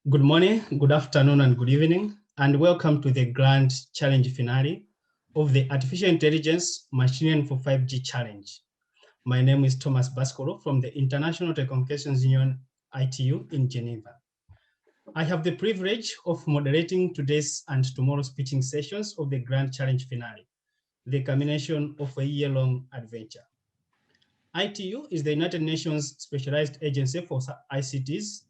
Good morning, good afternoon, and good evening, and welcome to the grand challenge finale of the Artificial Intelligence Machine Learning for 5G Challenge. My name is Thomas Bascolo from the International Telecommunications Union, ITU, in Geneva. I have the privilege of moderating today's and tomorrow's pitching sessions of the grand challenge finale, the culmination of a year-long adventure. ITU is the United Nations Specialized Agency for ICTs.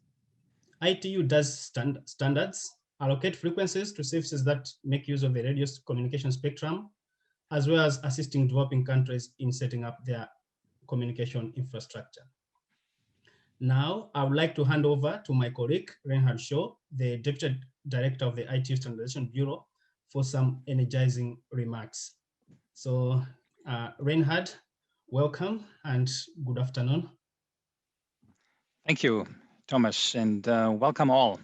ITU does standards, allocate frequencies to services that make use of the radio communication spectrum, as well as assisting developing countries in setting up their communication infrastructure. Now, I would like to hand over to my colleague, Reinhard Shaw, the Deputy Director of the ITU Standardization Bureau, for some energizing remarks. So, Reinhard, welcome and good afternoon. Thank you, Thomas, and welcome all.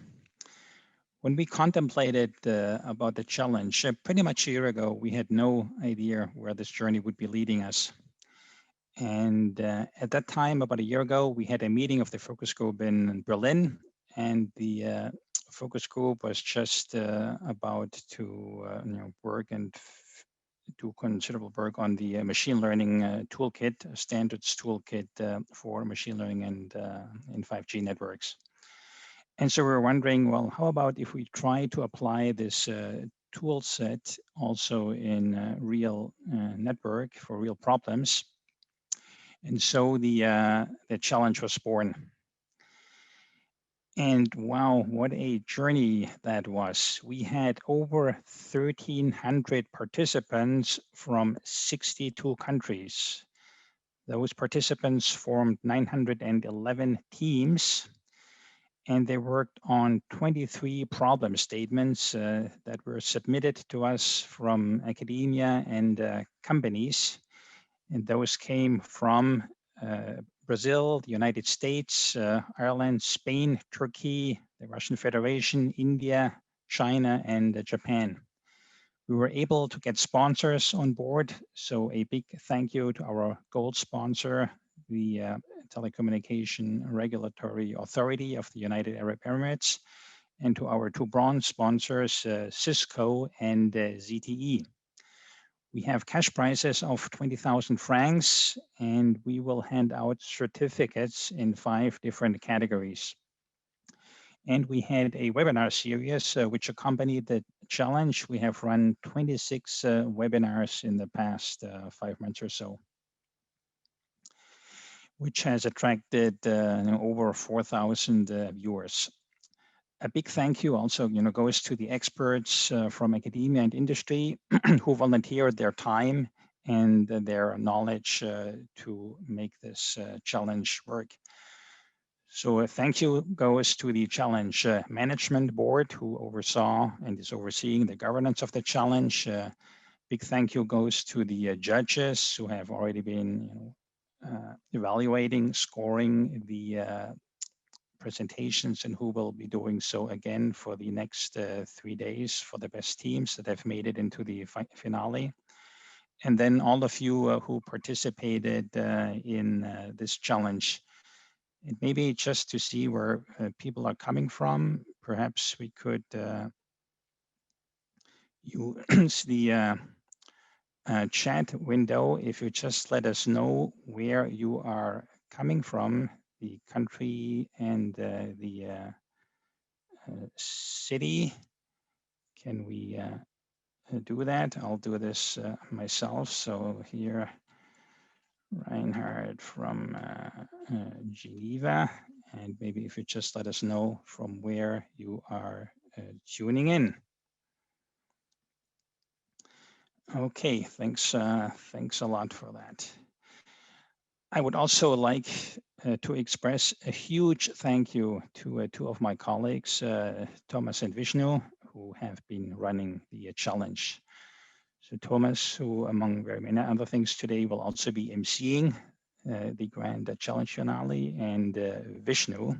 When we contemplated about the challenge, pretty much a year ago, we had no idea where this journey would be leading us. And at that time, about a year ago, we had a meeting of the focus group in Berlin, and the focus group was just about to work and do considerable work on the machine learning toolkit, standards toolkit for machine learning and in 5G networks. And so we're wondering, well, how about if we try to apply this tool set also in real network for real problems? And so the challenge was born. And wow, what a journey that was. We had over 1,300 participants from 62 countries. Those participants formed 911 teams, and they worked on 23 problem statements that were submitted to us from academia and companies. And those came from Brazil, the United States, Ireland, Spain, Turkey, the Russian Federation, India, China, and Japan. We were able to get sponsors on board. So a big thank you to our gold sponsor, the Telecommunication Regulatory Authority of the United Arab Emirates, and to our two bronze sponsors, Cisco and ZTE. We have cash prizes of 20,000 francs, and we will hand out certificates in 5 different categories. And we had a webinar series which accompanied the challenge. We have run 26 webinars in the past 5 months or so, which has attracted over 4,000 viewers. A big thank you also goes to the experts from academia and industry who volunteered their time and their knowledge to make this challenge work. So a thank you goes to the challenge management board who oversaw and is overseeing the governance of the challenge. Big thank you goes to the judges who have already been evaluating, scoring the presentations, and who will be doing so again for the next 3 days for the best teams that have made it into the finale. And then all of you who participated in this challenge. And maybe just to see where people are coming from, perhaps we could use the chat window. If you just let us know where you are coming from, the country and the city. Can we do that? I'll do this myself. So here, Reinhard from Geneva, and maybe if you just let us know from where you are tuning in. Okay, thanks a lot for that. I would also like to express a huge thank you to 2 of my colleagues, Thomas and Vishnu, who have been running the challenge. So Thomas, who among very many other things today will also be emceeing the grand challenge finale, and Vishnu,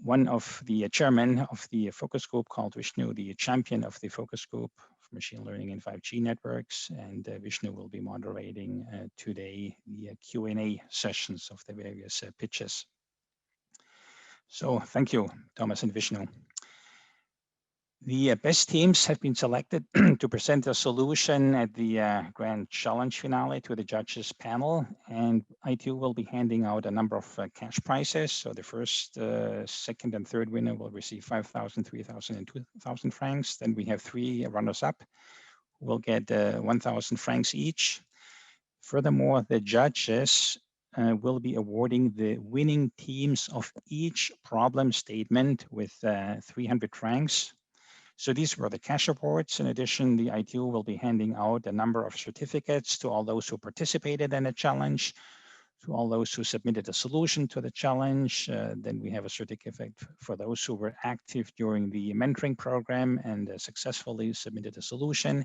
one of the chairman of the focus group called Vishnu, the champion of the focus group for machine learning in 5G networks, and Vishnu will be moderating today the Q&A sessions of the various pitches. So thank you, Thomas and Vishnu. The best teams have been selected to present a solution at the Grand Challenge finale to the judges panel, and ITU will be handing out a number of cash prizes. So the first, second, and third winner will receive 5,000, 3,000, and 2,000 francs. Then we have three runners-up who will get 1,000 francs each. Furthermore, the judges will be awarding the winning teams of each problem statement with 300 francs. So these were the cash awards. In addition, the ITU will be handing out a number of certificates to all those who participated in the challenge, to all those who submitted a solution to the challenge. Then we have a certificate for those who were active during the mentoring program and successfully submitted a solution.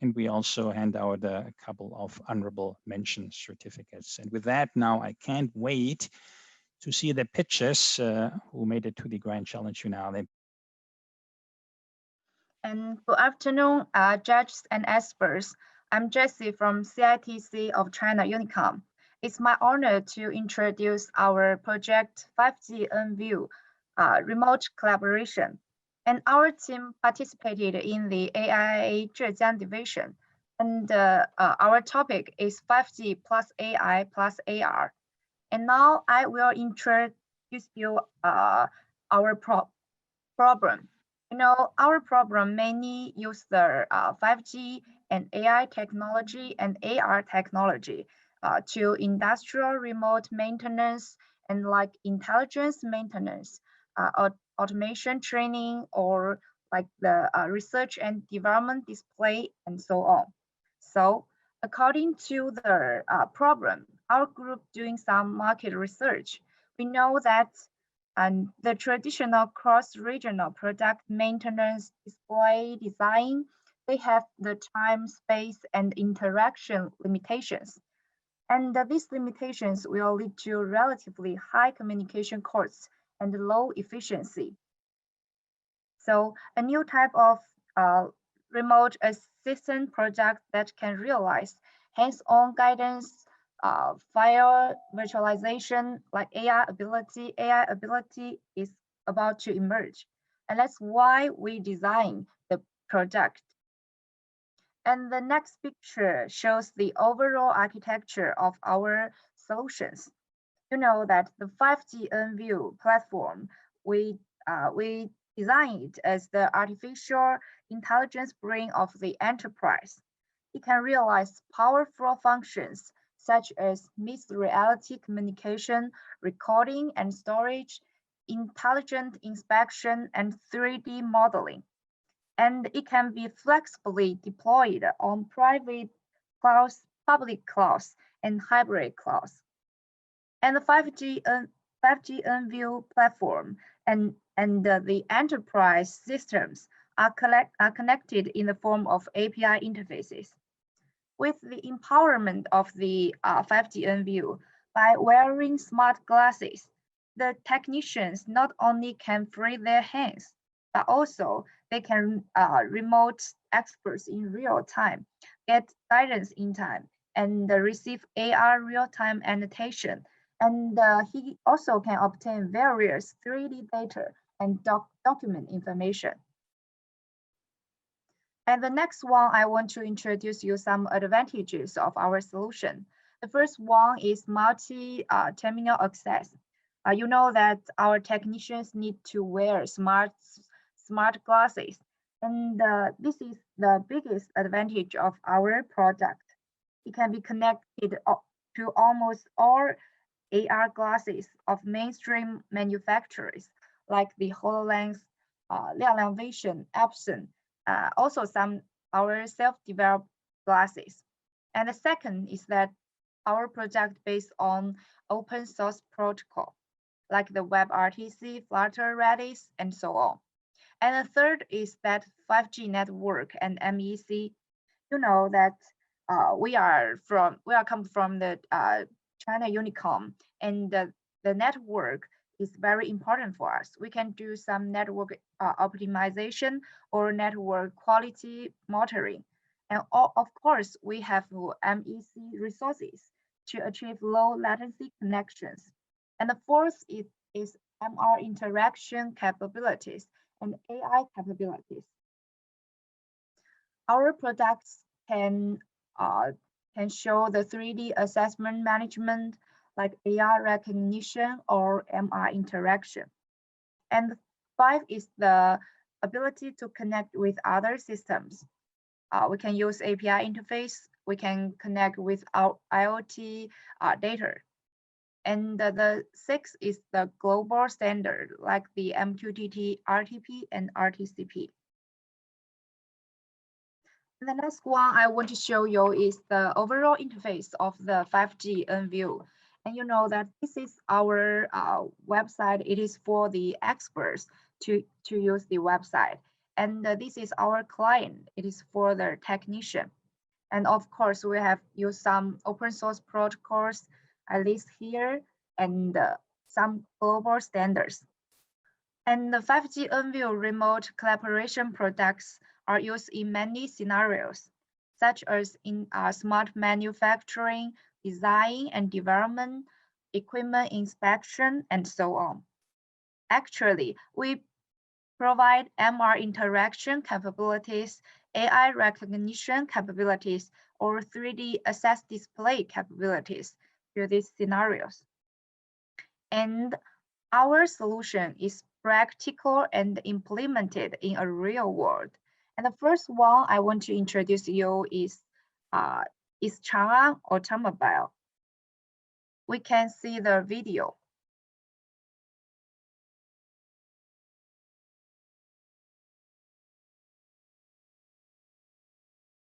And we also hand out a couple of honorable mention certificates. And with that, now I can't wait to see the pitches who made it to the Grand Challenge finale. And good afternoon, judges and experts. I'm Jessie from CITC of China Unicom. It's my honor to introduce our project 5G NView, remote collaboration. And our team participated in the AIA Zhejiang division. And our topic is 5G plus AI plus AR. And now I will introduce you our problem. Our problem mainly use the 5G and AI technology and AR technology to industrial remote maintenance and like intelligence maintenance, automation training, or like the research and development display and so on. So according to the problem, our group doing some market research, we know that and the traditional cross-regional product maintenance display design, they have the time, space, and interaction limitations. And these limitations will lead to relatively high communication costs and low efficiency. So a new type of remote assistant project that can realize hands-on guidance, file virtualization, like AI ability is about to emerge. And that's why we designed the project. And the next picture shows the overall architecture of our solutions. You know that the 5G NView platform, we designed it as the artificial intelligence brain of the enterprise. It can realize powerful functions such as mixed reality communication, recording and storage, intelligent inspection, and 3D modeling. And it can be flexibly deployed on private clouds, public clouds, and hybrid clouds. And the 5G NView platform and the enterprise systems are connected in the form of API interfaces. With the empowerment of the 5G NView, by wearing smart glasses, the technicians not only can free their hands, but also they can remote experts in real time, get guidance in time, and receive AR real-time annotation. And he also can obtain various 3D data and document information. And the next one, I want to introduce you some advantages of our solution. The first one is multi-terminal access. You know that our technicians need to wear smart glasses. And this is the biggest advantage of our product. It can be connected to almost all AR glasses of mainstream manufacturers like the HoloLens, Liang Vision, Epson, also some our self-developed glasses. And the second is that our project based on open source protocol, like the WebRTC, Flutter, Redis, and so on. And the third is that 5G network and MEC. You know that we are come from the China Unicom, and the network is very important for us. We can do some network optimization or network quality monitoring. And of course, we have MEC resources to achieve low latency connections. And the fourth is MR interaction capabilities, and AI capabilities. Our products can show the 3D assessment management like AR recognition or MR interaction. And 5 is the ability to connect with other systems. We can use API interface. We can connect with our IoT data. And the 6 is the global standard like the MQTT, RTP, and RTCP. The next one I want to show you is the overall interface of the 5G NView. And you know that this is our website. It is for the experts to use the website. And this is our client. It is for the technician. And of course, we have used some open source protocols, at least here, and some global standards. And the 5G NView remote collaboration products are used in many scenarios, such as in smart manufacturing, design and development, equipment inspection, and so on. Actually, we provide MR interaction capabilities, AI recognition capabilities, or 3D access display capabilities to these scenarios. And our solution is practical and implemented in a real world. And the first one I want to introduce you is Chang'an Automobile. We can see the video.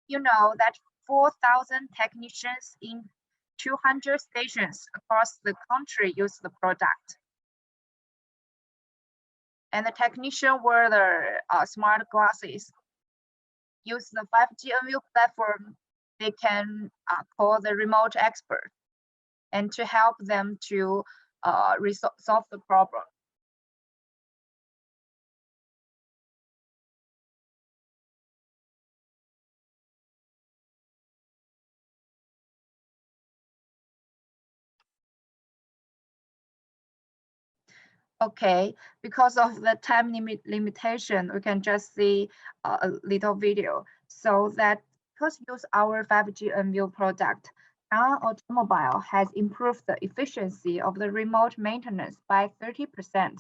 You know that 4,000 technicians in 200 stations across the country use the product. And the technician wear the smart glasses, use the 5G NView platform. They can call the remote expert and to help them to solve the problem. Okay, because of the time limitation, we can just see a little video. So that because use our 5G NView product, our automobile has improved the efficiency of the remote maintenance by 30%.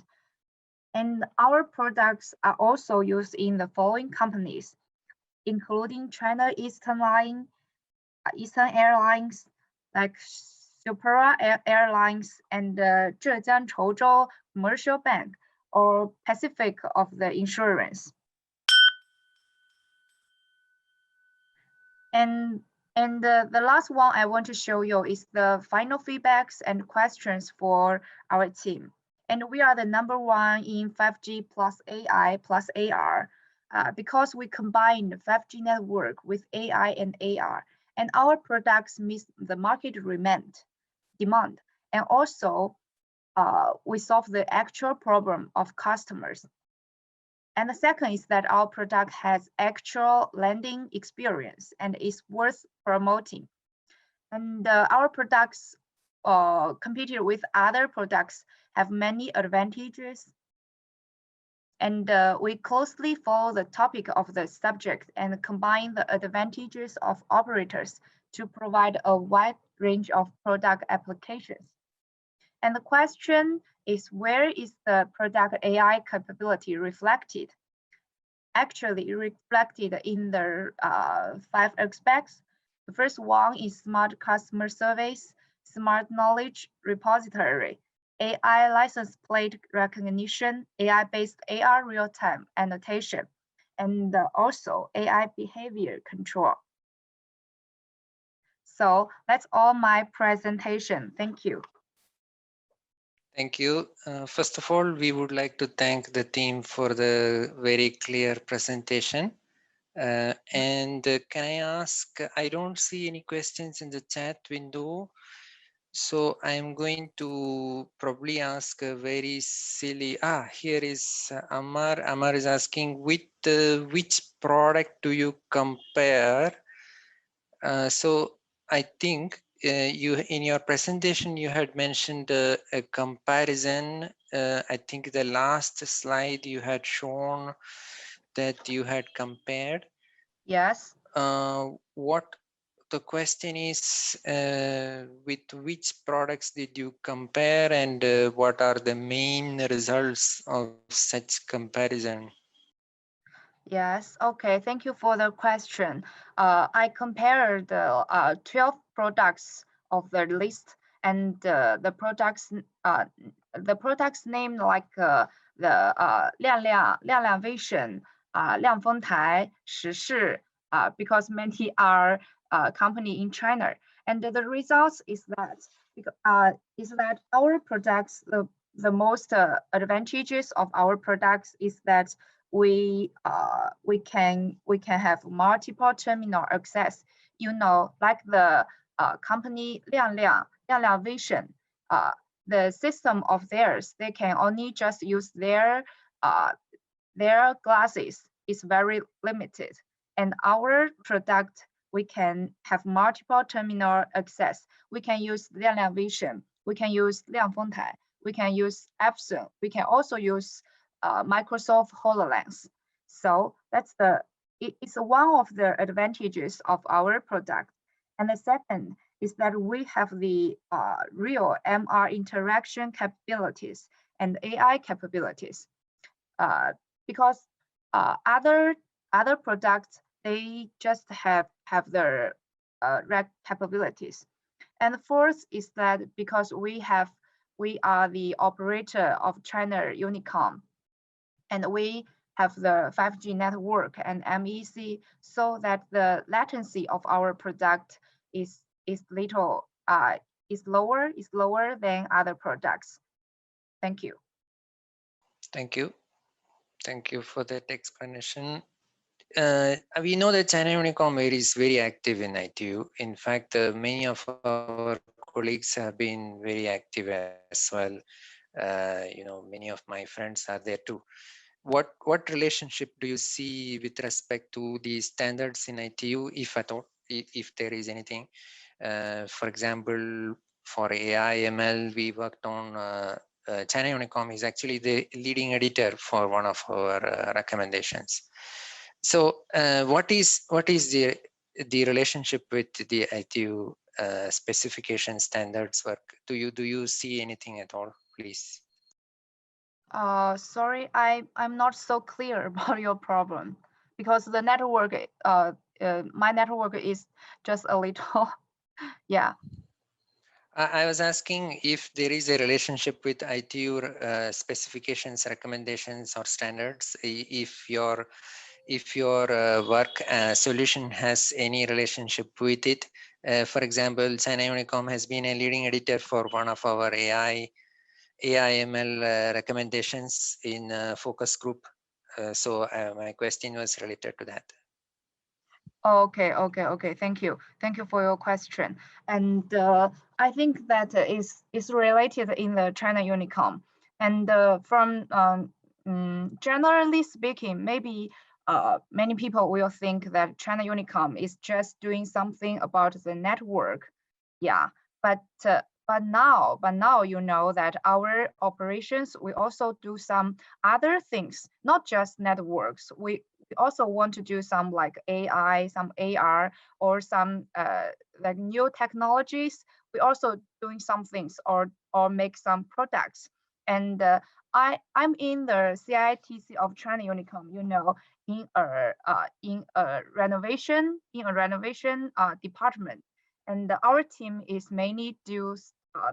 And our products are also used in the following companies, including China Eastern Line, Eastern Airlines, like Supera Airlines, and Zhejiang Chouzhou Commercial Bank, or Pacific of the Insurance. And the last one I want to show you is the final feedbacks and questions for our team. And we are the #1 in 5G plus AI plus AR because we combine the 5G network with AI and AR. And our products meet the market demand. And also, we solve the actual problem of customers. And the second is that our product has actual landing experience and is worth promoting. And our products competed with other products have many advantages. And we closely follow the topic of the subject and combine the advantages of operators to provide a wide range of product applications. And the question is, where is the product AI capability reflected? Actually, reflected in the 5 aspects. The first one is smart customer service, smart knowledge repository, AI license plate recognition, AI-based AR real-time annotation, and also AI behavior control. So that's all my presentation. Thank you. Thank you. First of all, we would like to thank the team for the very clear presentation. Can I ask, I don't see any questions in the chat window. So I'm going to probably ask a very silly, here is Amar. Amar is asking, with which product do you compare? So I think you in your presentation you had mentioned a comparison. I think the last slide you had shown that you had compared. Yes. What the question is, with which products did you compare, and what are the main results of such comparison? Yes, okay, thank you for the question. I compared the 12 products of the list, and the products named like the 亮亮 Vision, 亮丰台, 时事, because many are company in China, and the results is that our products, the most advantages of our products is that we can have multiple terminal access. You know, like the company 亮亮 Vision, the system of theirs, they can only just use their glasses is very limited. And our product, we can have multiple terminal access. We can use 亮亮 Vision, we can use 亮丰台, we can use Epson, we can also use Microsoft HoloLens. So that's it's one of the advantages of our product. And the second is that we have the real MR interaction capabilities and AI capabilities. Because other products, they just have their capabilities. And the fourth is that because we are the operator of China Unicom, and we have the 5G network and MEC, so that the latency of our product is lower than other products. Thank you. Thank you. Thank you for that explanation. We know that China Unicom is very active in ITU. In fact, many of our colleagues have been very active as well. Many of my friends are there too. What relationship do you see with respect to the standards in ITU, if at all, if there is anything? For example, for AI ML, we worked on China Unicom is actually the leading editor for one of our recommendations. So what is the relationship with the ITU specification standards work? Do you see anything at all, please? Sorry, I'm not so clear about your problem, because the network, my network is just a little, yeah. I was asking if there is a relationship with ITU specifications, recommendations, or standards. If your work solution has any relationship with it. For example, China Unicom has been a leading editor for one of our AI ML recommendations in focus group. So my question was related to that. Okay. Thank you for your question. And I think that is related in the China Unicom. And from generally speaking, maybe many people will think that China Unicom is just doing something about the network. Yeah, but now you know that our operations, we also do some other things, not just networks. We also want to do some like AI, some AR, or some like new technologies. We also doing some things or make some products. And I'm in the CITC of China Unicom, you know, in a renovation department, and our team is mainly do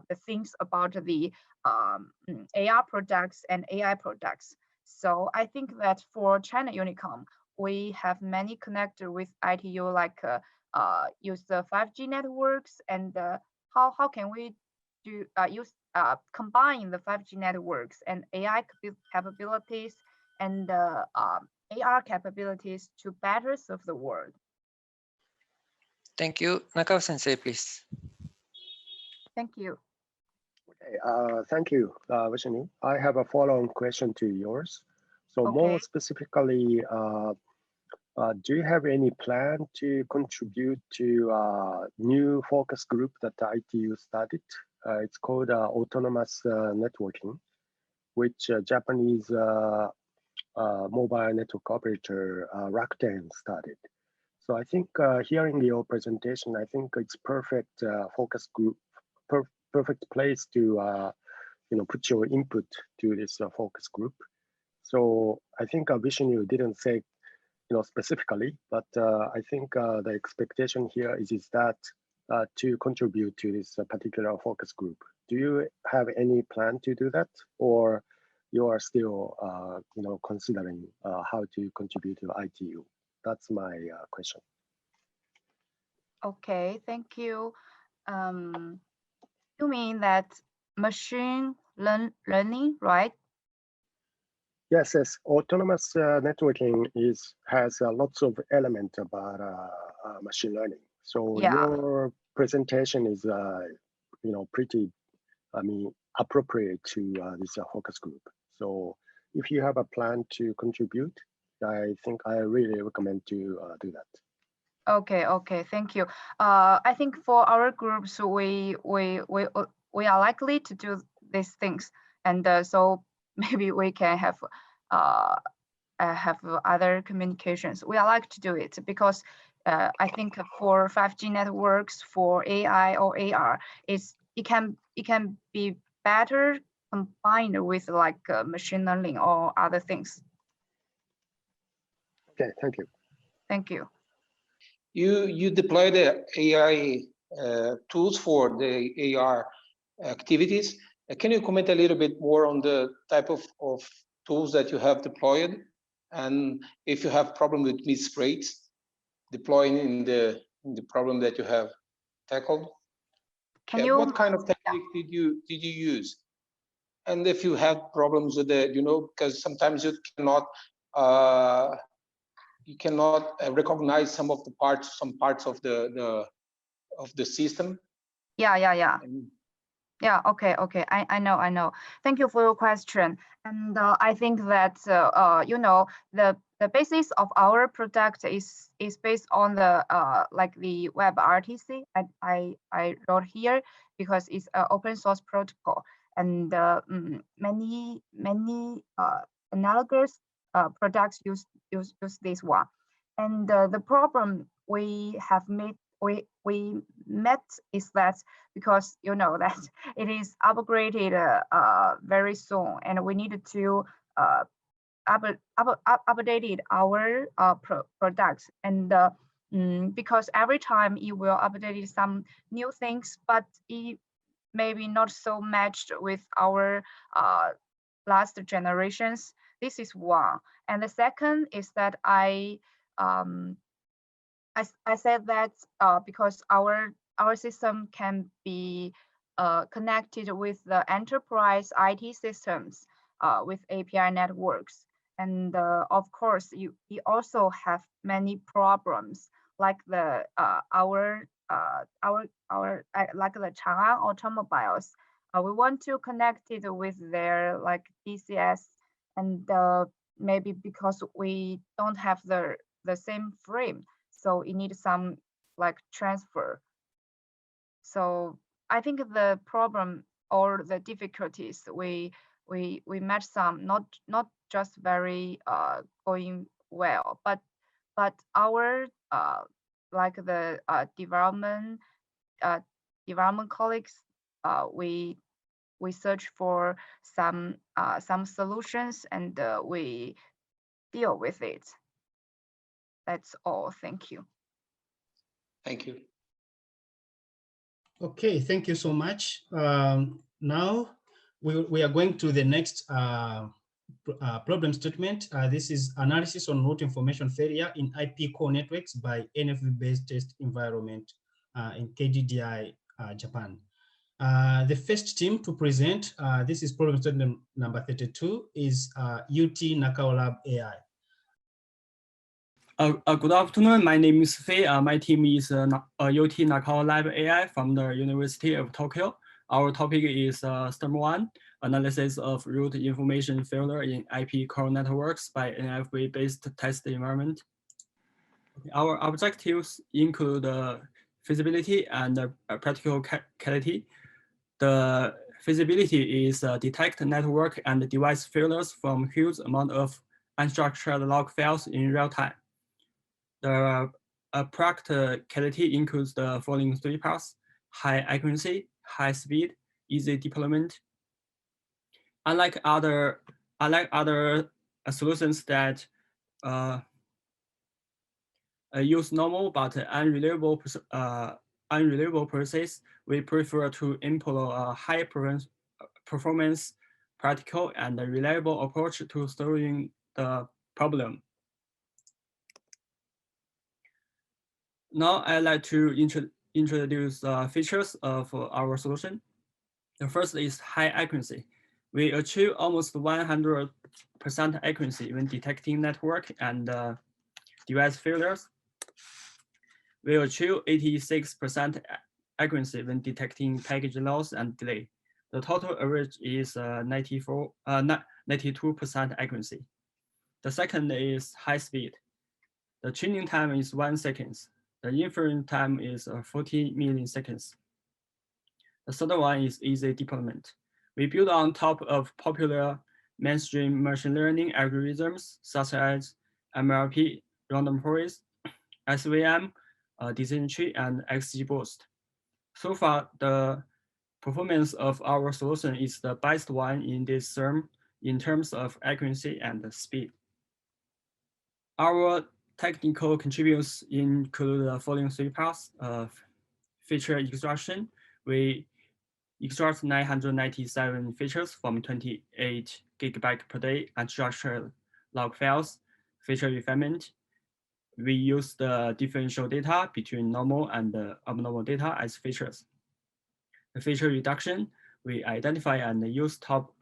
the things about the AR products and AI products. So I think that for China Unicom, we have many connected with ITU, like use the 5G networks, and how can we do combine the 5G networks and AI capabilities and AR capabilities to better serve the world. Thank you. Nakao-sensei, please. Thank you. Okay, thank you, Vishnu. I have a follow-on question to yours. So Okay. more specifically, Do you have any plan to contribute to a new focus group that ITU started? It's called autonomous networking, which Japanese mobile network operator Rakuten started. So I think hearing your presentation, I think it's perfect focus group, perfect place to put your input to this focus group. So I think Vishnu didn't say specifically, but I think the expectation here is that to contribute to this particular focus group. Do you have any plan to do that, or you are still considering how to contribute to ITU? That's my question. Okay, thank you. You mean that machine learning, right? Yes, yes. Autonomous networking has lots of elements about machine learning. So Yeah. your presentation is, pretty, appropriate to this focus group. So if you have a plan to contribute, I think I really recommend to do that. Okay, thank you. I think for our groups, we are likely to do these things, and so maybe we can have other communications. We are like to do it because I think for 5G networks, for AI or AR, it can be better combined with like machine learning or other things. Okay, thank you. Thank you. You deploy the AI tools for the AR activities. Can you comment a little bit more on the type of tools that you have deployed, and if you have problem with miss rates deploying in the problem that you have tackled? What kind of technique did you use? And if you have problems with the, because sometimes you cannot recognize some parts of the system. Yeah. Yeah, okay. I know. Thank you for your question. And I think that the basis of our product is based on the like the WebRTC. I wrote here because it's an open source protocol, and many analogous products use this one. And the problem we met is that because that it is upgraded very soon, and we needed to updated our products, and because every time it will update some new things, but it maybe not so matched with our last generations. This is one. And the second is that I said that because our system can be connected with the enterprise IT systems with API networks, and of course you also have many problems like the our like the Chang'an automobiles. We want to connect it with their like DCS, and maybe because we don't have the same frame, so it needs some like transfer. So I think the problem or the difficulties we met some not just very going well, but our like the development colleagues, we search for some solutions, and we deal with it. That's all. Thank you. Thank you. Okay, thank you so much. Now we are going to the next problem statement. This is analysis on route information failure in IP core networks by NFV-based test environment in KDDI, Japan. The first team to present, this is problem statement number 32, is UT Nakao Lab AI. Good afternoon. My name is Fei. My team is UT Nakao Lab AI from the University of Tokyo. Our topic is STEM 1, analysis of route information failure in IP core networks by NFV-based test environment. Our objectives include feasibility and practicality. The feasibility is detect network and device failures from huge amount of unstructured log files in real time. The practicality includes the following three parts: high accuracy, high speed, easy deployment. Unlike other solutions that use normal but unreliable process, we prefer to employ a high performance, practical, and reliable approach to solving the problem. Now I'd like to introduce features of our solution. The first is high accuracy. We achieve almost 100% accuracy when detecting network and device failures. We achieve 86% accuracy when detecting package loss and delay. The total average is 92% accuracy. The second is high speed. The training time is 1 second. The inference time is 40 milliseconds. The third one is easy deployment. We build on top of popular mainstream machine learning algorithms such as MLP, random forest, SVM, decision tree, and XGBoost. So far, the performance of our solution is the best one in this term in terms of accuracy and speed. Our technical contributions include the following three parts of feature extraction. We extract 997 features from 28 GB per day unstructured log files. Feature refinement. We use the differential data between normal and abnormal data as features. The feature reduction, we identify and use top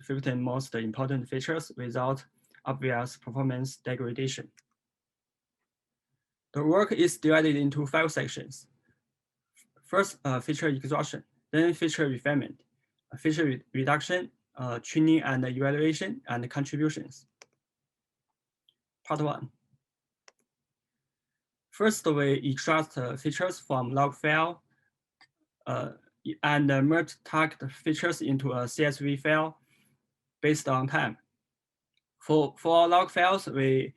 15 most important features without obvious performance degradation. The work is divided into 5 sections. First, feature extraction, then feature refinement, feature reduction, training and evaluation, and contributions. Part 1. First, we extract features from log file and merge target features into a CSV file based on time. For log files, we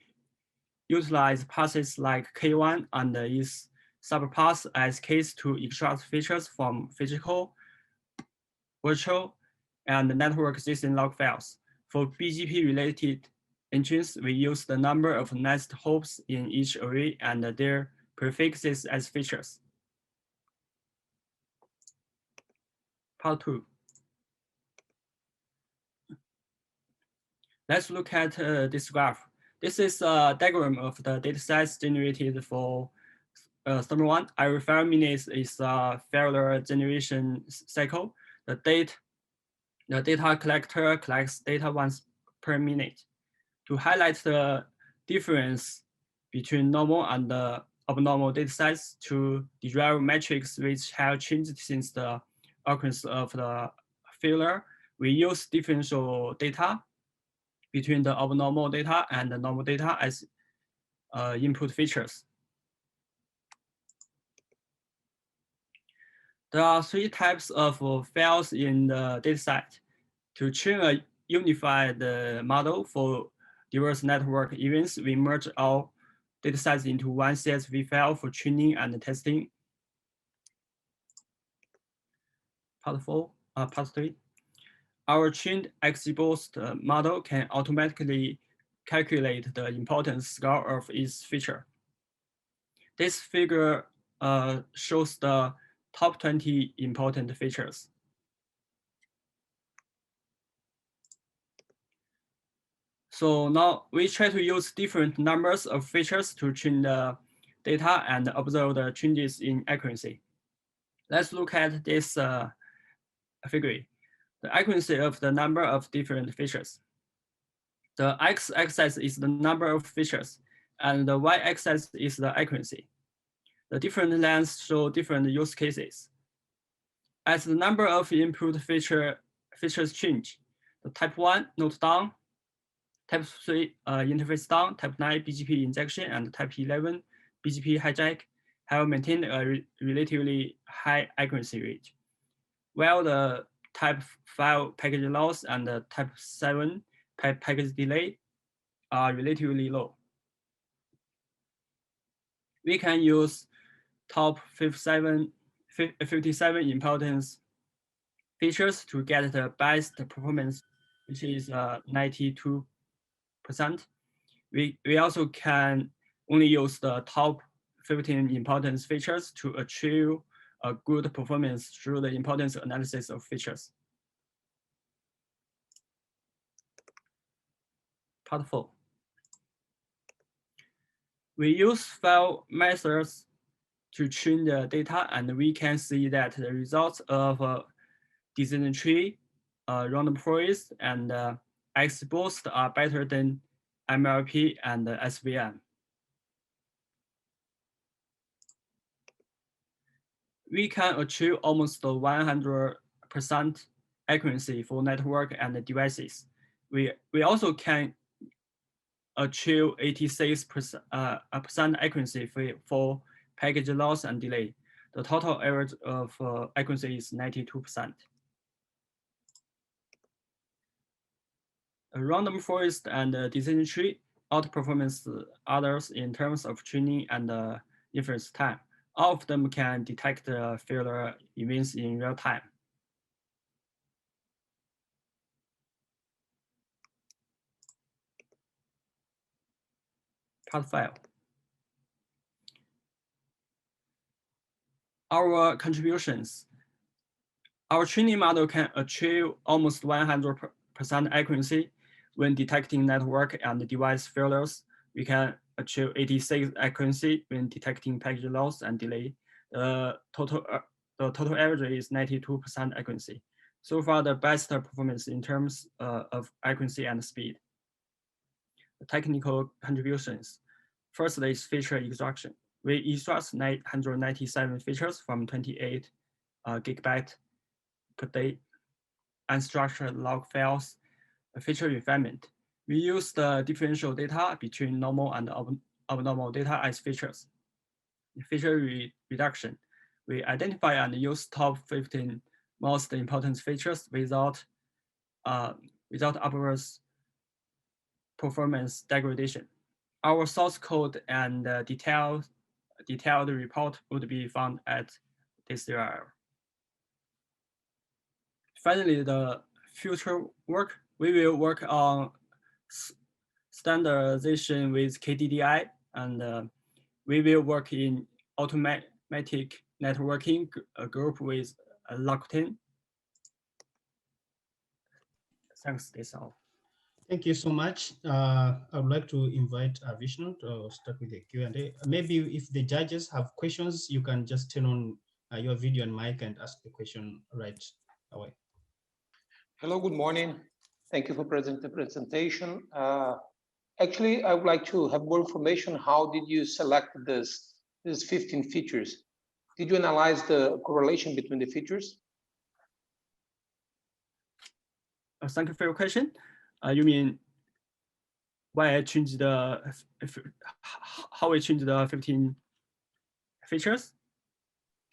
utilize passes like K1 and use subpass as case to extract features from physical, virtual, and network existing log files. For BGP-related entries, we use the number of nest hops in each array and their prefixes as features. Part 2. Let's look at this graph. This is a diagram of the datasets generated for step 1. Every 5 minutes is a failure generation cycle. The data collector collects data once per minute. To highlight the difference between normal and abnormal datasets to derive metrics which have changed since the occurrence of the failure, we use differential data between the abnormal data and the normal data as input features. There are 3 types of files in the dataset. To train a unified model for diverse network events, we merge all datasets into one CSV file for training and testing. Part 3. Our trained XGBoost model can automatically calculate the importance score of each feature. This figure shows the top 20 important features. So now we try to use different numbers of features to train the data and observe the changes in accuracy. Let's look at this figure. The accuracy of the number of different features. The x-axis is the number of features, and the y-axis is the accuracy. The different lengths show different use cases. As the number of input features change, the type 1 note down, type 3 interface down, type 9 BGP injection, and type 11 BGP hijack have maintained a relatively high accuracy rate, while the type 5 package loss and the type 7 package delay are relatively low. We can use top 57 importance features to get the best performance, which is 92%. We also can only use the top 15 importance features to achieve a good performance through the importance analysis of features. Part 4. We use file methods to train the data, and we can see that the results of decision tree, random forest, and XBoost are better than MLP and SVM. We can achieve almost 100% accuracy for network and devices. We also can achieve 86% accuracy for package loss and delay. The total average of accuracy is 92%. A random forest and decision tree outperforms others in terms of training and inference time. All of them can detect failure events in real time. Part 5. Our contributions. Our training model can achieve almost 100% accuracy when detecting network and device failures. We can achieve 86% accuracy when detecting package loss and delay. The total average is 92% accuracy. So far, the best performance in terms of accuracy and speed. The technical contributions. First is feature extraction. We extract 997 features from 28 gigabyte per day unstructured log files. Feature refinement. We use the differential data between normal and abnormal data as features. Feature reduction. We identify and use top 15 most important features without upwards performance degradation. Our source code and detailed report would be found at this URL. Finally, the future work. We will work on standardization with KDDI, and we will work in automatic networking group with Rakuten. Thanks, that's all. Thank you so much. I would like to invite Vishnu to start with the Q&A. Maybe if the judges have questions, you can just turn on your video and mic and ask the question right away. Hello, good morning. Thank you for the presentation. Actually, I would like to have more information. How did you select these 15 features? Did you analyze the correlation between the features? Thank you for your question. You mean why I changed how I changed the 15 features?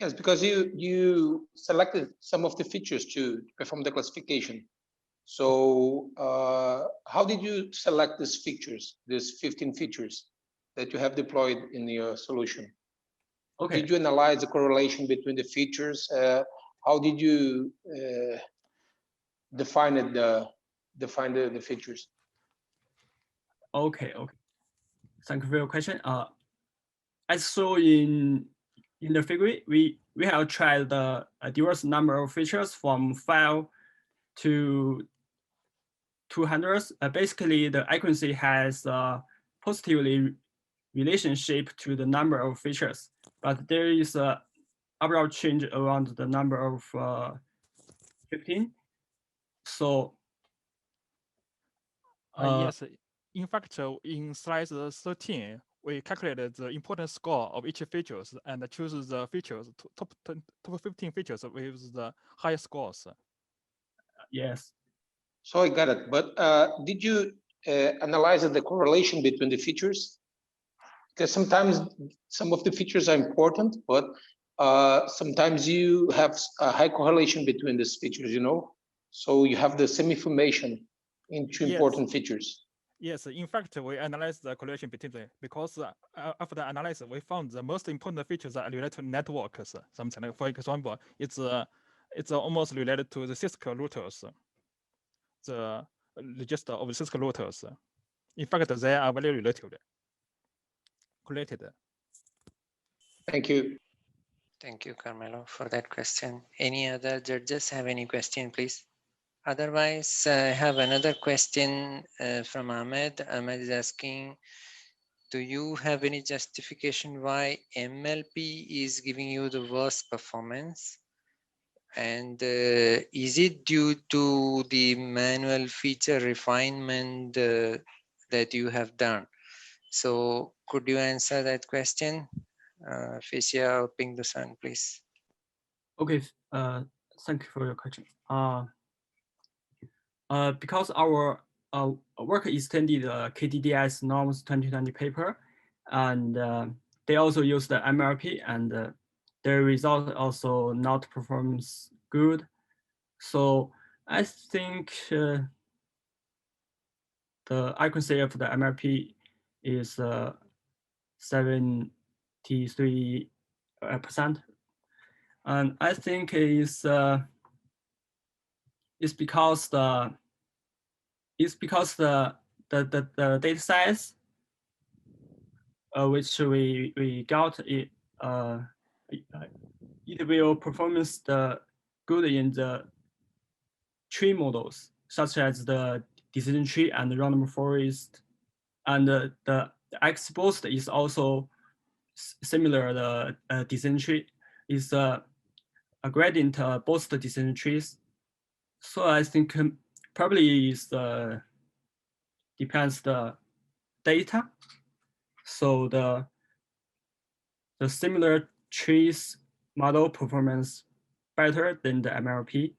Yes, because you selected some of the features to perform the classification. So how did you select these features, these 15 features that you have deployed in your solution? Okay. Did you analyze the correlation between the features? How did you define the features? Okay. Thank you for your question. As so in the figure, we have tried the diverse number of features from 5 to 200. Basically, the accuracy has a positively relationship to the number of features, but there is a overall change around the number of 15. So yes, in fact, in slide 13, we calculated the importance score of each features and choose the features, top 15 features with the highest scores. Yes. So I got it. But did you analyze the correlation between the features? because sometimes some of the features are important, but sometimes you have a high correlation between these features, so you have the same information into important features. Yes, in fact, we analyzed the correlation between them because after the analysis, we found the most important features are related to networks. Something like, for example, it's almost related to the Cisco routers, the register of Cisco routers. In fact, they are very related. Thank you. Thank you, Carmelo, for that question. Any other judges have any question, please? Otherwise, I have another question from Ahmed. Ahmed is asking, do you have any justification why MLP is giving you the worst performance? And is it due to the manual feature refinement that you have done? So could you answer that question? Fisia or Ping the Sun, please. Okay, thank you for your question. Because our work extended KDDI's norms 2020 paper, and they also use the MLP, and their result also not performs good. So I think the accuracy of the MLP is 73%, and I think it's because the data size which we got it will performance the good in the tree models such as the decision tree and random forest, and the XBoost is also similar. The decision tree is a gradient both the decision trees. So I think probably is depends the data. So the similar trees model performance better than the MLP,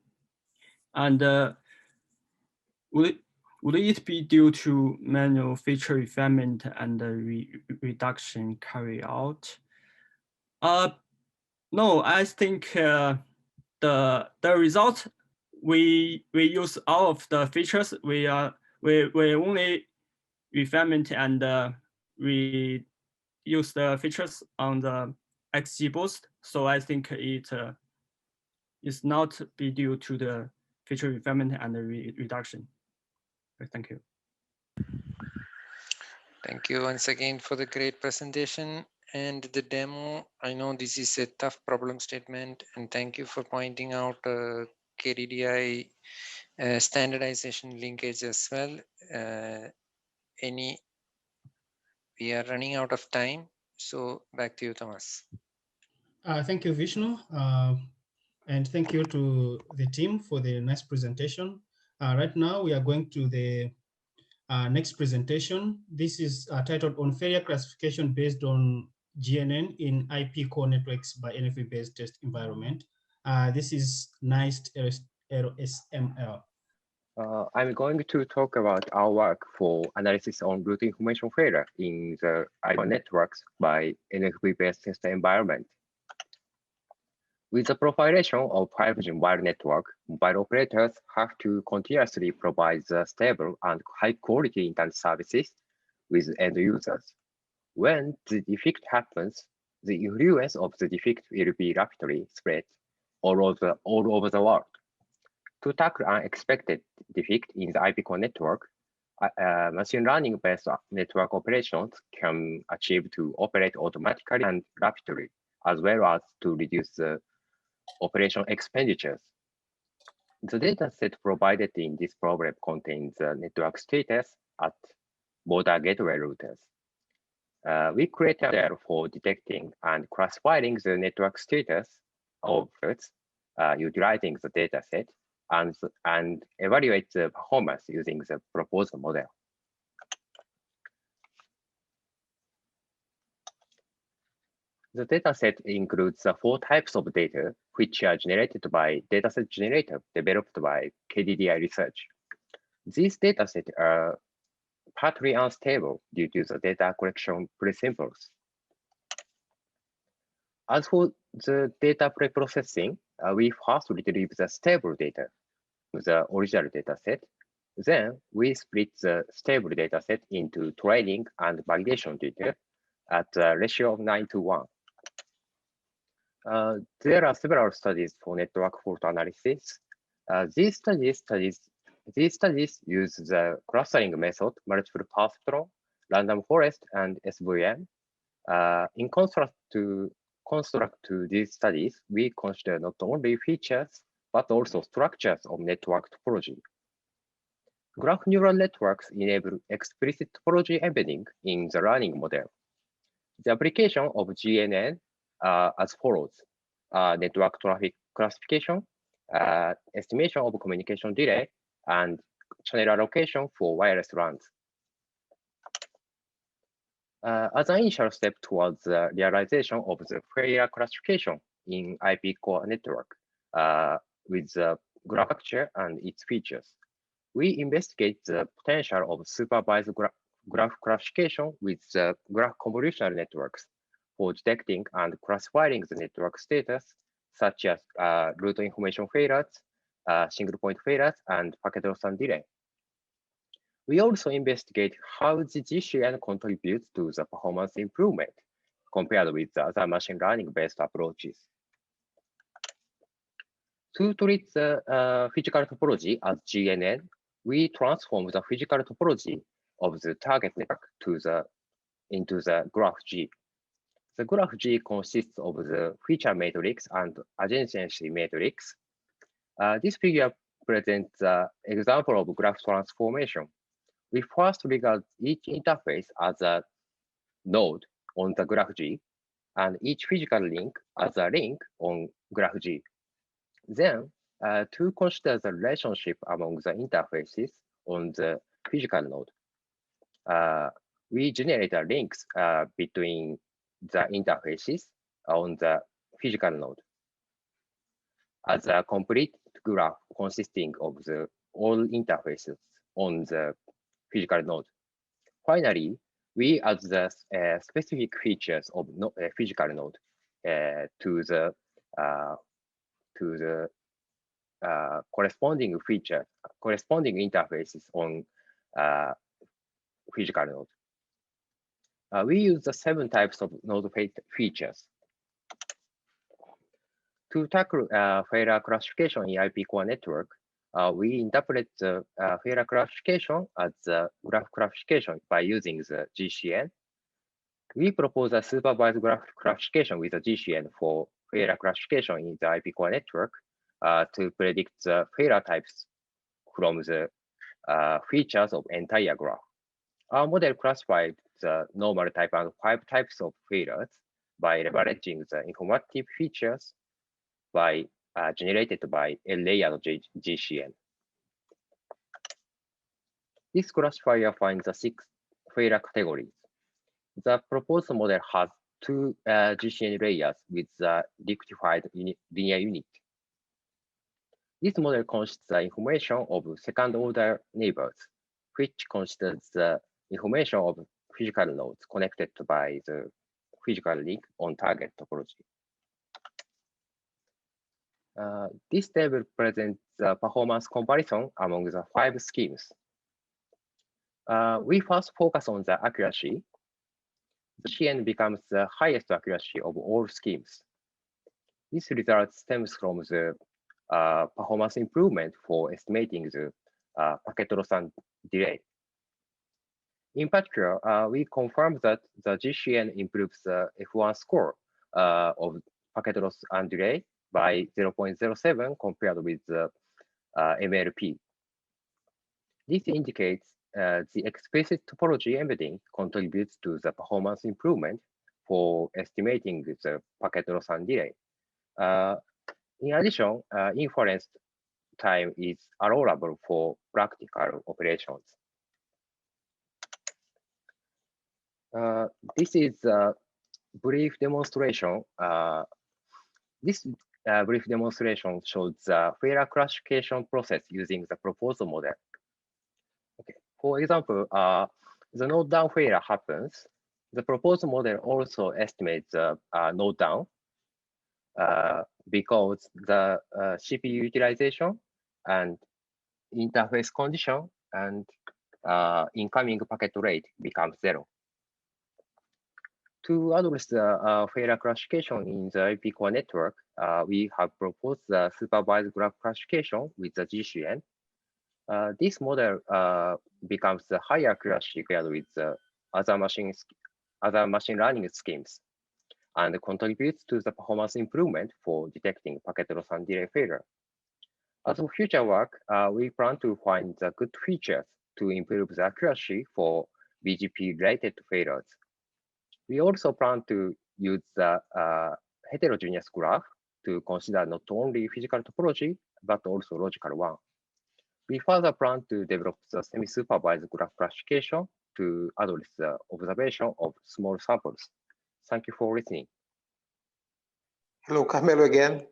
and would it be due to manual feature refinement and reduction carry out? No, I think the result we use all of the features. We only refinement and we use the features on the XGBoost. So I think it is not be due to the feature refinement and the reduction. Thank you. Thank you once again for the great presentation and the demo. I know this is a tough problem statement, and thank you for pointing out KDDI standardization linkage as well. We are running out of time, so back to you, Thomas. Thank you, Vishnu. And thank you to the team for the nice presentation. Right now, we are going to the next presentation. This is titled on failure classification based on GNN in IP core networks by NFV-based test environment. This is NICE LSML. I'm going to talk about our work for analysis on route information failure in the IP networks by NFV-based test environment. With the proliferation of 5G mobile network, mobile operators have to continuously provide the stable and high-quality internet services with end users. When the defect happens, the influence of the defect will be rapidly spread all over the world. To tackle unexpected defect in the IP core network, machine learning-based network operations can achieve to operate automatically and rapidly, as well as to reduce the operation expenditures. The dataset provided in this problem contains the network status at border gateway routers. We created a model for detecting and classifying the network status of routes utilizing the dataset and evaluate the performance using the proposed model. The dataset includes 4 types of data, which are generated by dataset generator developed by KDDI Research. These datasets are partly unstable due to the data collection principles. As for the data preprocessing, we first retrieve the stable data from the original data set. Then we split the stable data set into training and validation data at a ratio of 9:1. There are several studies for network fault analysis. These studies use the clustering method, multiple path-through, random forest, and SVM. In contrast to these studies, we consider not only features, but also structures of network topology. Graph neural networks enable explicit topology embedding in the learning model. The application of GNN as follows: network traffic classification, estimation of communication delay, and channel allocation for wireless LANs. As an initial step towards the realization of the failure classification in IP core network with the graph structure and its features, we investigate the potential of supervised graph classification with the graph convolutional networks for detecting and classifying the network status, such as route information failures, single point failures, and packet loss and delay. We also investigate how the GCN contributes to the performance improvement compared with the other machine learning-based approaches. To treat the physical topology as GNN, we transform the physical topology of the target network into the graph G. The graph G consists of the feature matrix and adjacency matrix. This figure presents an example of graph transformation. We first regard each interface as a node on the graph G, and each physical link as a link on graph G. Then, to consider the relationship among the interfaces on the physical node, we generate links between the interfaces on the physical node as a complete graph consisting of all interfaces on the physical node. Finally, we add the specific features of physical node to the corresponding interfaces on physical node. We use the 7 types of node features. To tackle failure classification in IP core network, we interpret the failure classification as the graph classification by using the GCN. We propose a supervised graph classification with a GCN for failure classification in the IP core network to predict the failure types from the features of entire graph. Our model classified the normal type and 5 types of failures by leveraging the informative features generated by a layered GCN. This classifier finds the 6 failure categories. The proposed model has 2 GCN layers with the rectified linear unit. This model consists the information of second-order neighbors, which considers the information of physical nodes connected by the physical link on target topology. This table presents the performance comparison among the 5 schemes. We first focus on the accuracy. The GCN becomes the highest accuracy of all schemes. This result stems from the performance improvement for estimating the packet loss and delay. In particular, we confirm that the GCN improves the F1 score of packet loss and delay by 0.07 compared with the MLP. This indicates the explicit topology embedding contributes to the performance improvement for estimating the packet loss and delay. In addition, inference time is allowable for practical operations. This is a brief demonstration. This brief demonstration shows the failure classification process using the proposal model. Okay. For example, the node down failure happens. The proposed model also estimates the node down because the CPU utilization and interface condition and incoming packet rate becomes 0. To address the failure classification in the IP core network, we have proposed the supervised graph classification with the GCN. This model becomes the higher accuracy paired with the other machine learning schemes and contributes to the performance improvement for detecting packet loss and delay failure. As for future work, we plan to find the good features to improve the accuracy for BGP-related failures. We also plan to use the heterogeneous graph to consider not only physical topology, but also logical one. We further plan to develop the semi-supervised graph classification to address the observation of small samples. Thank you for listening. Hello, Carmelo again.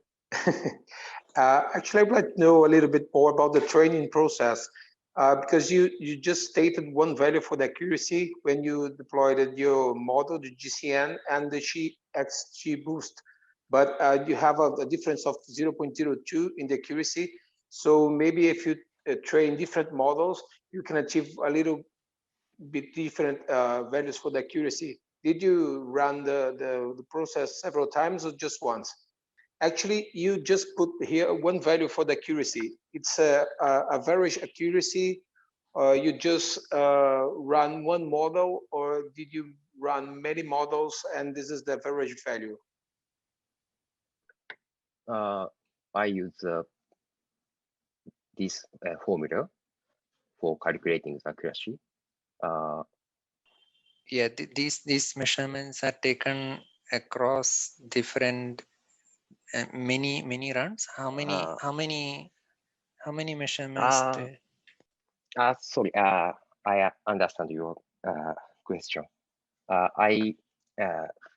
Actually, I'd like to know a little bit more about the training process because you just stated one value for the accuracy when you deployed your model, the GCN and the XG boost, but you have a difference of 0.02 in the accuracy. So maybe if you train different models, you can achieve a little bit different values for the accuracy. Did you run the process several times or just once? Actually, you just put here one value for the accuracy. It's a average accuracy. You just run one model, or did you run many models and this is the average value? I use this formula for calculating the accuracy. Yeah, these measurements are taken across different many runs. How many measurements? Sorry, I understand your question. I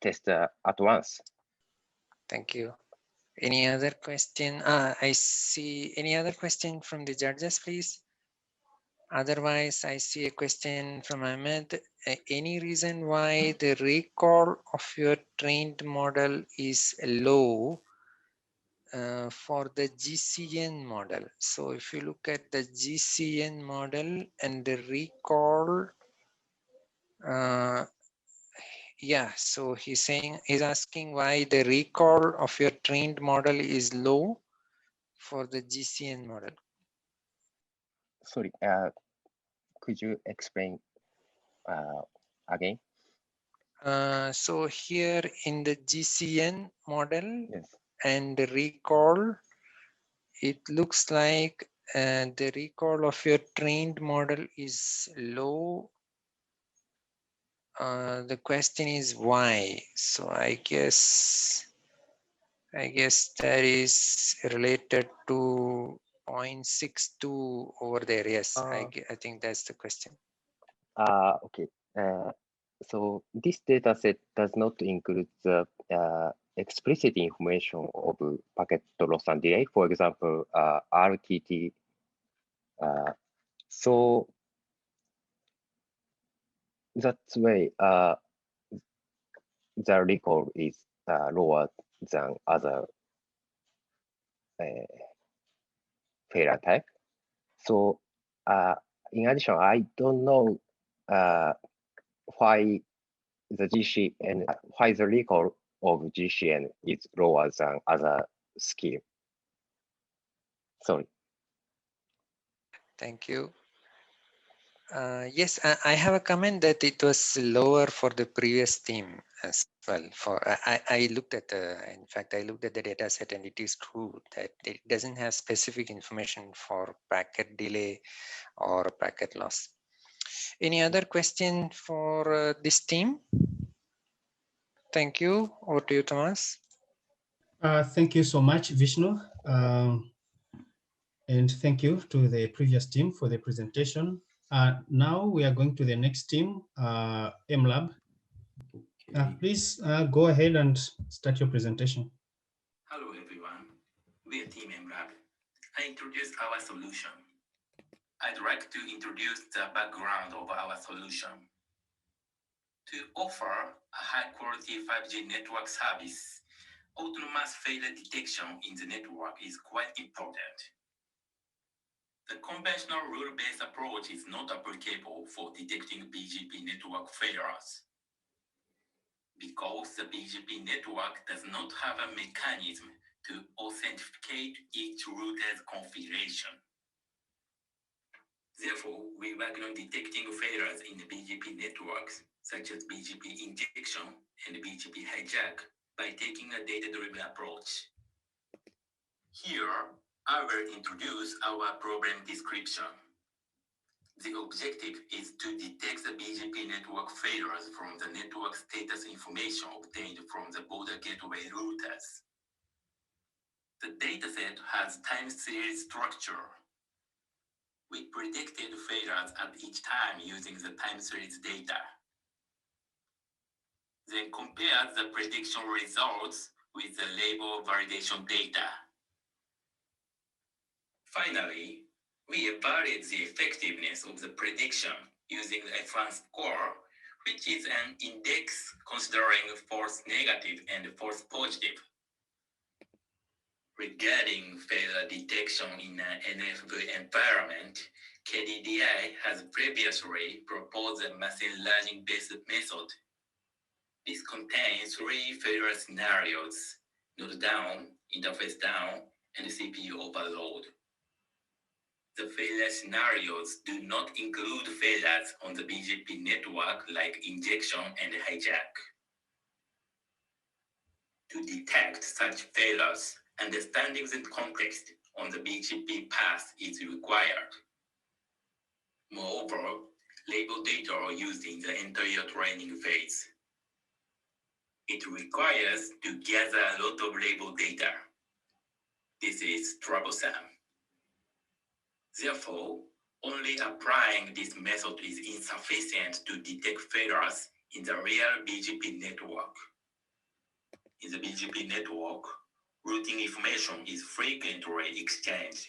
test at once. Thank you. Any other question? I see any other question from the judges, please? Otherwise, I see a question from Ahmed. Any reason why the recall of your trained model is low for the GCN model? So if you look at the GCN model and the recall, yeah, so he's asking why the recall of your trained model is low for the GCN model. Sorry, could you explain again? So here in the GCN model, yes, and the recall, it looks like the recall of your trained model is low. The question is why? So I guess that is related to 0.62 over there. Yes, I think that's the question. Okay. So this data set does not include the explicit information of packet loss and delay, for example, RTT. So that's why the recall is lower than other failure type. So in addition, I don't know why the recall of GCN is lower than other scheme. Sorry. Thank you. Yes, I have a comment that it was lower for the previous team as well. I looked at in fact, I looked at the data set, and it is true that it doesn't have specific information for packet delay or packet loss. Any other question for this team? Thank you. Over to you, Thomas. Thank you so much, Vishnu. And thank you to the previous team for the presentation. Now we are going to the next team, MLab. Please go ahead and start your presentation. Hello everyone, we are Team MLab. I introduce our solution. I'd like to introduce the background of our solution. To offer a high-quality 5G network service, autonomous failure detection in the network is quite important. The conventional rule-based approach is not applicable for detecting BGP network failures because the BGP network does not have a mechanism to authenticate each router's configuration. Therefore, we work on detecting failures in the BGP networks, such as BGP injection and BGP hijack, by taking a data-driven approach. Here, I will introduce our problem description. The objective is to detect the BGP network failures from the network status information obtained from the border gateway routers. The dataset has time series structure. We predicted failures at each time using the time series data. Then compared the prediction results with the label validation data. Finally, we evaluate the effectiveness of the prediction using the F1 score, which is an index considering false negative and false positive. Regarding failure detection in an NFV environment, KDDI has previously proposed a machine learning-based method. This contains 3 failure scenarios: node down, interface down, and CPU overload. The failure scenarios do not include failures on the BGP network like injection and hijack. To detect such failures, understanding the context on the BGP path is required. Moreover, label data are used in the entire training phase. It requires to gather a lot of label data. This is troublesome. Therefore, only applying this method is insufficient to detect failures in the real BGP network. In the BGP network, routing information is frequently exchanged.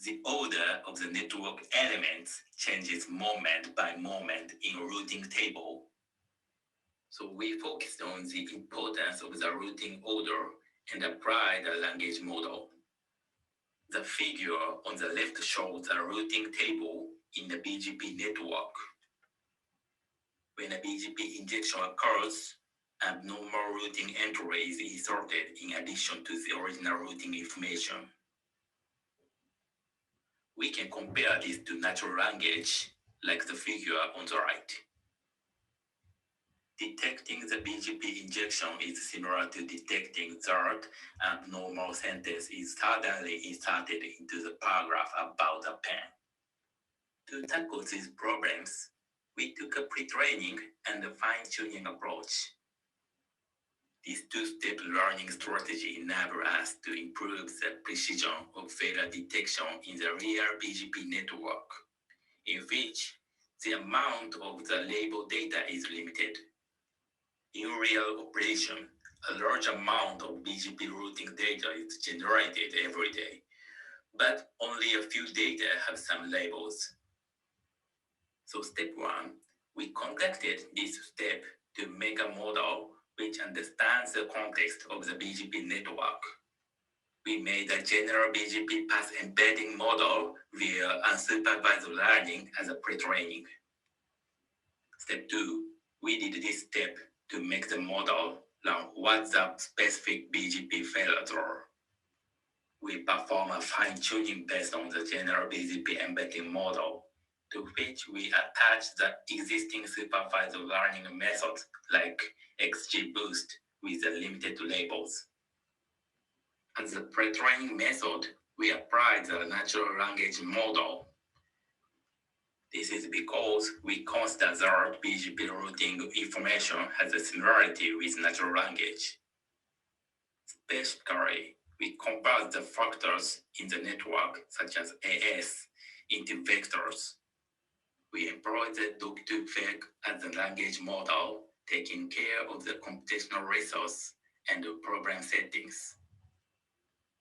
The order of the network elements changes moment by moment in a routing table. So we focused on the importance of the routing order and applied the language model. The figure on the left shows a routing table in the BGP network. When a BGP injection occurs, abnormal routing entry is inserted in addition to the original routing information. We can compare this to natural language, like the figure on the right. Detecting the BGP injection is similar to detecting that abnormal sentence is suddenly inserted into the paragraph about a pen. To tackle these problems, we took a pre-training and a fine-tuning approach. This two-step learning strategy enables us to improve the precision of failure detection in the real BGP network, in which the amount of the label data is limited. In real operation, a large amount of BGP routing data is generated every day, but only a few data have some labels. So step 1, we conducted this step to make a model which understands the context of the BGP network. We made a general BGP path embedding model via unsupervised learning as a pre-training. Step 2, we did this step to make the model learn what the specific BGP failures are. We perform a fine-tuning based on the general BGP embedding model, to which we attach the existing supervised learning methods like XGBoost with the limited labels. As a pre-training method, we apply the natural language model. This is because we consider that BGP routing information has a similarity with natural language. Specifically, we convert the factors in the network, such as AS, into vectors. We employ the doc2vec as a language model, taking care of the computational resource and the problem settings.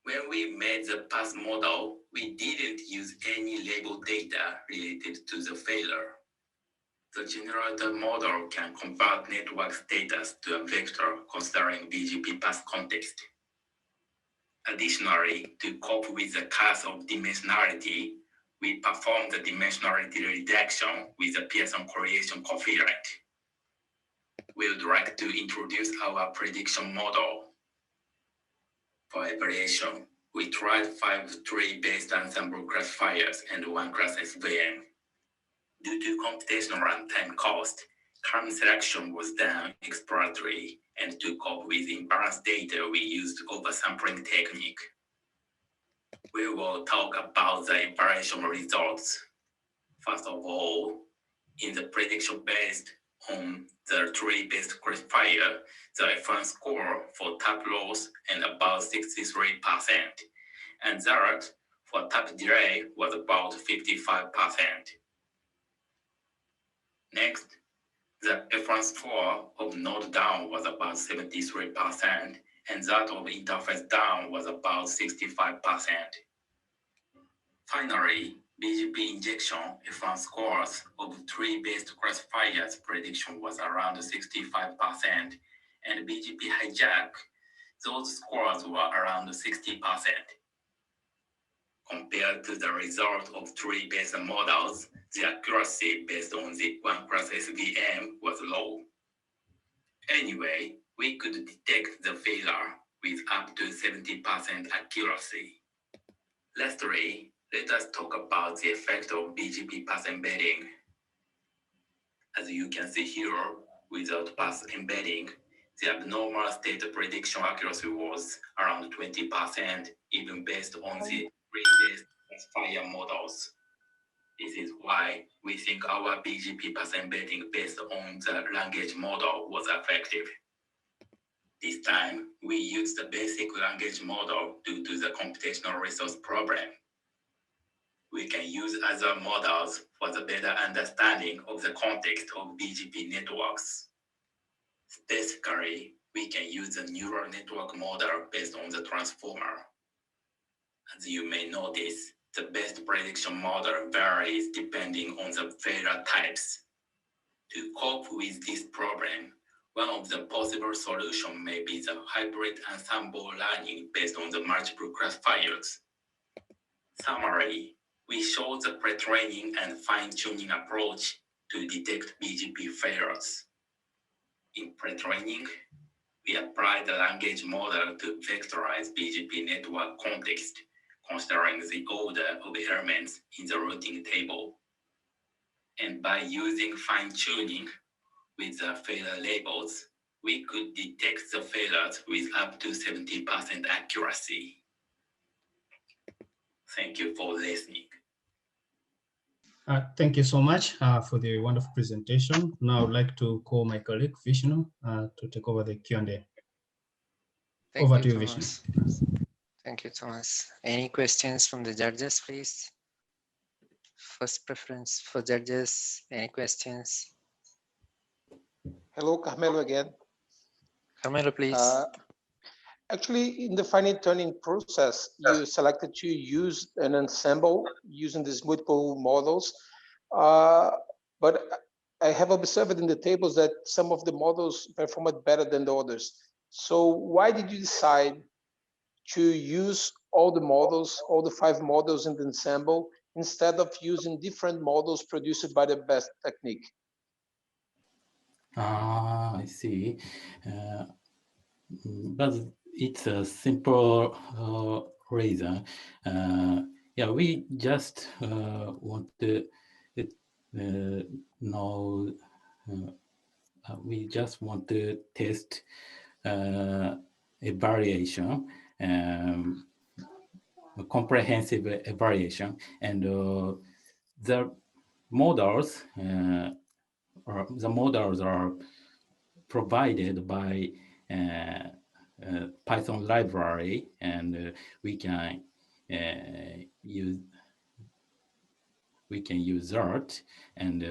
When we made the path model, we didn't use any label data related to the failure. The generator model can convert network status to a vector considering BGP path context. Additionally, to cope with the curse of dimensionality, we perform the dimensionality reduction with the Pearson correlation covariant. We would like to introduce our prediction model. For evaluation, we tried 5 tree-based ensemble classifiers and 1 class SVM. Due to computational runtime cost, term selection was done exploratory, and to cope with imbalanced data, we used oversampling technique. We will talk about the evaluation results. First of all, in the prediction based on the tree-based classifier, the F1 score for tap loss and about 63%, and that for tap delay was about 55%. Next, the F1 score of node down was about 73%, and that of interface down was about 65%. Finally, BGP injection F1 scores of tree-based classifiers prediction was around 65%, and BGP hijack, those scores were around 60%. Compared to the result of tree-based models, the accuracy based on the 1 class SVM was low. Anyway, we could detect the failure with up to 70% accuracy. Lastly, let us talk about the effect of BGP path embedding. As you can see here, without path embedding, the abnormal state prediction accuracy was around 20%, even based on the tree-based classifier models. This is why we think our BGP path embedding based on the language model was effective. This time, we used the basic language model due to the computational resource problem. We can use other models for the better understanding of the context of BGP networks. Specifically, we can use the neural network model based on the transformer. As you may notice, the best prediction model varies depending on the failure types. To cope with this problem, one of the possible solutions may be the hybrid ensemble learning based on the multiple classifiers. Summary, we show the pre-training and fine-tuning approach to detect BGP failures. In pre-training, we apply the language model to vectorize BGP network context, considering the order of elements in the routing table. And by using fine-tuning with the failure labels, we could detect the failures with up to 70% accuracy. Thank you for listening. Thank you so much for the wonderful presentation. Now I'd like to call my colleague Vishnu to take over the Q&A. Over to you, Vishnu. Thank you, Thomas. Any questions from the judges, please? First preference for judges. Any questions? Hello, Carmelo again. Carmelo, please. Actually, in the fine tuning process, you selected to use an ensemble using these multiple models. But I have observed in the tables that some of the models performed better than the others. So why did you decide to use all the models, all the 5 models in the ensemble, instead of using different models produced by the best technique? I see. But it's a simple reason. Yeah, we just want to know. We just want to test a variation, a comprehensive variation, and the models are provided by Python library, and we can use that, and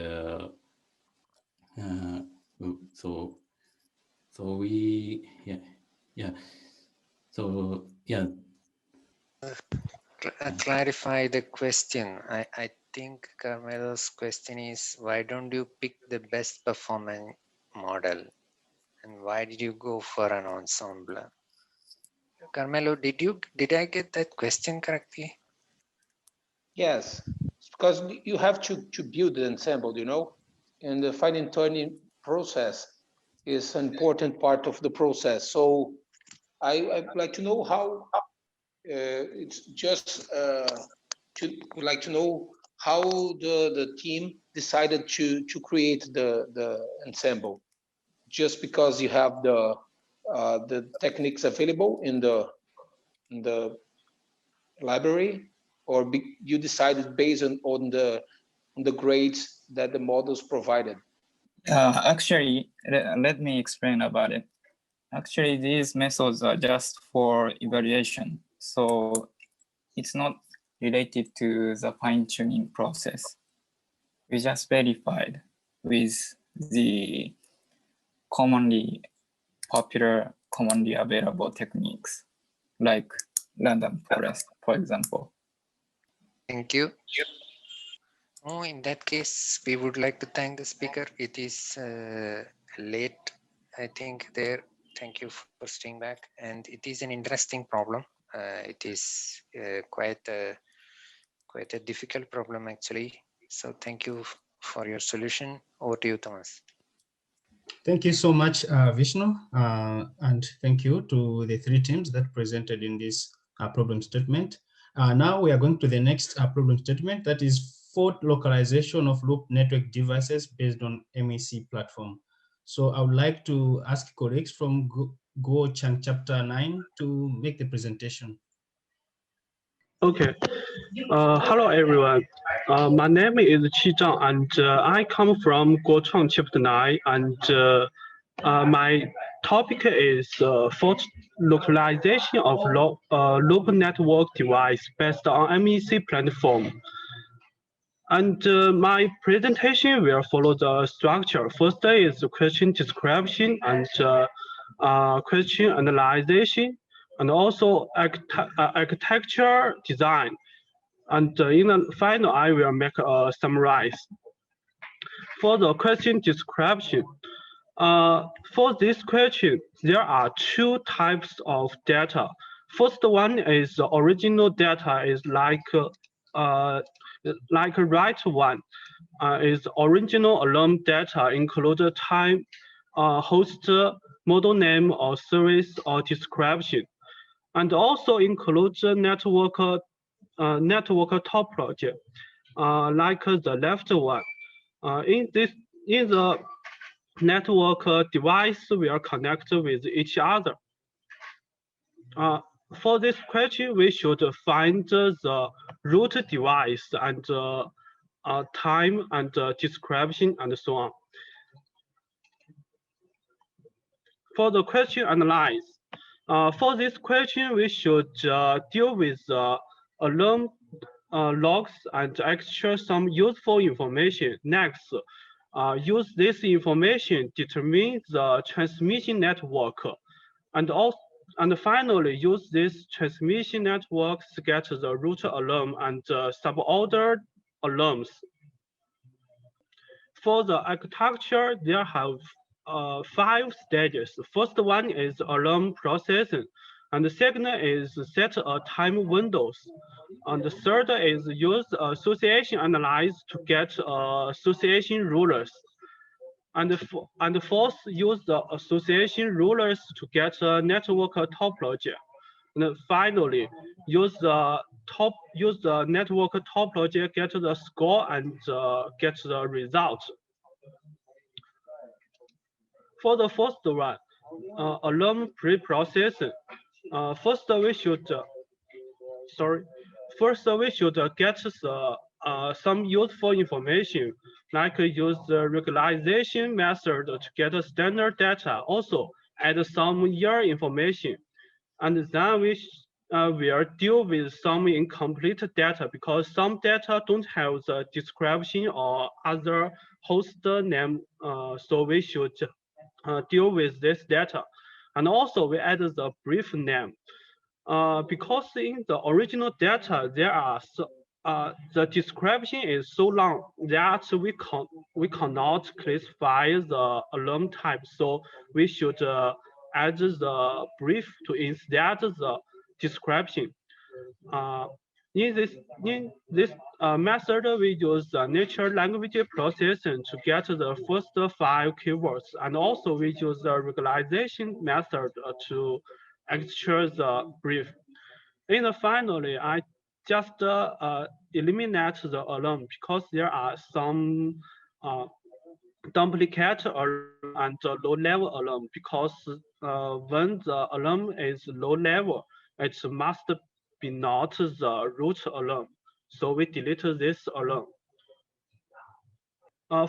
so we so Clarify the question. I think Carmelo's question is, why don't you pick the best performing model? And why did you go for an ensemble? Carmelo, did I get that question correctly? Yes, because you have to build the ensemble, you know, and the fine tuning process is an important part of the process. So I'd like to know how it's just would like to know how the team decided to create the ensemble. Just because you have the techniques available in the library, or you decided based on the grades that the models provided? Actually, let me explain about it. Actually, these methods are just for evaluation, so it's not related to the fine-tuning process. We just verified with the commonly popular, commonly available techniques, like random forest, for example. Thank you. Oh, in that case, we would like to thank the speaker. It is late, I think, there. Thank you for staying back. And it is an interesting problem. It is quite a difficult problem, actually. So thank you for your solution. Over to you, Thomas. Thank you so much, Vishnu, and thank you to the three teams that presented in this problem statement. Now we are going to the next problem statement, that is fault localization of loop network devices based on MEC platform. So I would like to ask colleagues from Go Chang chapter 9 to make the presentation. Okay. Hello, everyone. My name is Qi Zhang, and I come from Guochuang Chapter 9, and my topic is fault localization of loop network device based on MEC platform. And my presentation will follow the structure. First is question description and question analyzation, and also architecture design. And in the final, I will make a summarize. For the question description, for this question, there are two types of data. First one is the original data is like a right one. Is original alarm data include time, host, model name or service or description, and also includes network topology, like the left one. In the network device will connect with each other. For this question, we should find the root device and time and description and so on. For the question analyze, for this question, we should deal with alarm logs and extract some useful information. Next, use this information determine the transmission network, and finally use this transmission network to get the root alarm and subordered alarms. For the architecture, there have 5 stages. The first one is alarm processing, and the second is set a time windows. And the third is use association analyze to get association rulers. And the fourth, use the association rulers to get network topology. And finally, use the network topology, get the score and get the result. For the first one, alarm pre-processing. First we should get some useful information, like use the regularization method to get standard data. Also add some year information, and then we will deal with some incomplete data because some data don't have the description or other host name. So we should deal with this data. And also we add the brief name. because in the original data there are the description is so long that we cannot classify the alarm type. So we should add the brief to instead the description. Uh, in this method, we use the natural language processing to get the first 5 keywords, and also we use the regularization method to extract the brief. And finally, I just eliminate the alarm because there are some duplicate alarm and low level alarm, because when the alarm is low level, it must be not the root alarm. So we delete this alarm.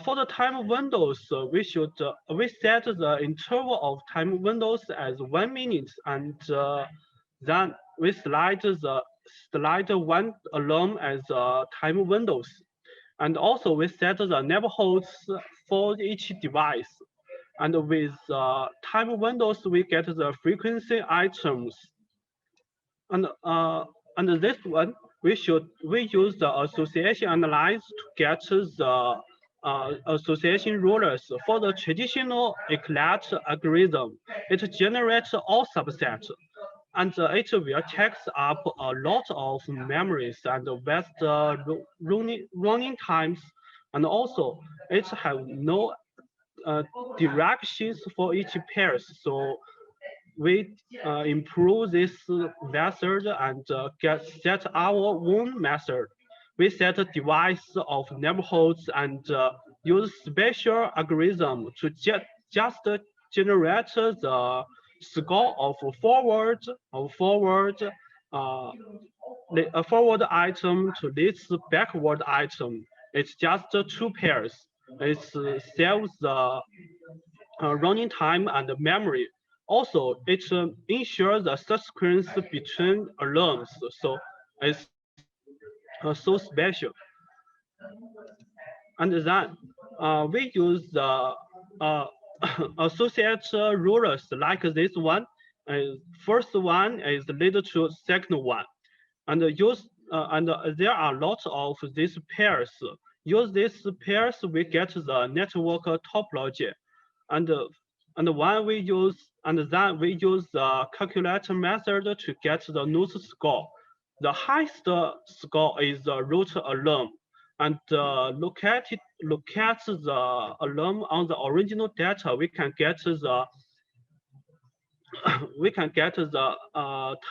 For the time windows, we set the interval of time windows as 1 minute, and then we slide one alarm as time windows, and also we set the neighborhoods for each device. And with time windows, we get the frequency items. And this one, we use the association analysis to get the association rulers. For the traditional eclat algorithm, it generates all subsets, and it will take up a lot of memories and vast running times, and also it have no directions for each pairs. So we improve this method and set our own method. We set a device of neighborhoods and use special algorithm to just generate the score of a forward item to this backward item. It's just 2 pairs. It saves the running time and memory. Also, it ensures the sequence between alarms. So it's so special. And then we use the associate rulers like this one. First one is lead to second one, and there are lots of these pairs. Use these pairs, we get the network topology, and when we use and then we use the calculator method to get the node score. The highest score is the root alarm, and look at the alarm on the original data. We can get the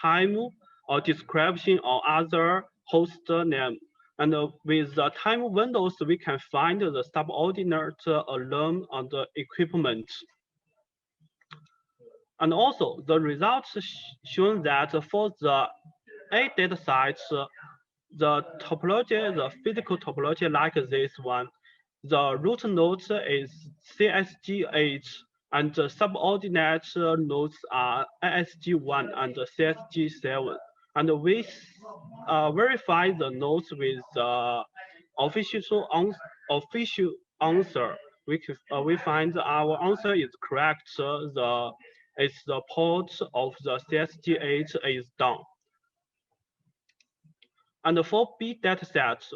time or description or other host name. And with the time windows, we can find the subordinate alarm on the equipment. And also, the results show that for the A data sets, the topology, the physical topology like this one, the root node is CSGH, and the subordinate nodes are ISG1 and CSG7. And we verify the nodes with official answer. We find our answer is correct. It's the port of the CSGH is down. And for B dataset,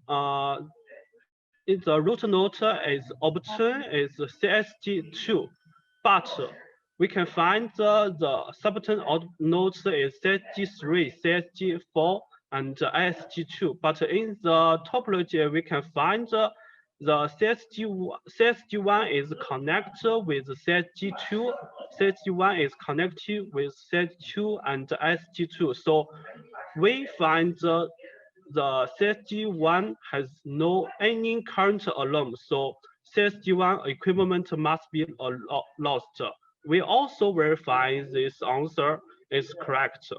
the root node is obtained is CSG2, but we can find the subordinate nodes is CSG3, CSG4, and ISG2. But in the topology, we can find the CSG1 is connected with CSG2, CSG1 is connected with CSG2 and ISG2. So we find the CSG1 has no any current alarm, so CSG1 equipment must be lost. We also verify this answer is correct.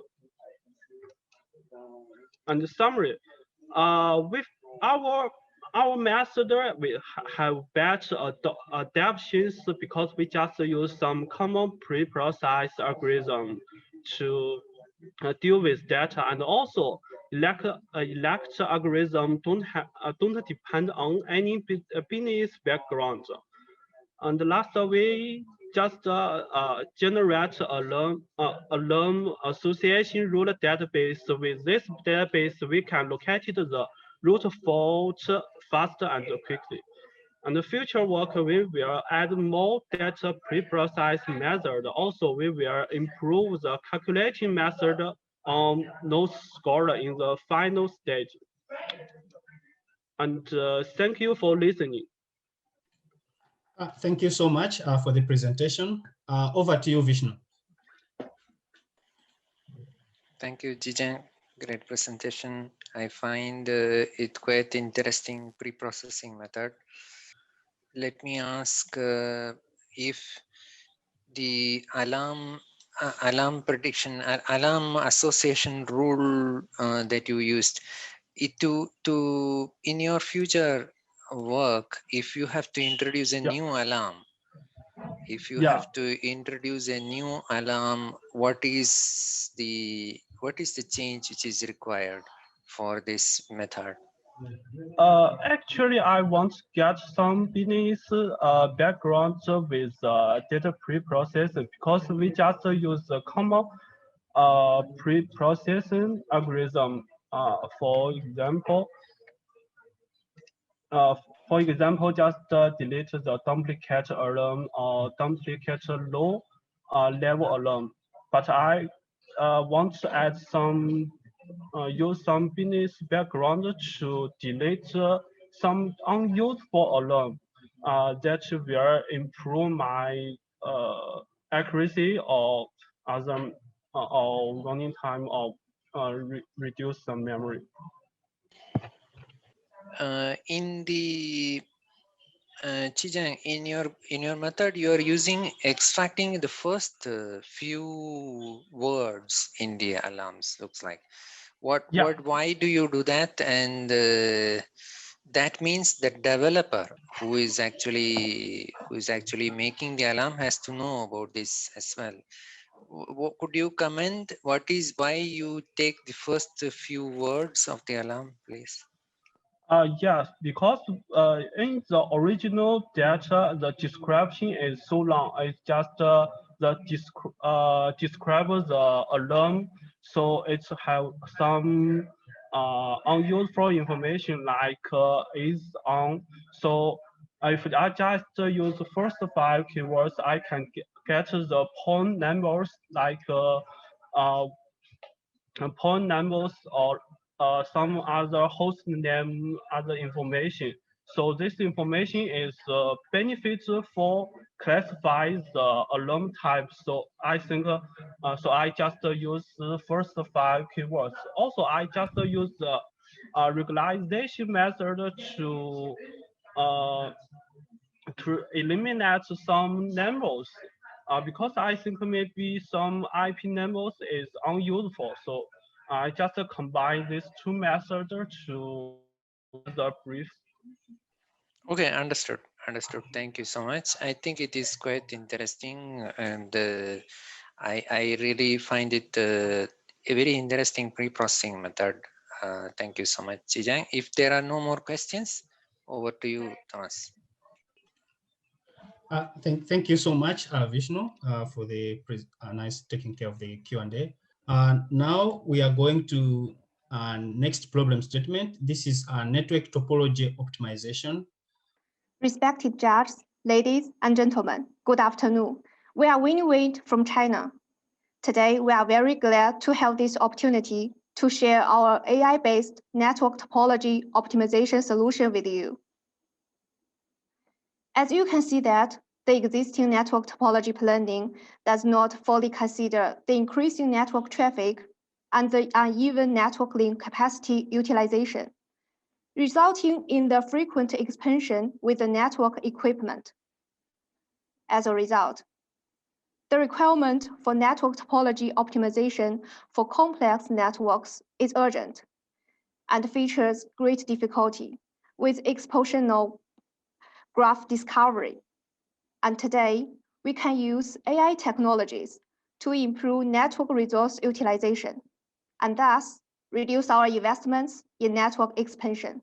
And summary, with our method, we have better adaptations because we just use some common pre-processed algorithm to deal with data, and also elect algorithm don't depend on any business background. And last, we just generate alarm association rule database. With this database, we can locate the root fault faster and quickly. And the future work, we will add more data pre-process method. Also, we will improve the calculating method on node score in the final stage. And thank you for listening. Thank you so much for the presentation. Over to you, Vishnu. Thank you, Jijang. Great presentation. I find it quite interesting pre-processing method. Let me ask if the alarm prediction, alarm association rule that you used, to in your future work, if you have to introduce a new alarm, if you have to introduce a new alarm, what is the change which is required for this method? Actually, I want to get some business background with data pre-processing because we just use the common pre-processing algorithm. For example, just delete the duplicate alarm or duplicate low level alarm. But I want to add some use some business background to delete some unuseful alarm that will improve my accuracy or other or running time or reduce the memory. In the Chijang, in your method, you are using extracting the first few words in the alarms. Looks like. Why do you do that? And that means the developer who is actually making the alarm has to know about this as well. Could you comment why you take the first few words of the alarm, please? Yes, because in the original data, the description is so long. It's just describe the alarm, so it have some unuseful information like is on. So if I just use the first 5 keywords, I can get the point numbers like phone numbers or some other host name, other information. So this information is beneficial for classify the alarm type. So I think, so I just use the first 5 keywords. Also, I just use the regularization method to eliminate some numbers because I think maybe some IP numbers is unuseful. So I just combine these two methods to get the brief. Okay, understood. Thank you so much. I think it is quite interesting, and I really find it a very interesting pre-processing method. Thank you so much, Chijang. If there are no more questions, over to you, Thomas. Thank you so much, Vishnu, for the nice taking care of the Q&A. Now we are going to next problem statement. This is network topology optimization. Respected judges, ladies and gentlemen, good afternoon. We are Winnie Wade from China. Today, we are very glad to have this opportunity to share our AI-based network topology optimization solution with you. As you can see that the existing network topology planning does not fully consider the increasing network traffic and the uneven network link capacity utilization, resulting in the frequent expansion with the network equipment. As a result, the requirement for network topology optimization for complex networks is urgent and features great difficulty with exponential graph discovery. And today, we can use AI technologies to improve network resource utilization and thus reduce our investments in network expansion.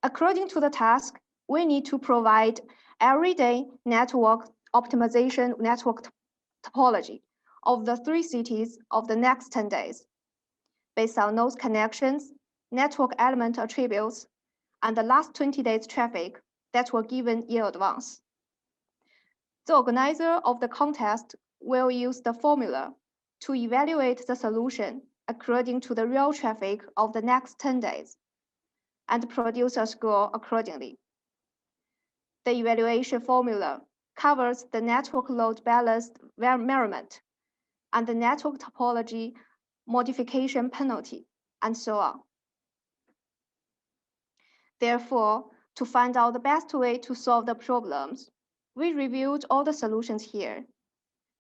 According to the task, we need to provide everyday network optimization network topology of the 3 cities of the next 10 days, based on those connections, network element attributes, and the last 20 days traffic that were given in advance. The organizer of the contest will use the formula to evaluate the solution according to the real traffic of the next 10 days and produce a score accordingly. The evaluation formula covers the network load balanced measurement and the network topology modification penalty, and so on. Therefore, to find out the best way to solve the problems, we reviewed all the solutions here.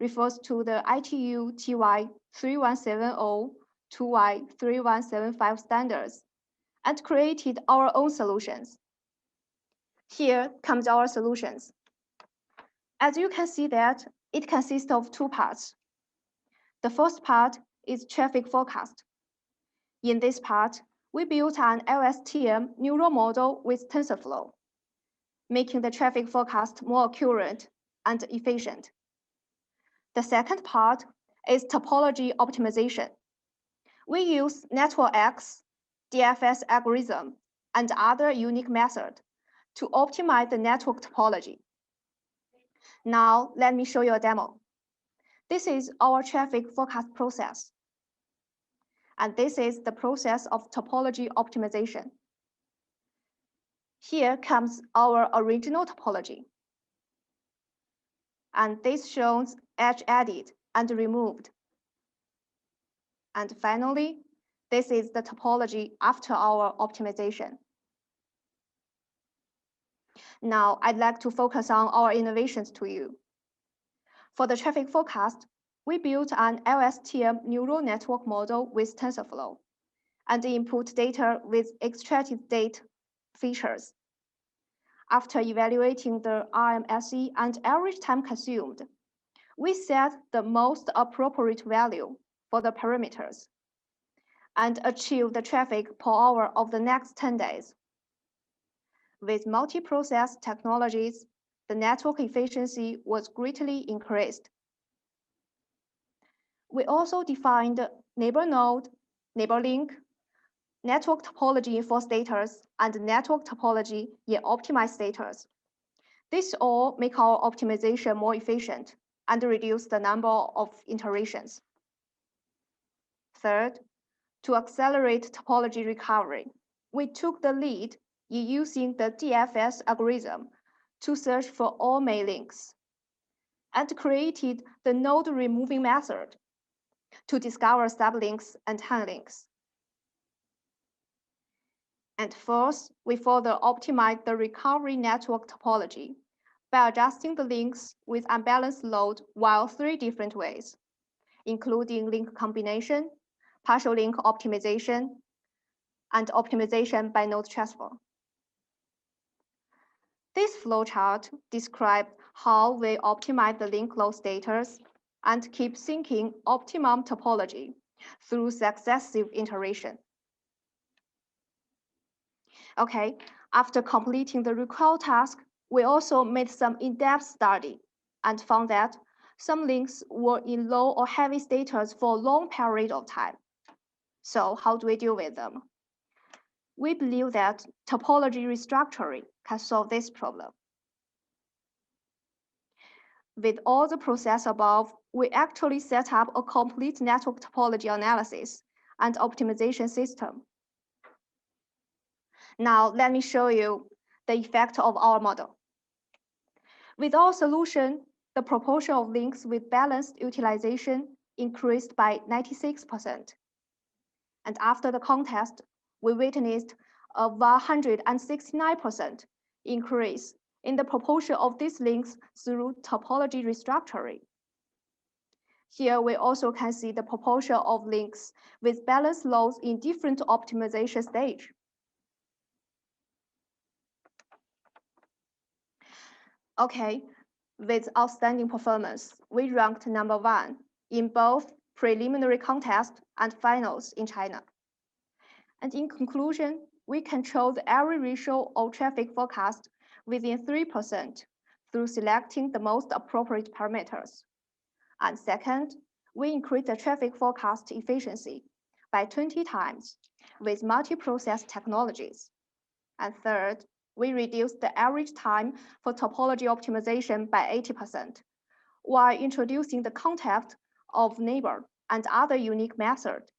Refers to the ITU TY 3170 2Y 3175 standards and created our own solutions. Here comes our solutions. As you can see that it consists of 2 parts. The first part is traffic forecast. In this part, we built an LSTM neural model with TensorFlow, making the traffic forecast more accurate and efficient. The second part is topology optimization. We use NetworkX, DFS algorithm, and other unique methods to optimize the network topology. Now, let me show you a demo. This is our traffic forecast process. And this is the process of topology optimization. Here comes our original topology. And this shows edge added and removed. And finally, this is the topology after our optimization. Now, I'd like to focus on our innovations to you. For the traffic forecast, we built an LSTM neural network model with TensorFlow and input data with extracted data features. After evaluating the RMSE and average time consumed, we set the most appropriate value for the parameters and achieve the traffic per hour of the next 10 days. With multi-process technologies, the network efficiency was greatly increased. We also defined neighbor node, neighbor link, network topology for status, and network topology in optimized status. This all make our optimization more efficient and reduce the number of iterations. Third, to accelerate topology recovery, we took the lead in using the DFS algorithm to search for all May links and created the node removing method to discover sublinks and handlinks. And fourth, we further optimized the recovery network topology by adjusting the links with unbalanced load via 3 different ways, including link combination, partial link optimization, and optimization by node transfer. This flowchart describes how we optimize the link load status and keep syncing optimum topology through successive iteration. Okay, after completing the recall task, we also made some in-depth study and found that some links were in low or heavy status for a long period of time. So how do we deal with them? We believe that topology restructuring can solve this problem. With all the process above, we actually set up a complete network topology analysis and optimization system. Now, let me show you the effect of our model. With our solution, the proportion of links with balanced utilization increased by 96%. And after the contest, we witnessed a 169% increase in the proportion of these links through topology restructuring. Here, we also can see the proportion of links with balanced loads in different optimization stage. Okay, with outstanding performance, we ranked #1 in both preliminary contest and finals in China. And in conclusion, we control the error ratio of traffic forecast within 3% through selecting the most appropriate parameters. And second, we increase the traffic forecast efficiency by 20 times with multi-process technologies. And third, we reduce the average time for topology optimization by 80%, while introducing the concept of neighbor and other unique methods.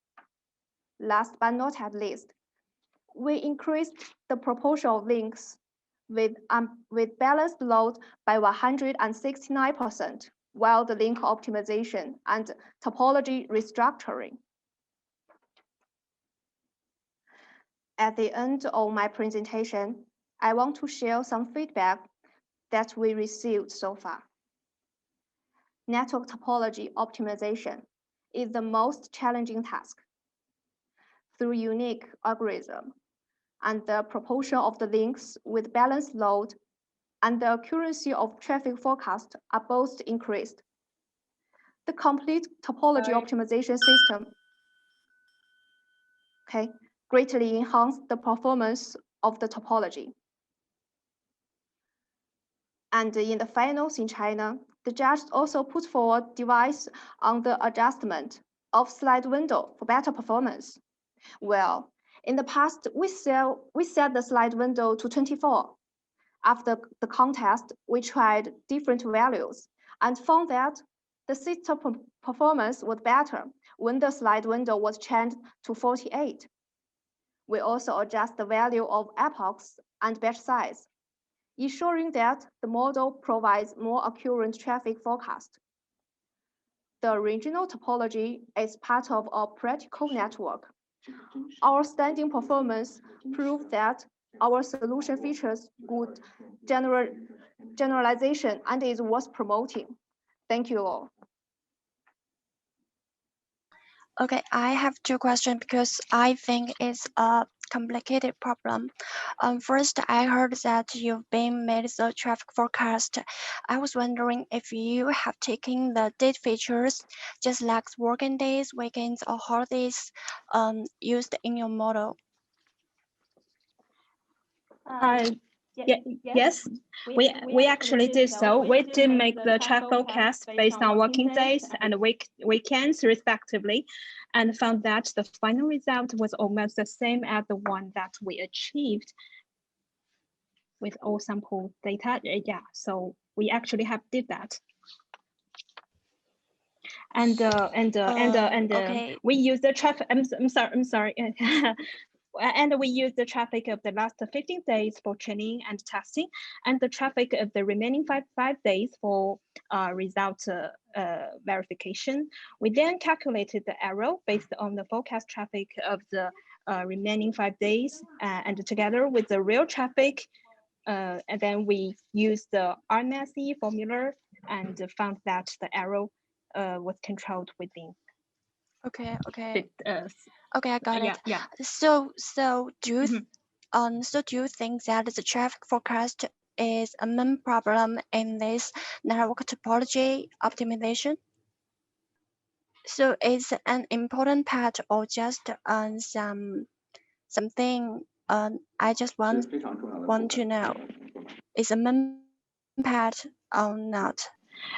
Last but not at least, we increased the proportion of links with balanced load by 169%, while the link optimization and topology restructuring. At the end of my presentation, I want to share some feedback that we received so far. Network topology optimization is the most challenging task. Through unique algorithm and the proportion of the links with balanced load and the accuracy of traffic forecast are both increased. The complete topology optimization system greatly enhanced the performance of the topology. And in the finals in China, the judge also put forward device on the adjustment of slide window for better performance. Well, in the past, we set the slide window to 24. After the contest, we tried different values and found that the system performance was better when the slide window was changed to 48. We also adjust the value of epochs and batch size, ensuring that the model provides more accurate traffic forecast. The regional topology is part of a practical network. Our standing performance proves that our solution features good generalization and is worth promoting. Thank you all. Okay, I have two questions because I think it's a complicated problem. First, I heard that you've been made the traffic forecast. I was wondering if you have taken the date features, just like working days, weekends, or holidays, used in your model. Yes, we actually did so. We did make the traffic forecast based on working days and weekends respectively, and found that the final result was almost the same as the one that we achieved with all sample data. Yeah, so we actually have did that. And okay. We use the traffic. I'm sorry. And we use the traffic of the last 15 days for training and testing, and the traffic of the remaining five days for result verification. We then calculated the error based on the forecast traffic of the remaining 5 days, and together with the real traffic, and then we used the RMSE formula and found that the error was controlled within. Okay. Okay, I got it. Yeah. So do you do you think that the traffic forecast is a main problem in this network topology optimization? So it's an important part or just something I just want to know. Is a main part or not?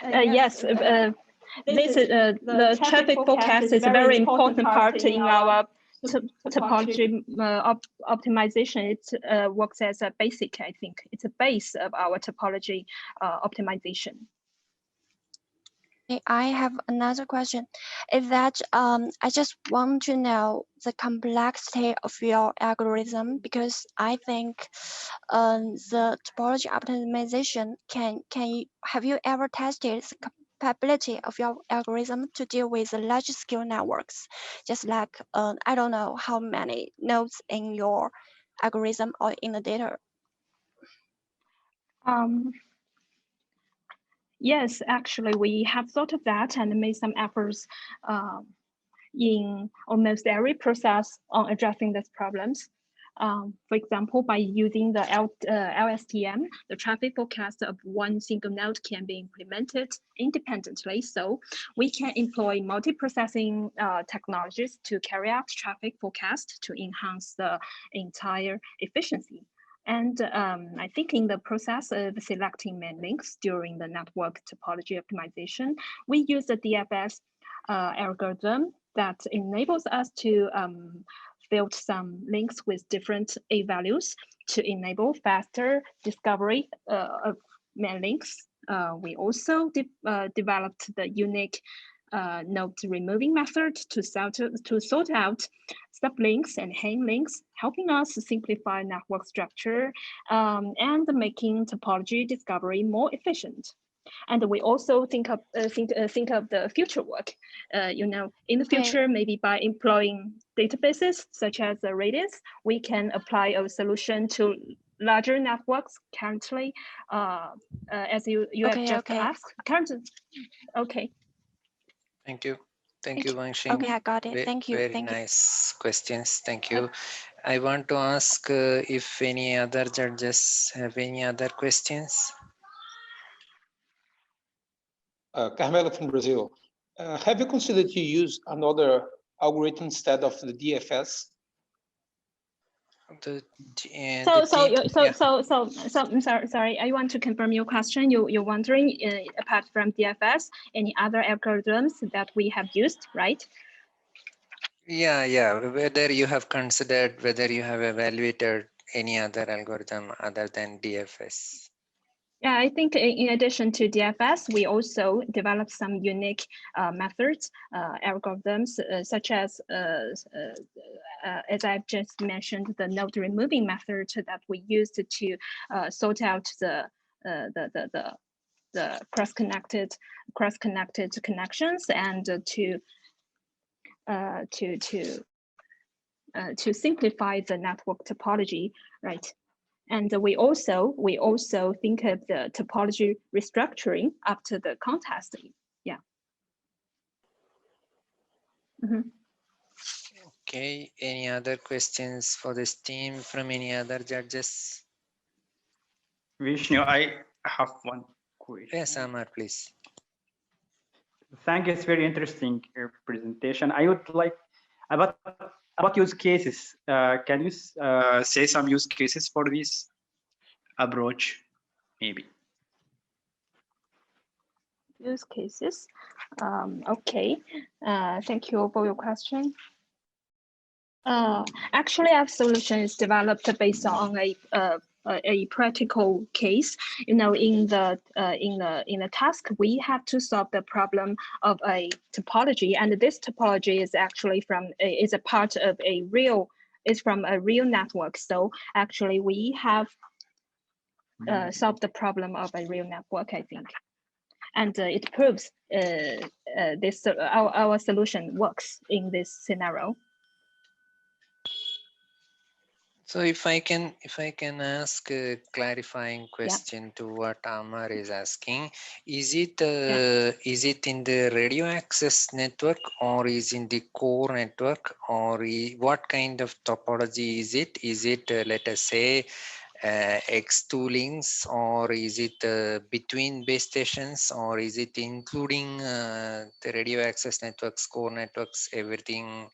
Yes. The traffic forecast is a very important part in our topology optimization. It works as a basic, I think. It's a base of our topology optimization. I have another question. Is that I just want to know the complexity of your algorithm, because I think the topology optimization have you ever tested the capability of your algorithm to deal with the large scale networks, just like I don't know how many nodes in your algorithm or in the data? Yes, actually, we have thought of that and made some efforts in almost every process on addressing these problems. For example, by using the LSTM, the traffic forecast of one single node can be implemented independently. So we can employ multi-processing technologies to carry out traffic forecast to enhance the entire efficiency. And I think in the process of selecting main links during the network topology optimization, we use the DFS algorithm that enables us to build some links with different A values to enable faster discovery of main links. We also developed the unique node removing method to sort out sublinks and hang links, helping us simplify network structure and making topology discovery more efficient. And we also think of the future work. You know, in the future, maybe by employing databases such as Redis, we can apply a solution to larger networks currently, as you have just asked. Currently, okay. Thank you. Thank you, Wangxing. Okay, I got it. Thank you. Very nice questions. Thank you. I want to ask if any other judges have any other questions. Carmelo from Brazil. Have you considered to use another algorithm instead of the DFS? I'm sorry. I want to confirm your question. You're wondering, apart from DFS, any other algorithms that we have used, right? Yeah. Whether you have considered, whether you have evaluated any other algorithm other than DFS. Yeah, I think in addition to DFS, we also developed some unique methods, algorithms, such as I've just mentioned, the node removing method that we used to sort out the cross-connected connections and to simplify the network topology, right? And we also think of the topology restructuring after the contesting. Yeah. Okay. Any other questions for this team from any other judges? Vishnu, I have one question. Yes, Amar, please. Thank you. It's very interesting presentation. I would like about use cases. Can you say some use cases for this approach, maybe? Use cases. Okay. Thank you for your question. Actually, our solution is developed based on a practical case. You know, in the task, we have to solve the problem of a topology, and this topology is actually is a part of a real network. So actually, we have solved the problem of a real network, I think, and it proves our solution works in this scenario. So if I can ask a clarifying question to what Amar is asking, is it in the radio access network or is in the core network, or what kind of topology is it? Is it let us say X2 links, or is it between base stations, or is it including the radio access networks, core networks, everything,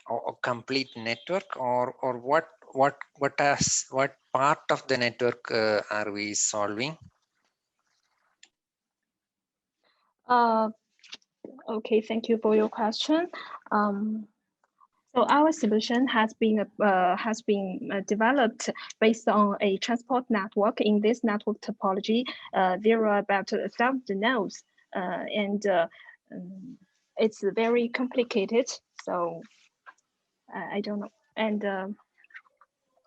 or complete network, or what part of the network are we solving? Okay, thank you for your question. So our solution has been developed based on a transport network. In this network topology, there are about 1,000 nodes, and it's very complicated. So I don't know. And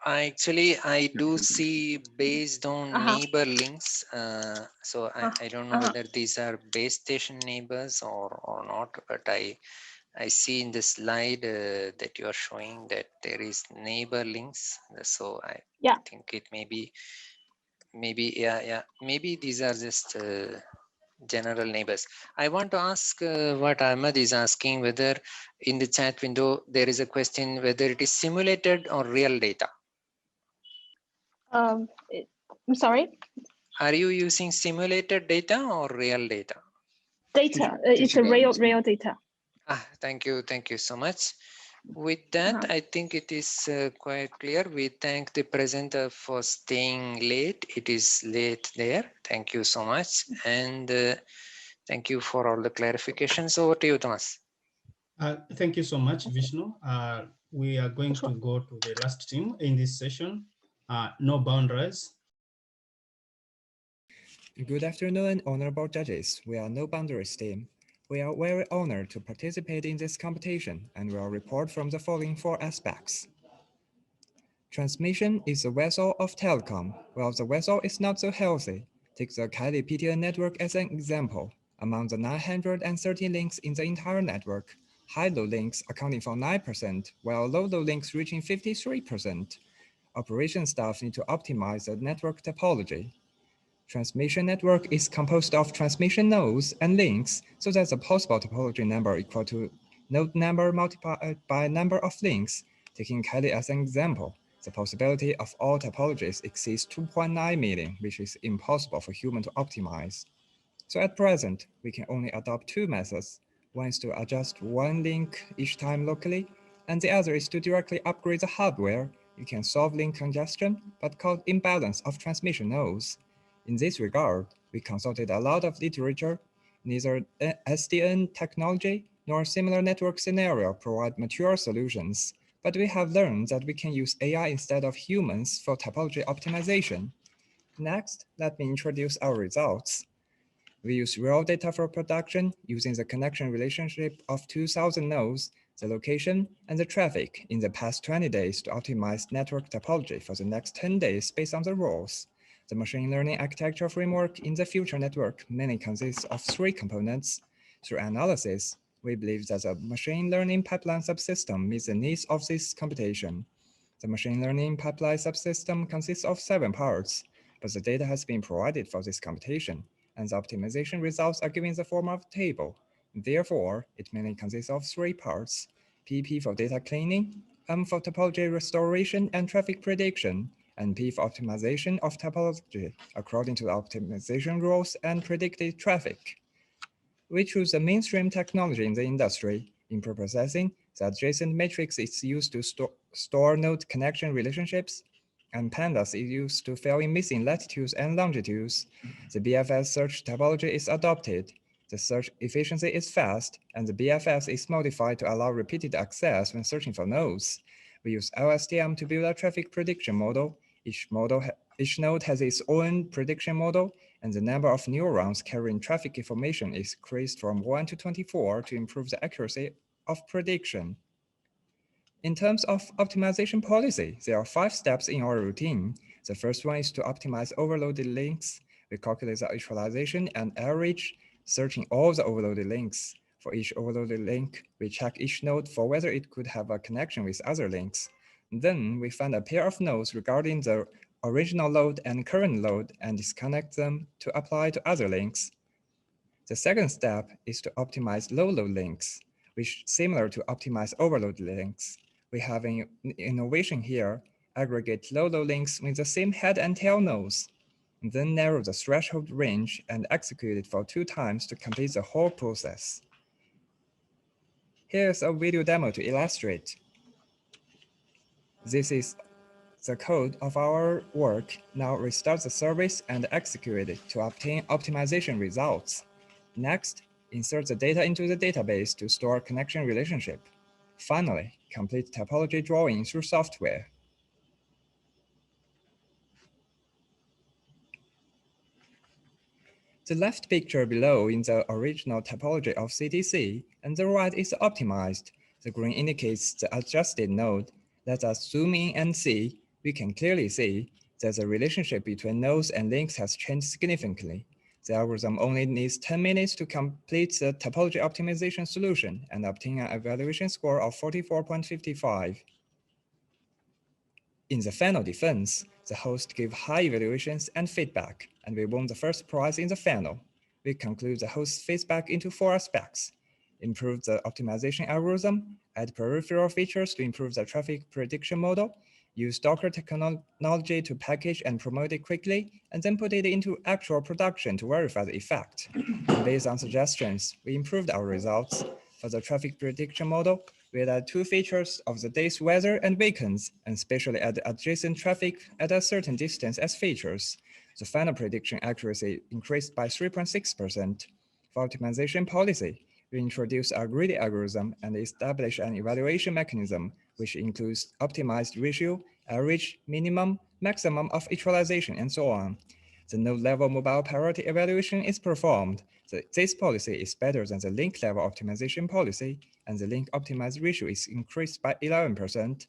I do see based on neighbor links. So I don't know whether these are base station neighbors or not, but I see in the slide that you are showing that there is neighbor links. So I think it maybe these are just general neighbors. I want to ask what Ahmed is asking, whether in the chat window there is a question whether it is simulated or real data. I'm sorry? Are you using simulated data or real data? Data. It's a real data. Thank you so much. With that, I think it is quite clear. We thank the presenter for staying late. It is late there. Thank you so much. And thank you for all the clarifications. Over to you, Thomas. Thank you so much, Vishnu. We are going to go to the last team in this session, No Boundaries. Good afternoon, honorable judges. We are No Boundaries team. We are very honored to participate in this competition and will report from the following 4 aspects. Transmission is a vessel of telecom, while the vessel is not so healthy. Take the Kali PTN network as an example. Among the 930 links in the entire network, high-load links accounting for 9%, while low-load links reaching 53%. Operation staff need to optimize the network topology. Transmission network is composed of transmission nodes and links, so that the possible topology number equal to node number multiplied by number of links. Taking Kali as an example, the possibility of all topologies exceeds 2.9 million, which is impossible for human to optimize. So at present, we can only adopt 2 methods. One is to adjust one link each time locally, and the other is to directly upgrade the hardware. You can solve link congestion, but cause imbalance of transmission nodes. In this regard, we consulted a lot of literature. Neither SDN technology nor similar network scenario provide mature solutions, but we have learned that we can use AI instead of humans for topology optimization. Next, let me introduce our results. We use raw data for production using the connection relationship of 2,000 nodes, the location, and the traffic in the past 20 days to optimize network topology for the next 10 days based on the rules. The machine learning architecture framework in the future network mainly consists of 3 components. Through analysis, we believe that the machine learning pipeline subsystem meets the needs of this computation. The machine learning pipeline subsystem consists of 7 parts, but the data has been provided for this computation, and the optimization results are given in the form of a table. Therefore, it mainly consists of 3 parts: PP for data cleaning, M for topology restoration and traffic prediction, and P for optimization of topology according to the optimization rules and predicted traffic. We choose a mainstream technology in the industry. In preprocessing, the adjacent matrix is used to store node connection relationships, and pandas is used to fill in missing latitudes and longitudes. The BFS search topology is adopted. The search efficiency is fast, and the BFS is modified to allow repeated access when searching for nodes. We use LSTM to build a traffic prediction model. Each node has its own prediction model, and the number of neurons carrying traffic information is increased from 1 to 24 to improve the accuracy of prediction. In terms of optimization policy, there are 5 steps in our routine. The first one is to optimize overloaded links. We calculate the utilization and average, searching all the overloaded links. For each overloaded link, we check each node for whether it could have a connection with other links. Then we find a pair of nodes regarding the original load and current load and disconnect them to apply to other links. The second step is to optimize low-load links, which is similar to optimize overload links. We have an innovation here: aggregate low-load links with the same head and tail nodes, and then narrow the threshold range and execute it for 2 times to complete the whole process. Here's a video demo to illustrate. This is the code of our work. Now restart the service and execute it to obtain optimization results. Next, insert the data into the database to store connection relationship. Finally, complete topology drawing through software. The left picture below is the original topology of CTC, and the right is optimized. The green indicates the adjusted node. Let us zoom in and see. We can clearly see that the relationship between nodes and links has changed significantly. The algorithm only needs 10 minutes to complete the topology optimization solution and obtain an evaluation score of 44.55. In the final defense, the host gave high evaluations and feedback, and we won the first prize in the final. We conclude the host's feedback into 4 aspects: improve the optimization algorithm, add peripheral features to improve the traffic prediction model, use Docker technology to package and promote it quickly, and then put it into actual production to verify the effect. Based on suggestions, we improved our results. For the traffic prediction model, with two features of the day's weather and weekends, and especially at the adjacent traffic at a certain distance as features. The final prediction accuracy increased by 3.6%. For optimization policy, we introduce a greedy algorithm and establish an evaluation mechanism, which includes optimized ratio, average, minimum, maximum of equalization, and so on. The node-level mobile priority evaluation is performed. This policy is better than the link-level optimization policy, and the link optimized ratio is increased by 11%.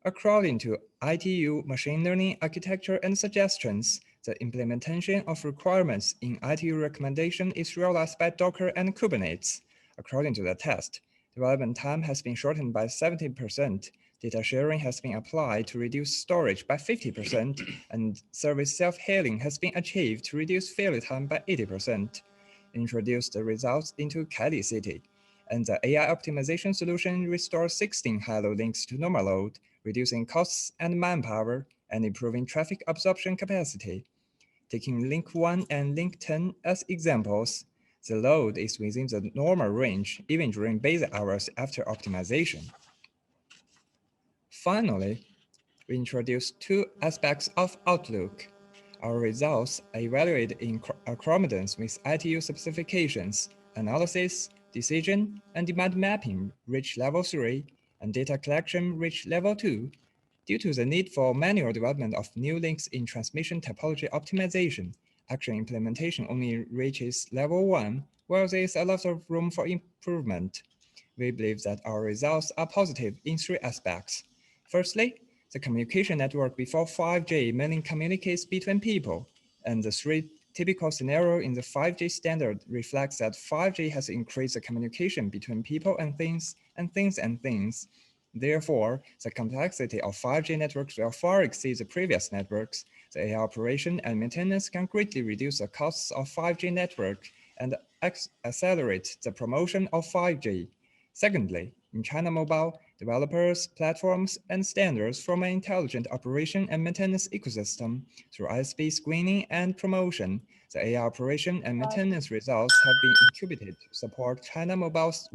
According to ITU machine learning architecture and suggestions, the implementation of requirements in ITU recommendation is realized by Docker and Kubernetes. According to the test, development time has been shortened by 70%, data sharing has been applied to reduce storage by 50%, and service self-healing has been achieved to reduce failure time by 80%. Introduce the results into Kali City, and the AI optimization solution restores 16 high-load links to normal load, reducing costs and manpower, and improving traffic absorption capacity. Taking link 1 and link 10 as examples, the load is within the normal range even during busy hours after optimization. Finally, we introduce two aspects of Outlook. Our results are evaluated in accordance with ITU specifications, analysis, decision, and demand mapping reach level 3, and data collection reach level 2. Due to the need for manual development of new links in transmission topology optimization, actual implementation only reaches level 1, where there is a lot of room for improvement. We believe that our results are positive in three aspects. Firstly, the communication network before 5G mainly communicates between people, and the three typical scenarios in the 5G standard reflects that 5G has increased the communication between people and things and things and things. Therefore, the complexity of 5G networks will far exceed the previous networks. The AI operation and maintenance can greatly reduce the costs of 5G network and accelerate the promotion of 5G. Secondly, in China Mobile, developers, platforms, and standards form an intelligent operation and maintenance ecosystem through ISP screening and promotion. The AI operation and maintenance results have been incubated to support China Mobile's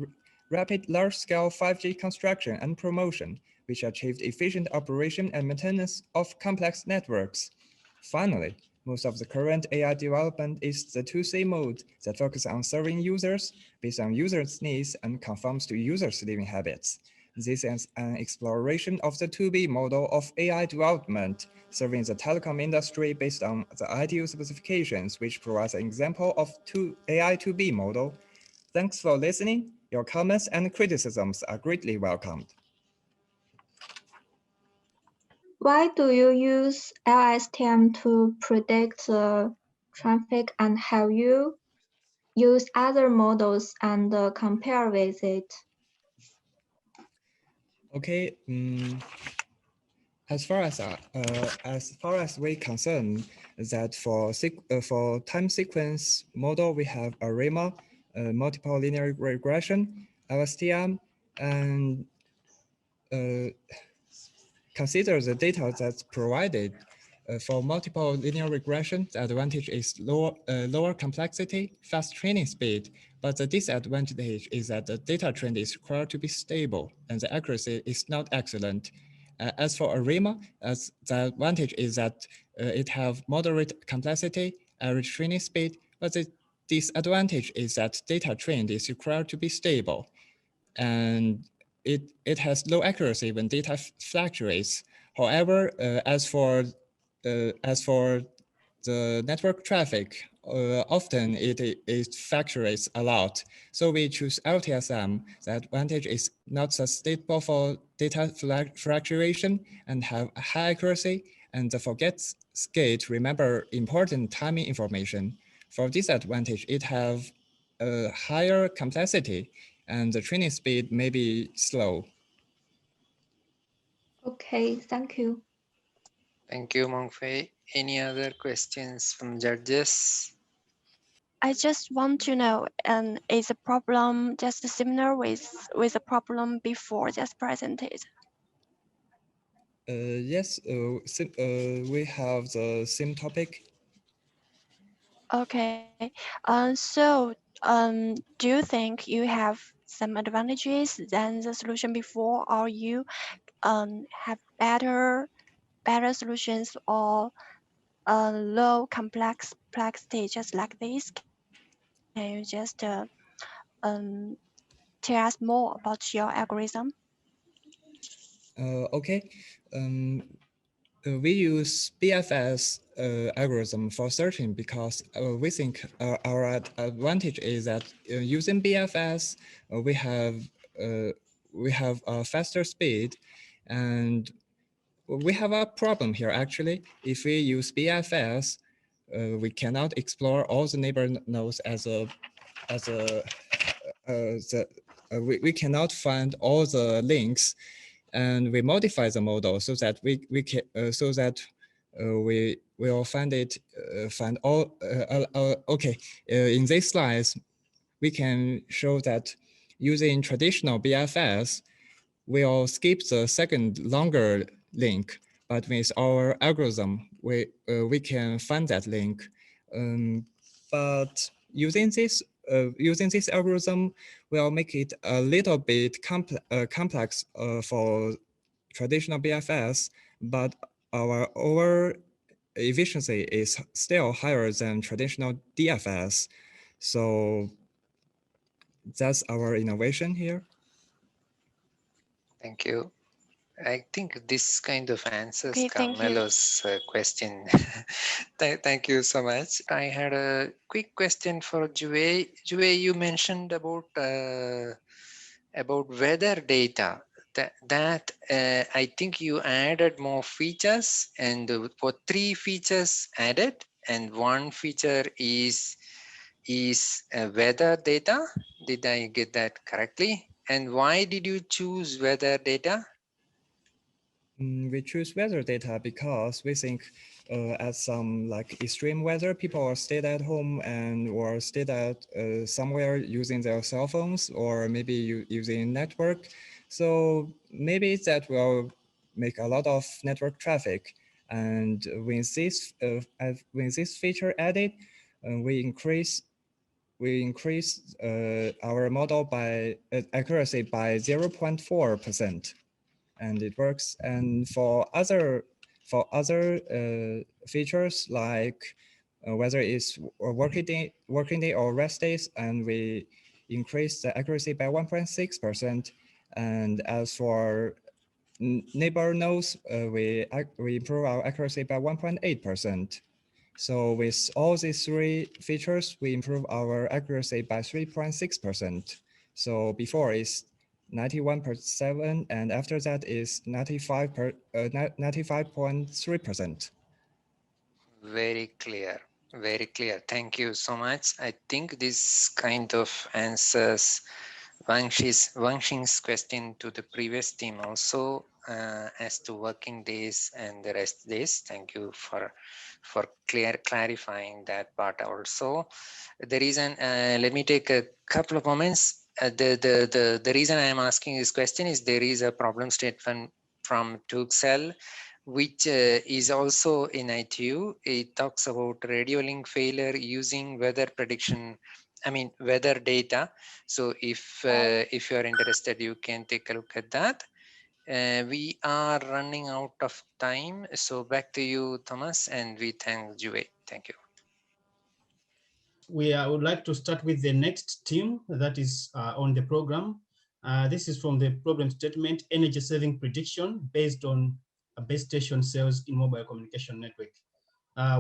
rapid large-scale 5G construction and promotion, which achieved efficient operation and maintenance of complex networks. Finally, most of the current AI development is the 2C mode that focuses on serving users based on users' needs and conforms to users' living habits. This is an exploration of the 2B model of AI development, serving the telecom industry based on the ITU specifications, which provides an example of AI 2B model. Thanks for listening. Your comments and criticisms are greatly welcomed. Why do you use LSTM to predict the traffic, and have you used other models and compare with it? Okay, as far as we concern that for time sequence model, we have ARIMA, multiple linear regression, LSTM, and consider the data that's provided. For multiple linear regression, the advantage is lower complexity, fast training speed, but the disadvantage is that the data trend is required to be stable and the accuracy is not excellent. As for ARIMA, the advantage is that it have moderate complexity, average training speed, but the disadvantage is that data trend is required to be stable, and it has low accuracy when data fluctuates. However, as for the network traffic, often it fluctuates a lot. So we choose LTSM. The advantage is not so stable for data fluctuation and have high accuracy, and the forget state remember important timing information. For disadvantage, it have a higher complexity and the training speed may be slow. Okay, thank you. Thank you, Mengfei. Any other questions from judges? I just want to know, is the problem just similar with the problem before just presented? Yes, we have the same topic. Okay, so do you think you have some advantages than the solution before, or you have better solutions or low complexity just like this? Can you just tell us more about your algorithm? Okay. We use BFS algorithm for searching because we think our advantage is that using BFS we have a faster speed, and we have a problem here actually. If we use BFS, we cannot explore all the neighbor nodes we cannot find all the links, and we modify the model so that we can we will find all okay. In these slides, we can show that using traditional BFS, we'll skip the second longer link, but with our algorithm, we can find that link. But using this algorithm will make it a little bit complex for traditional BFS, but our efficiency is still higher than traditional DFS. So that's our innovation here. Thank you. I think this kind of answers Okay, thank you. Carmelo's question. Thank you so much. I had a quick question for Jue. Jue, you mentioned about weather data. That I think you added more features, and for 3 features added, and 1 feature is weather data. Did I get that correctly? And why did you choose weather data? We choose weather data because we think at some like extreme weather, people are stayed at home and or stayed at somewhere using their cell phones or maybe using network. So maybe that will make a lot of network traffic. And with this feature added, we increase our model by accuracy by 0.4%. And it works. And for other features like whether it's working day or rest days, and we increase the accuracy by 1.6%. And as for neighbor nodes, we improve our accuracy by 1.8%. So with all these 3 features, we improve our accuracy by 3.6%. So before is 91.7, and after that is 95.3%. Very clear. Very clear. Thank you so much. I think this kind of answers Wang Xing's question to the previous team also as to working days and the rest days. Thank you for clarifying that part also. The reason, let me take a couple of moments. The reason I am asking this question is there is a problem statement from Tuxel, which is also in ITU. It talks about radio link failure using weather prediction, weather data. So if you are interested, you can take a look at that. We are running out of time. So back to you, Thomas, and we thank Jue. Thank you. We would like to start with the next team that is on the program. This is from the problem statement, energy saving prediction based on base station cells in mobile communication network.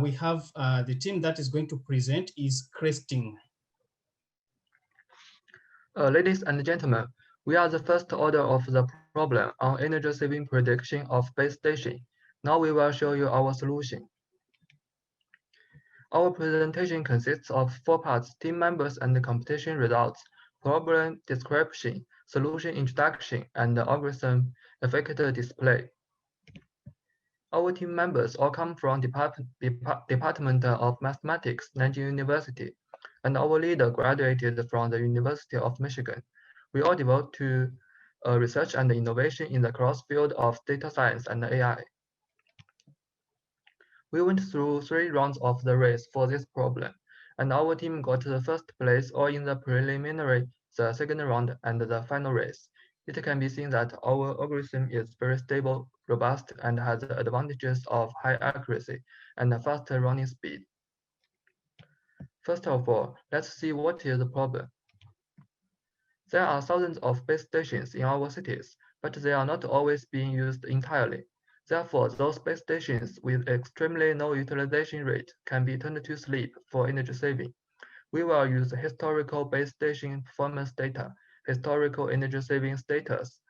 We have the team that is going to present is Cresting. Ladies and gentlemen, we are the first order of the problem on energy saving prediction of base station. Now we will show you our solution. Our presentation consists of 4 parts: team members and computation results, problem description, solution introduction, and algorithm effect display. Our team members all come from Department of Mathematics, Nanjing University, and our leader graduated from the University of Michigan. We all devote to research and innovation in the cross field of data science and AI. We went through 3 rounds of the race for this problem, and our team got the first place all in the preliminary the second round, and the final race, it can be seen that our algorithm is very stable, robust, and has the advantages of high accuracy and a faster running speed. First of all, let's see what is the problem. There are thousands of base stations in our cities, but they are not always being used entirely. Therefore, those base stations with extremely low utilization rate can be turned to sleep for energy saving. We will use historical base station performance data, historical energy saving status,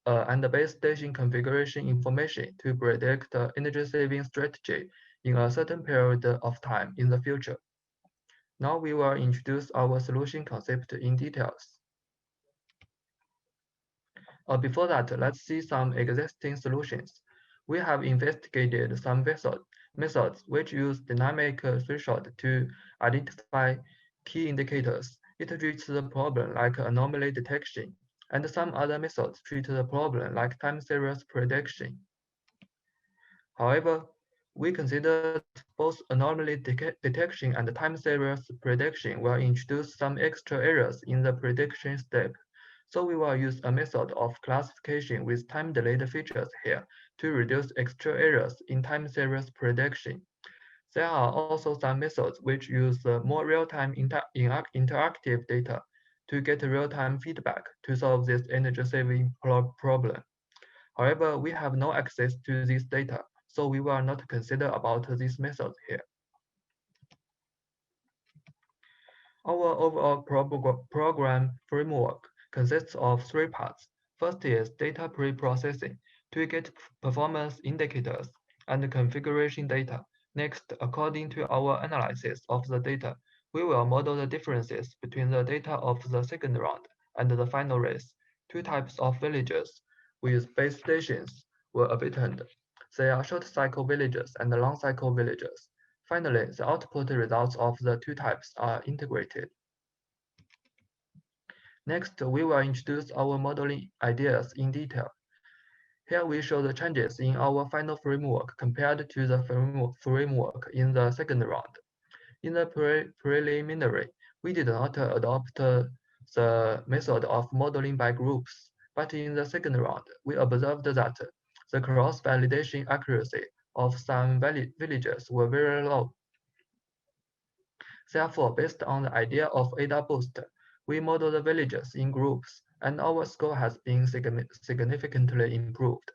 and the base station configuration information to predict the energy saving strategy in a certain period of time in the future. Now we will introduce our solution concept in details. Before that, let's see some existing solutions. We have investigated some methods which use dynamic threshold to identify key indicators. It treats the problem like anomaly detection, and some other methods treat the problem like time series prediction. However, we consider that both anomaly detection and time series prediction will introduce some extra errors in the prediction step. So we will use a method of classification with time-delayed features here to reduce extra errors in time series prediction. There are also some methods which use more real-time interactive data to get real-time feedback to solve this energy-saving problem. However, we have no access to this data, so we will not consider about this method here. Our overall program framework consists of three parts. First is data pre-processing to get performance indicators and configuration data. Next, according to our analysis of the data, we will model the differences between the data of the second round and the final race. Two types of villages with base stations were obtained. They are short cycle villages and long cycle villages. Finally, the output results of the two types are integrated. Next, we will introduce our modeling ideas in detail. Here we show the changes in our final framework compared to the framework in the second round. In the preliminary, we did not adopt the method of modeling by groups, but in the second round, we observed that the cross-validation accuracy of some villages were very low. Therefore, based on the idea of ADA boost, we model the villages in groups, and our score has been significantly improved.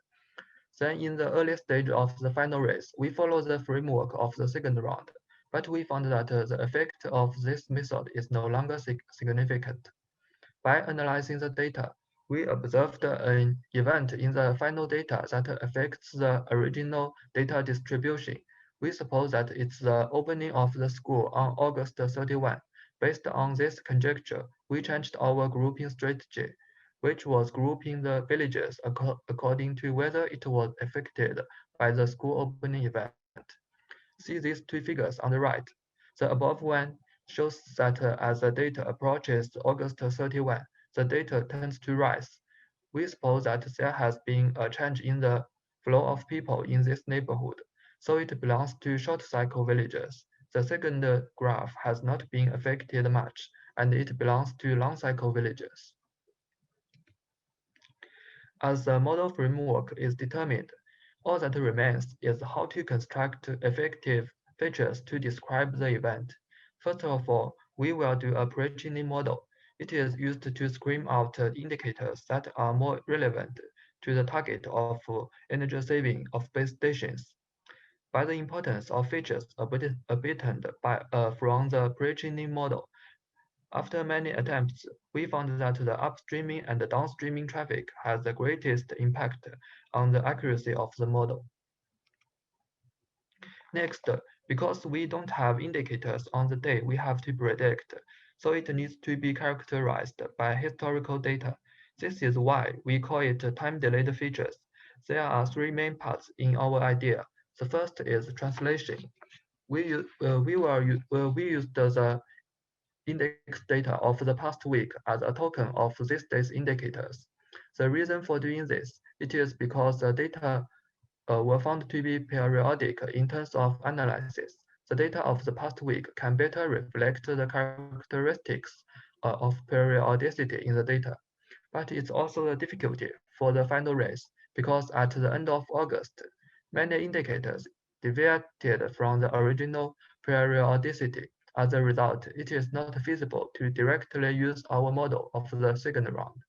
Then in the early stage of the final race, we follow the framework of the second round, but we found that the effect of this method is no longer significant. By analyzing the data, we observed an event in the final data that affects the original data distribution. We suppose that it's the opening of the school on August 31. Based on this conjecture, we changed our grouping strategy, which was grouping the villages according to whether it was affected by the school opening event. See these two figures on the right. The above one shows that as the data approaches August 31, the data tends to rise. We suppose that there has been a change in the flow of people in this neighborhood, so it belongs to short cycle villages. The second graph has not been affected much, and it belongs to long cycle villages. As the model framework is determined, all that remains is how to construct effective features to describe the event. First of all, we will do a pre-training model. It is used to screen out indicators that are more relevant to the target of energy saving of base stations. By the importance of features obtained from the pre-training model, after many attempts, we found that the upstreaming and downstreaming traffic has the greatest impact on the accuracy of the model. Next, because we don't have indicators on the day we have to predict, so it needs to be characterized by historical data. This is why we call it time-delayed features. There are three main parts in our idea. The first is translation. We used the index data of the past week as a token of this day's indicators. The reason for doing this, it is because the data were found to be periodic in terms of analysis. The data of the past week can better reflect the characteristics of periodicity in the data. But it's also a difficulty for the final race because at the end of August, many indicators deviated from the original periodicity. As a result, it is not feasible to directly use our model of the second round.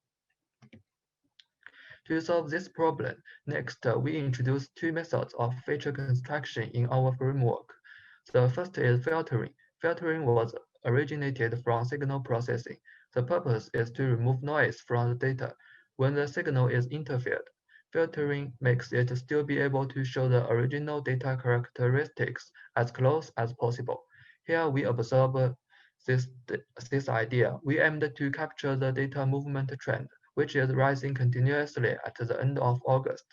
To solve this problem, next we introduce two methods of feature construction in our framework. The first is filtering. Filtering was originated from signal processing. The purpose is to remove noise from the data when the signal is interfered. Filtering makes it still be able to show the original data characteristics as close as possible. Here we observe this idea. We aimed to capture the data movement trend, which is rising continuously at the end of August.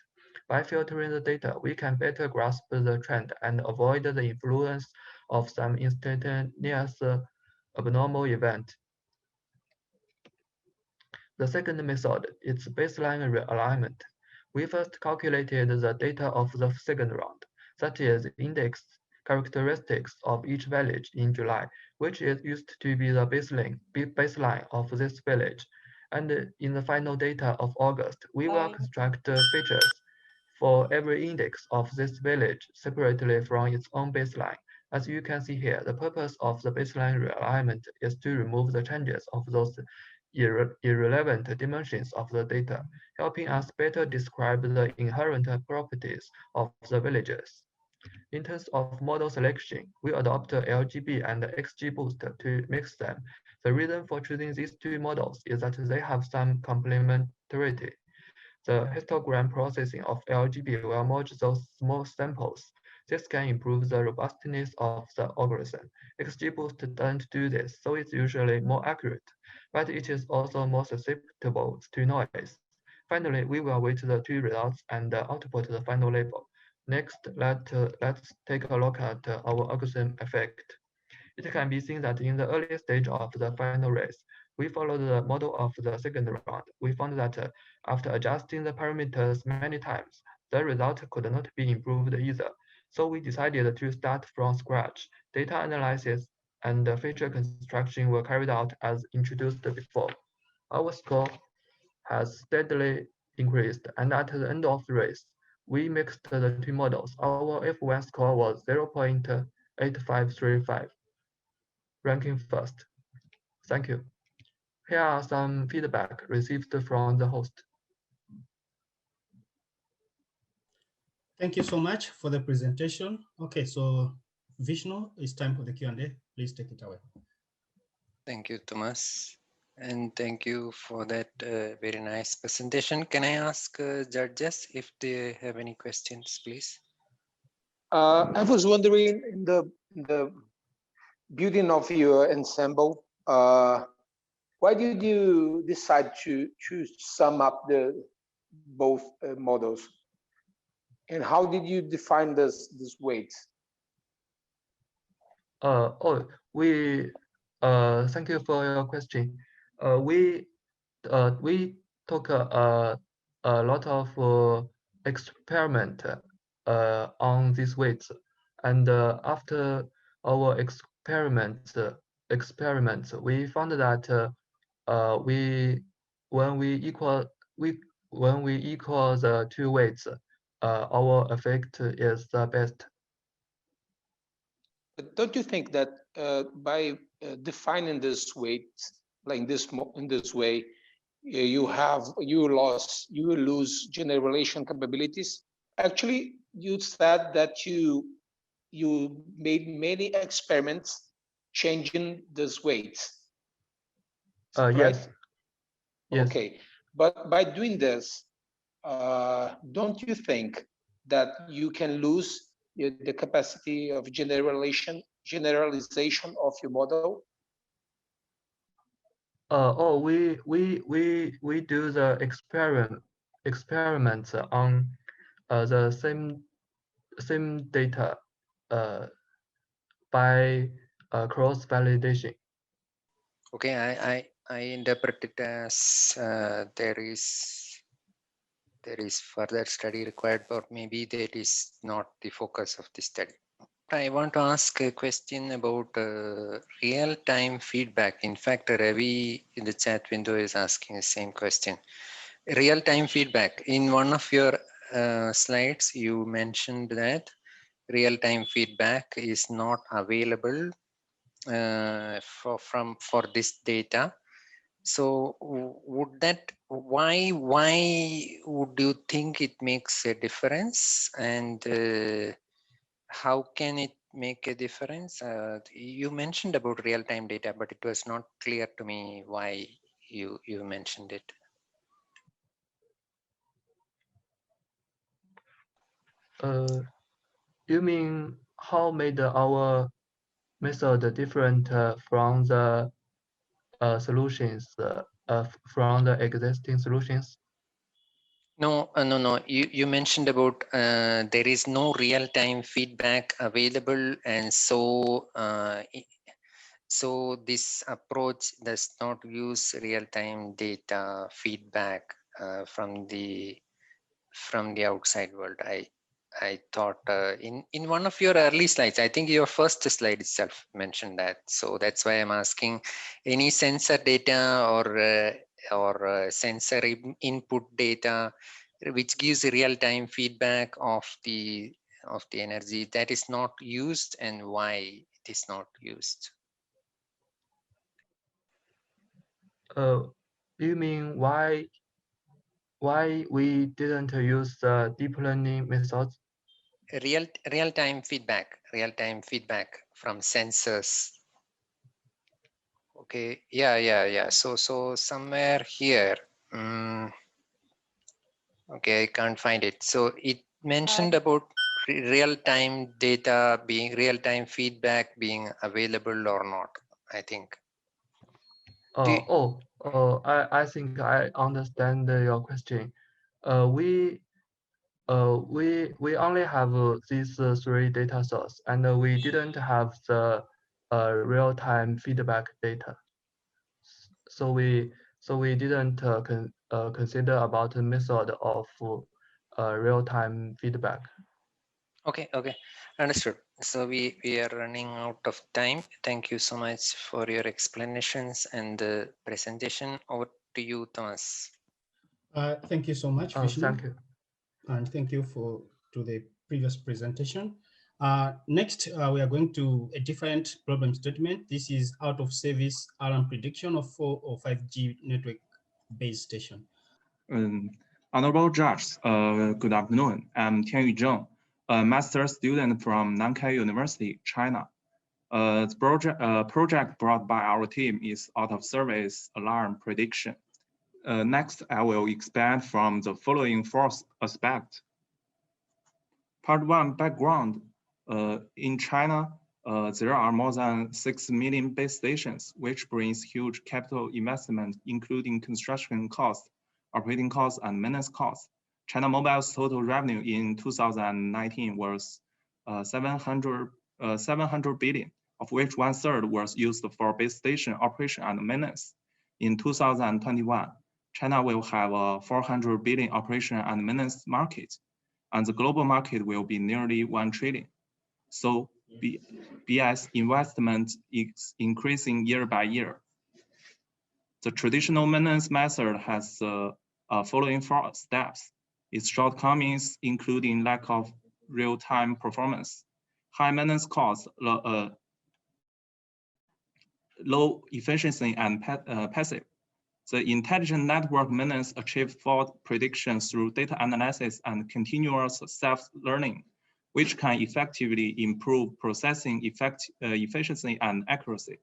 By filtering the data, we can better grasp the trend and avoid the influence of some instantaneous abnormal event. The second method is baseline realignment. We first calculated the data of the second round, that is, index characteristics of each village in July, which is used to be the baseline of this village. And in the final data of August, we will construct features for every index of this village separately from its own baseline. As you can see here, the purpose of the baseline realignment is to remove the changes of those irrelevant dimensions of the data, helping us better describe the inherent properties of the villages. In terms of model selection, we adopt LGB and XGBoost to mix them. The reason for choosing these two models is that they have some complementarity. The histogram processing of LGB will merge those small samples. This can improve the robustness of the algorithm. XGBoost doesn't do this, so it's usually more accurate, but it is also more susceptible to noise. Finally, we will wait the two results and output the final label. Next, let's take a look at our algorithm effect. It can be seen that in the early stage of the final race, we followed the model of the second round. We found that after adjusting the parameters many times, the result could not be improved either. So we decided to start from scratch. Data analysis and feature construction were carried out as introduced before. Our score has steadily increased, and at the end of the race, we mixed the two models. Our F1 score was 0.8535, ranking first. Thank you. Here are some feedback received from the host. Thank you so much for the presentation. Okay, so Vishnu, it's time for the Q&A. Please take it away. Thank you, Thomas. And thank you for that very nice presentation. Can I ask judges if they have any questions, please? I was wondering in the building of your ensemble, why did you decide to sum up the both models, and how did you define this weights? Thank you for your question. We took a lot of experiment on these weights, and after our experiments, we found that when we equal the two weights, our effect is the best. But don't you think that by defining this weight like this in this way, you lose generalization capabilities? Actually, you said that you made many experiments changing this weights. Right? Yes. Okay, but by doing this, don't you think that you can lose the capacity of generalization of your model? We do the experiments on the same data by cross validation. Okay, I interpret it as there is further study required, but maybe that is not the focus of the study. I want to ask a question about real-time feedback. In fact, Ravi in the chat window is asking the same question. Real-time feedback. In one of your slides, you mentioned that real-time feedback is not available for this data. So would that, why would you think it makes a difference, and how can it make a difference? You mentioned about real-time data, but it was not clear to me why you mentioned it. You mean how made our method different from the solutions from the existing solutions? No, no. You mentioned about there is no real-time feedback available, and so so this approach does not use real-time data feedback from the outside world. I thought in one of your early slides, I think your first slide itself mentioned that. So that's why I'm asking, any sensor data or sensor input data which gives real-time feedback of the energy, that is not used, and why it is not used? You mean why we didn't use the deep learning methods? Real-time feedback from sensors. Okay, yeah. So somewhere here, okay, I can't find it. So it mentioned about real-time data being, real-time feedback being available or not, I think. I think I understand your question. We only have these three data sources, and we didn't have the real-time feedback data. So we didn't consider about the method of real-time feedback. Okay, understood. So we are running out of time. Thank you so much for your explanations and the presentation. Over to you, Thomas. Thank you so much, Vishnu. Thank you. And thank you to the previous presentation. Next, we are going to a different problem statement. This is out of service alarm prediction of 4 or 5G network base station. Honorable judges, good afternoon. I'm Tianyu Zheng, a master student from Nankai University, China. The project brought by our team is out of service alarm prediction. Next, I will expand from the following four aspects. Part 1, background. In China, there are more than 6 million base stations, which brings huge capital investment, including construction costs, operating costs, and maintenance costs. China Mobile's total revenue in 2019 was 700 billion, of which 1/3 was used for base station operation and maintenance. In 2021, China will have a 400 billion operation and maintenance market, and the global market will be nearly 1 trillion. So BS investment is increasing year by year. The traditional maintenance method has following 4 steps. Its shortcomings including lack of real-time performance, high maintenance costs, low efficiency, and passive. The intelligent network maintenance achieves fault prediction through data analysis and continuous self-learning, which can effectively improve processing efficiency and accuracy.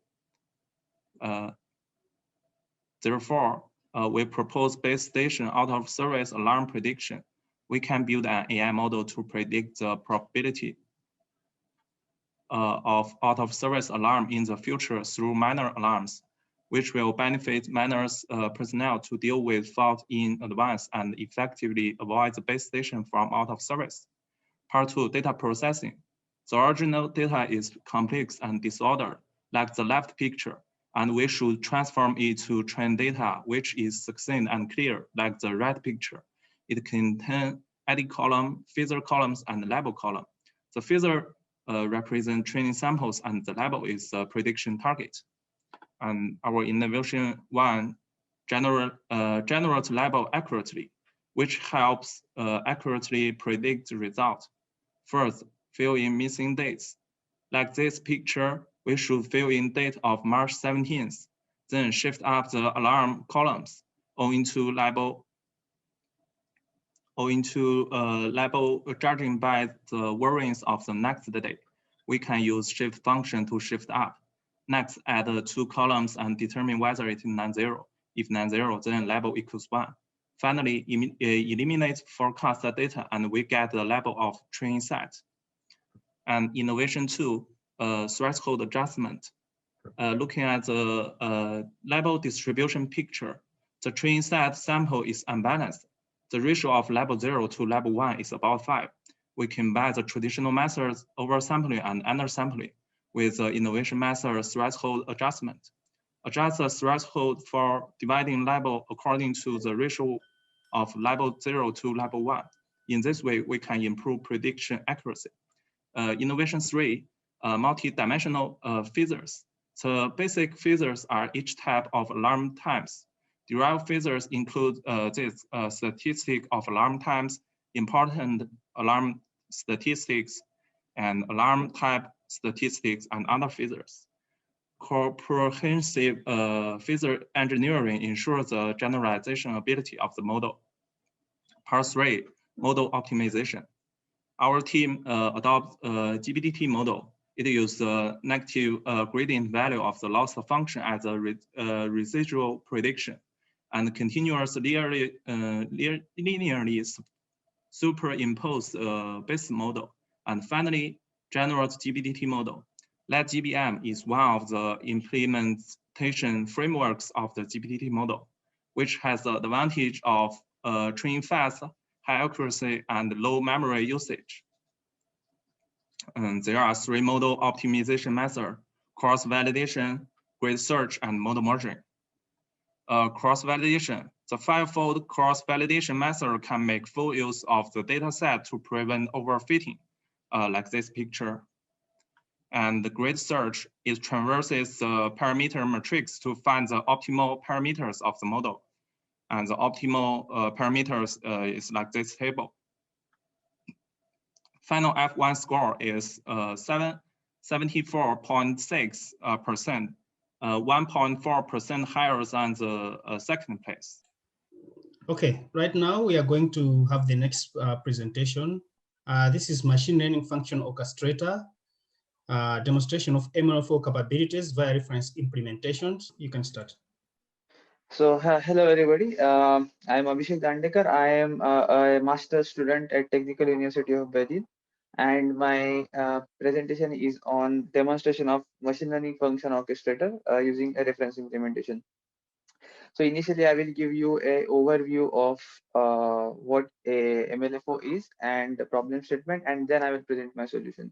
Therefore, we propose base station out of service alarm prediction. We can build an AI model to predict the probability of out of service alarm in the future through minor alarms, which will benefit maintenance personnel to deal with fault in advance and effectively avoid the base station from out of service. Part 2, data processing. The original data is complex and disordered, like the left picture, and we should transform it to trained data, which is succinct and clear, like the right picture. It contains edit column, feather columns, and label column. The feather represent training samples, and the label is the prediction target. And our innovation one generates label accurately, which helps accurately predict the result. First, fill in missing dates. Like this picture, we should fill in date of March 17th, then shift up the alarm columns or into label judging by the variance of the next day. We can use shift function to shift up. Next, add 2 columns and determine whether it is non-zero. If non-zero, then label equals 1. Finally, eliminate forecast data and we get the label of training set. And innovation 2, threshold adjustment. Looking at the label distribution picture, the training set sample is unbalanced. The ratio of level 0 to level 1 is about 5. We combine the traditional methods oversampling and undersampling with the innovation method threshold adjustment. Adjust the threshold for dividing level according to the ratio of level 0 to level 1. In this way, we can improve prediction accuracy. Innovation 3, multi-dimensional phasors. The basic phasors are each type of alarm times. Derived phasors include this statistic of alarm times, important alarm statistics, and alarm type statistics, and other phasors. Comprehensive phasor engineering ensures the generalization ability of the model. Part 3, model optimization. Our team adopts a GBDT model. It uses the negative gradient value of the loss function as a residual prediction and continuously linearly superimpose base model. And finally, generate GBDT model. LetGBM is one of the implementation frameworks of the GBDT model, which has the advantage of training fast, high accuracy, and low memory usage. And there are 3 model optimization methods: cross-validation, grid search, and model merging. Cross-validation. The 5-fold cross-validation method can make full use of the data set to prevent overfitting, like this picture. And the grid search, it traverses the parameter matrix to find the optimal parameters of the model. And the optimal parameters is like this table. Final F1 score is 74.6%, 1.4% higher than the second place. Okay, right now we are going to have the next presentation. This is machine learning function orchestrator, demonstration of ML4 capabilities via reference implementations. You can start. So hello everybody, I'm Abhishek Dandekar. I am a master's student at Technical University of Berlin, and my presentation is on demonstration of machine learning function orchestrator using a reference implementation. So initially I will give you an overview of what a MLFO is and the problem statement, and then I will present my solution.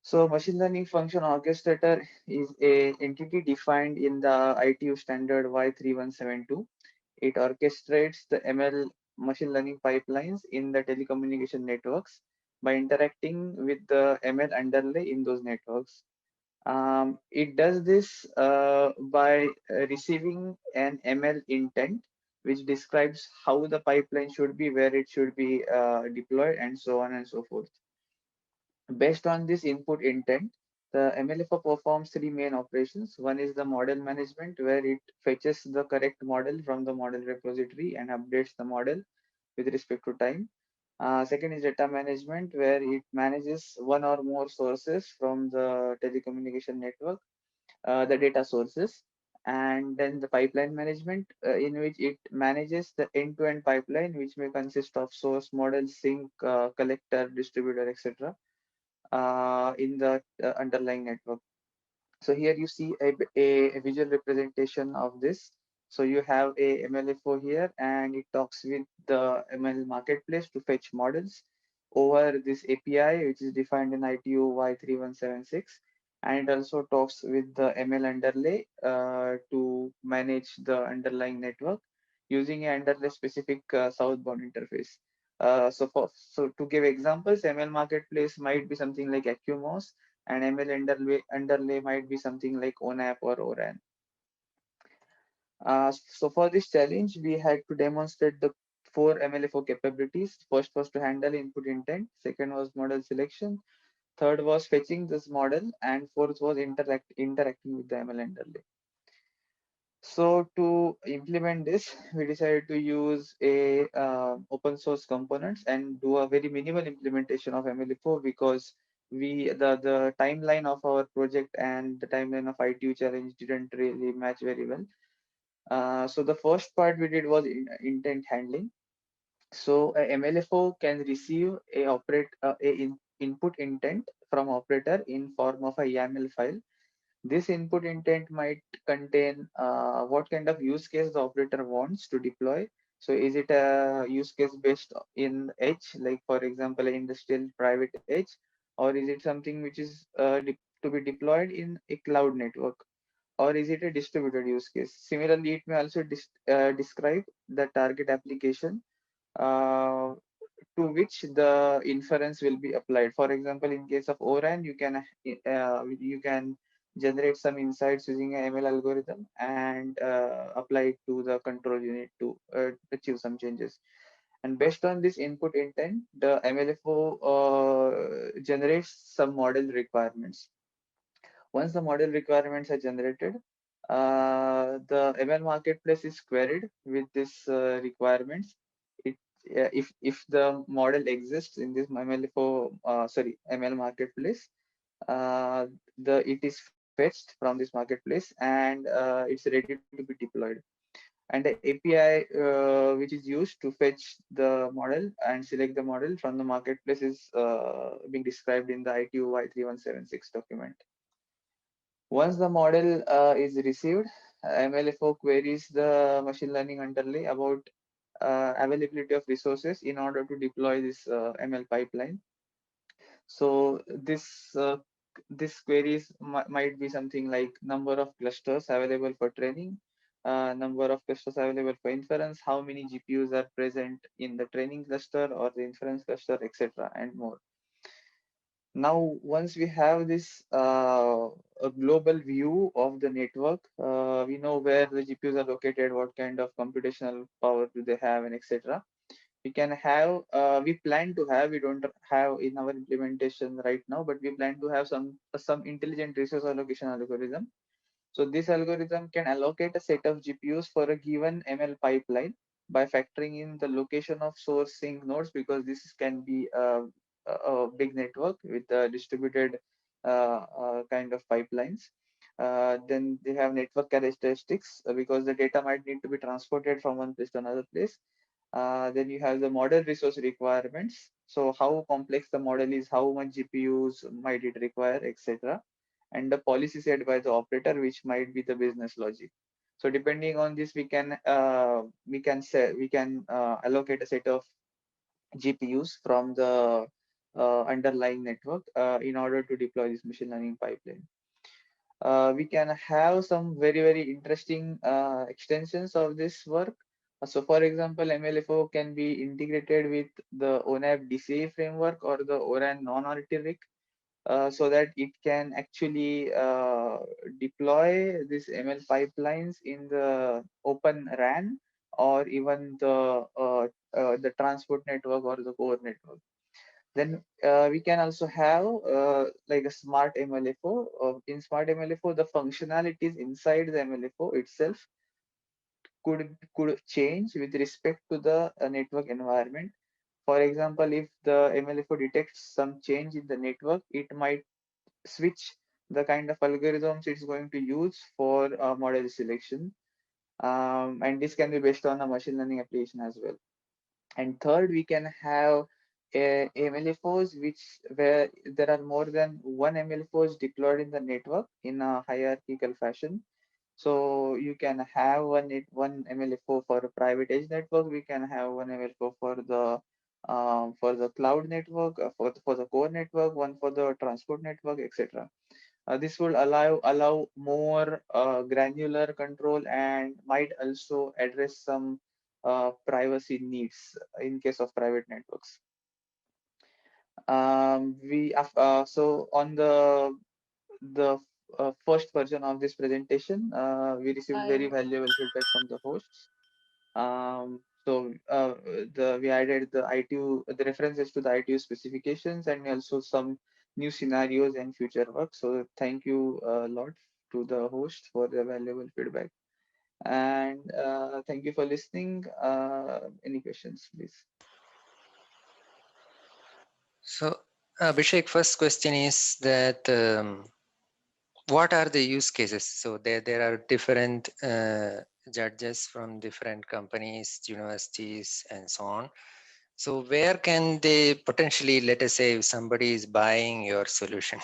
So machine learning function orchestrator is a entity defined in the ITU standard Y3172. It orchestrates the ML machine learning pipelines in the telecommunication networks by interacting with the ML underlay in those networks. It does this by receiving an ML intent, which describes how the pipeline should be, where it should be deployed, and so on and so forth. Based on this input intent, the MLFO performs 3 main operations. One is the model management, where it fetches the correct model from the model repository and updates the model with respect to time. Second is data management, where it manages one or more sources from the telecommunication network, the data sources. And then the pipeline management, in which it manages the end-to-end pipeline, which may consist of source, model, sink, collector, distributor, etc. In the underlying network. So here you see a visual representation of this. So you have a MLFO here, and it talks with the ML marketplace to fetch models over this API, which is defined in ITU Y3176. And it also talks with the ML underlay to manage the underlying network using an underlay specific southbound interface. So to give examples, ML marketplace might be something like AccuMOS, and ML underlay might be something like ONAP or ORAN. So for this challenge, we had to demonstrate the 4 MLFO capabilities. First was to handle input intent. Second was model selection. Third was fetching this model, and fourth was interacting with the ML underlay. So to implement this, we decided to use a open source components and do a very minimal implementation of MLFO, because the timeline of our project and the timeline of ITU challenge didn't really match very well. So the first part we did was intent handling. So a MLFO can receive a input intent from operator in form of a YAML file. This input intent might contain what kind of use case the operator wants to deploy. So is it a use case based in edge, like for example, industrial private edge, or is it something which is to be deployed in a cloud network, or is it a distributed use case? Similarly, it may also describe the target application uh, to which the inference will be applied. For example, in case of ORAN, you can generate some insights using an ML algorithm and apply it to the control unit to achieve some changes. And based on this input intent, the MLFO generates some model requirements. Once the model requirements are generated, the ML marketplace is queried with these requirements. If the model exists in this ML marketplace, it is fetched from this marketplace, and it's ready to be deployed. And the API which is used to fetch the model and select the model from the marketplace is being described in the ITU Y3176 document. Once the model is received, MLFO queries the machine learning underlay about availability of resources in order to deploy this ML pipeline. So this queries might be something like number of clusters available for training, number of clusters available for inference, how many GPUs are present in the training cluster or the inference cluster, etc., and more. Now, once we have this a global view of the network, we know where the GPUs are located, what kind of computational power do they have, and etc. We can have, we plan to have, we don't have in our implementation right now, but we plan to have some intelligent resource allocation algorithm. So this algorithm can allocate a set of GPUs for a given ML pipeline by factoring in the location of sourcing nodes, because this can be a big network with distributed kind of pipelines. Then they have network characteristics because the data might need to be transported from one place to another place. Then you have the model resource requirements. So how complex the model is, how much GPUs might it require, etc. And the policy set by the operator, which might be the business logic. So depending on this, we can allocate a set of GPUs from the underlying network in order to deploy this machine learning pipeline. We can have some very interesting extensions of this work. So for example, MLFO can be integrated with the ONAP DCA framework or the ORAN non-RT so that it can actually deploy these ML pipelines in the open RAN or even the transport network or the core network. Then we can also have like a smart MLFO. In smart MLFO, the functionalities inside the MLFO itself could change with respect to the network environment. For example, if the MLFO detects some change in the network, it might switch the kind of algorithms it's going to use for model selection. And this can be based on a machine learning application as well. And third, we can have MLFOs where there are more than one MLFOs deployed in the network in a hierarchical fashion. So you can have one MLFO for a private edge network. We can have one MLFO for the cloud network, for the core network, one for the transport network, etc. This will allow more granular control and might also address some privacy needs in case of private networks. So on the first version of this presentation, we received very valuable feedback from the hosts. We added the ITU, the references to the ITU specifications, and also some new scenarios and future work. So thank you a lot to the host for the valuable feedback. And thank you for listening. Any questions, please? So Abhishek, first question is that what are the use cases? So there are different judges from different companies, universities, and so on. So where can they potentially, let us say, if somebody is buying your solution,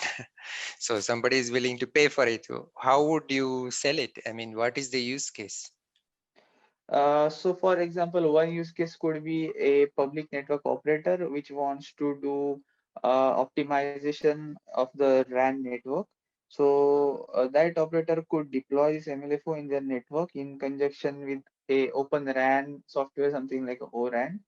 so somebody is willing to pay for it, how would you sell it? I mean, what is the use case? So for example, one use case could be a public network operator which wants to do optimization of the RAN network. So that operator could deploy this MLFO in their network in conjunction with a open RAN software, something like ORAN.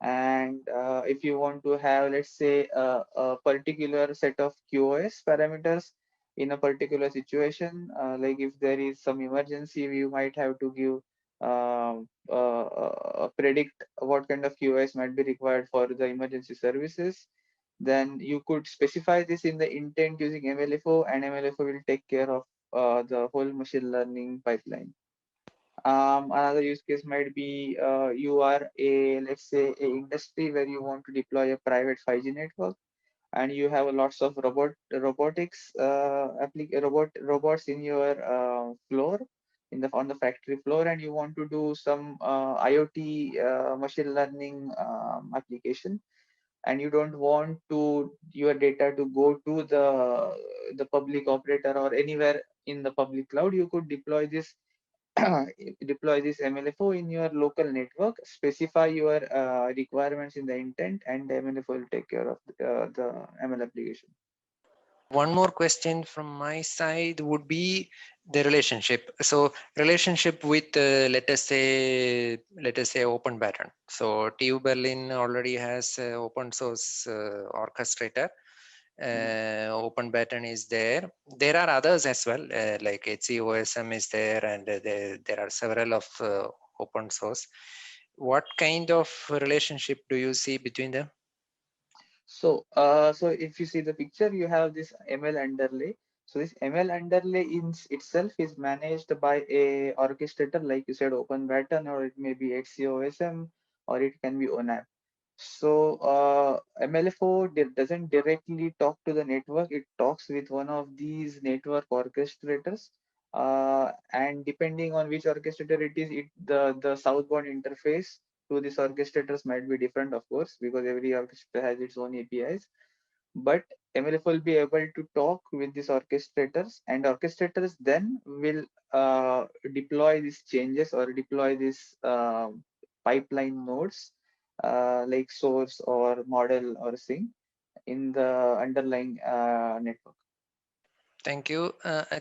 And if you want to have, let's say, a particular set of QoS parameters in a particular situation, like if there is some emergency, you might have to give predict what kind of QoS might be required for the emergency services. Then you could specify this in the intent using MLFO, and MLFO will take care of the whole machine learning pipeline. Another use case might be you are let's say a industry where you want to deploy a private 5G network, and you have lots of robotics robots in your floor on the factory floor, and you want to do some IoT machine learning application, and you don't want your data to go to the public operator or anywhere in the public cloud. You could deploy this deploy this MLFO in your local network, specify your requirements in the intent, and the MLFO will take care of the ML application. One more question from my side would be the relationship. So relationship with let us say open pattern. So TU Berlin already has open source orchestrator. Open pattern is there. There are others as well, like HCOSM is there, and there are several of open source. What kind of relationship do you see between them? So, so if you see the picture, you have this ML underlay. So this ML underlay in itself is managed by a orchestrator, like you said, open pattern, or it may be HCOSM, or it can be ONAP. So MLFO doesn't directly talk to the network. It talks with one of these network orchestrators. And depending on which orchestrator it is, the southbound interface to these orchestrators might be different, of course, because every orchestrator has its own APIs. But MLF will be able to talk with these orchestrators, and orchestrators then will deploy these changes or deploy these pipeline nodes like source or model or sync in the underlying network. Thank you.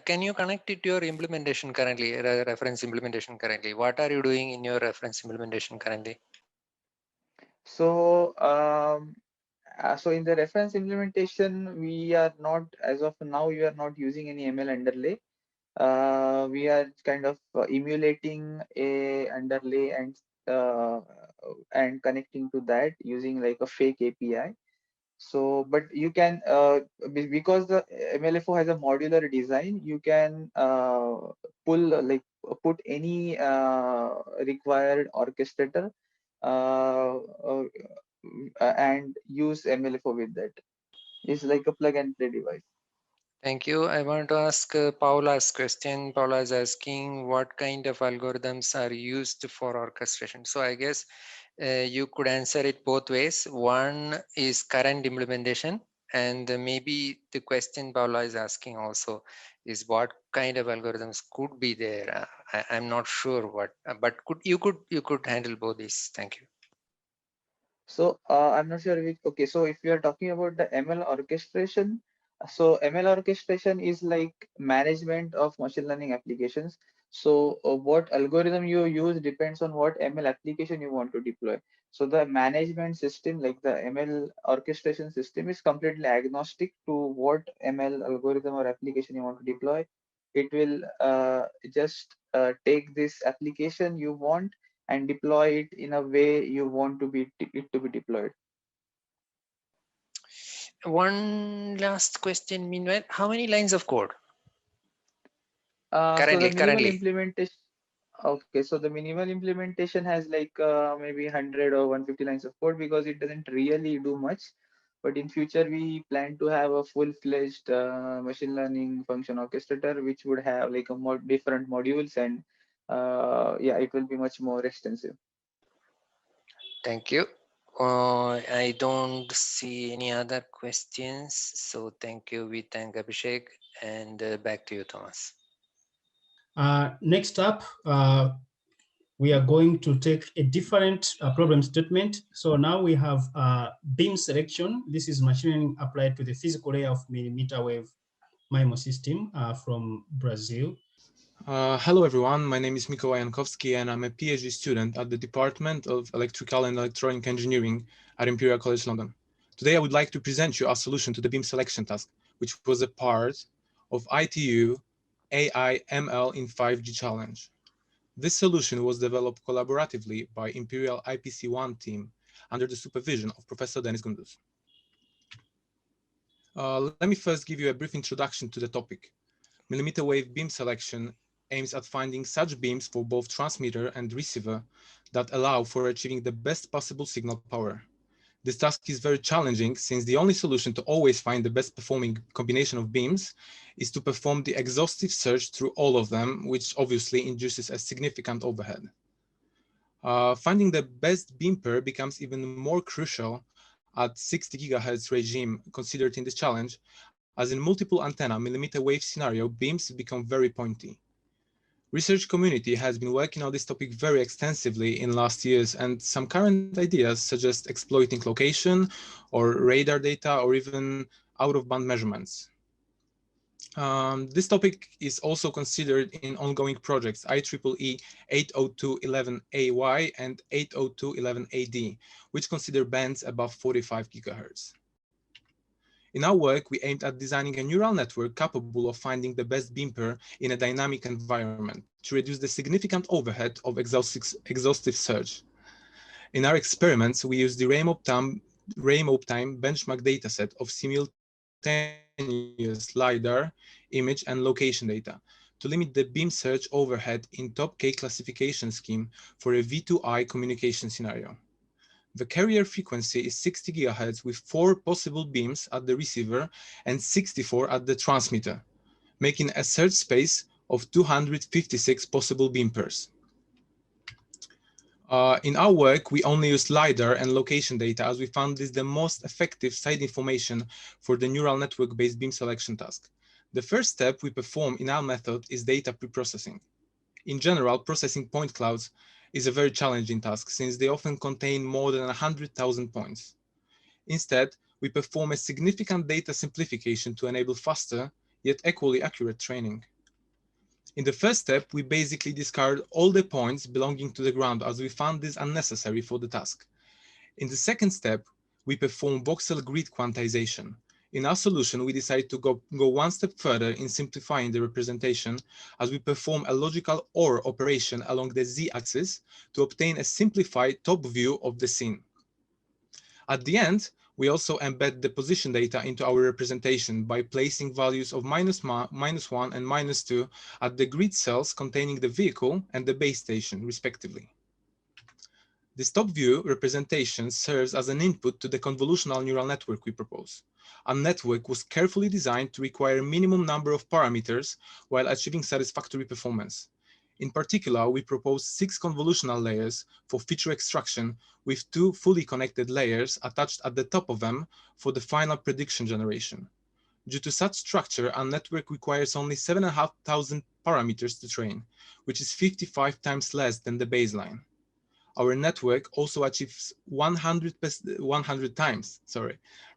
Can you connect it to your implementation currently, reference implementation currently? What are you doing in your reference implementation currently? So, so in the reference implementation, we are not, as of now, we are not using any ML underlay. We are kind of emulating a underlay and connecting to that using like a fake API. So, but you can because the MLFO has a modular design, you can put any required orchestrator uh, uh, and use MLFO with that. It's like a plug and play device. Thank you. I want to ask Paula's question. Paula is asking what kind of algorithms are used for orchestration. So I guess you could answer it both ways. One is current implementation, and maybe the question Paula is asking also is what kind of algorithms could be there. I'm not sure what, but you could handle both these. Thank you. So I'm not sure which. Okay, so if you are talking about the ML orchestration, so ML orchestration is like management of machine learning applications. So what algorithm you use depends on what ML application you want to deploy. So the management system, like the ML orchestration system, is completely agnostic to what ML algorithm or application you want to deploy. It will just take this application you want and deploy it in a way you want it to be deployed. One last question, meanwhile, how many lines of code? So the minimal Currently. implementation, okay, so the minimal implementation has like maybe 100 or 150 lines of code because it doesn't really do much. But in future, we plan to have a full-fledged machine learning function orchestrator, which would have like a more different modules, and yeah, it will be much more extensive. Thank you. I don't see any other questions. So thank you. We thank Abhishek, and back to you, Thomas. Next up, we are going to take a different problem statement. So now we have beam selection. This is machine learning applied to the physical layer of millimeter wave MIMO system from Brazil. Hello everyone, my name is Mikołaj Jankowski and I'm a PhD student at the Department of Electrical and Electronic Engineering at Imperial College London. Today I would like to present you a solution to the beam selection task, which was a part of ITU AI ML in 5G challenge. This solution was developed collaboratively by Imperial IPC1 team under the supervision of Professor Denis Gunduz. Let me first give you a brief introduction to the topic. Millimeter wave beam selection aims at finding such beams for both transmitter and receiver that allow for achieving the best possible signal power. This task is very challenging since the only solution to always find the best performing combination of beams is to perform the exhaustive search through all of them, which obviously induces a significant overhead. Finding the best beam pair becomes even more crucial at 60 GHz regime considered in this challenge, as in multiple antenna millimeter wave scenario, beams become very pointy. Research community has been working on this topic very extensively in last years, and some current ideas suggest exploiting location or radar data or even out-of-band measurements. This topic is also considered in ongoing projects IEEE 802.11ay and 802.11ad, which consider bands above 45 GHz. In our work, we aimed at designing a neural network capable of finding the best beam pair in a dynamic environment to reduce the significant overhead of exhaustive search. In our experiments, we used the RAIM-OPTIME benchmark dataset of simultaneous LiDAR, image, and location data to limit the beam search overhead in top K classification scheme for a V2I communication scenario. The carrier frequency is 60 GHz with 4 possible beams at the receiver and 64 at the transmitter, making a search space of 256 possible beam pairs. In our work, we only used LiDAR and location data as we found this the most effective site information for the neural network-based beam selection task. The first step we perform in our method is data preprocessing. In general, processing point clouds is a very challenging task since they often contain more than 100,000 points. Instead, we perform a significant data simplification to enable faster, yet equally accurate training. In the first step, we basically discard all the points belonging to the ground as we found this unnecessary for the task. In the second step, we perform voxel grid quantization. In our solution, we decide to go one step further in simplifying the representation as we perform a logical OR operation along the z-axis to obtain a simplified top view of the scene. At the end, we also embed the position data into our representation by placing values of -1 and -2 at the grid cells containing the vehicle and the base station, respectively. This top view representation serves as an input to the convolutional neural network we propose. Our network was carefully designed to require a minimum number of parameters while achieving satisfactory performance. In particular, we proposed 6 convolutional layers for feature extraction with 2 fully connected layers attached at the top of them for the final prediction generation. Due to such structure, our network requires only 7,500 parameters to train, which is 55 times less than the baseline. Our network also achieves 100 times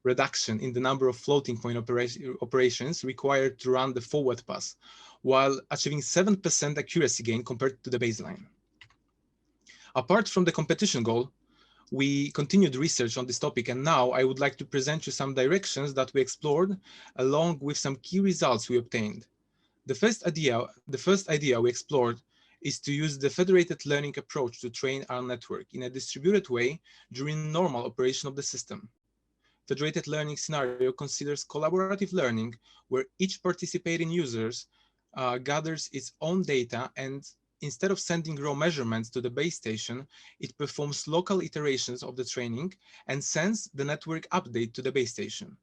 reduction in the number of floating point operations required to run the forward pass, while achieving 7% accuracy gain compared to the baseline. Apart from the competition goal, we continued research on this topic, and now I would like to present you some directions that we explored, along with some key results we obtained. The first idea we explored is to use the federated learning approach to train our network in a distributed way during normal operation of the system. Federated learning scenario considers collaborative learning, where each participating users gathers its own data, and instead of sending raw measurements to the base station, it performs local iterations of the training and sends the network update to the base station.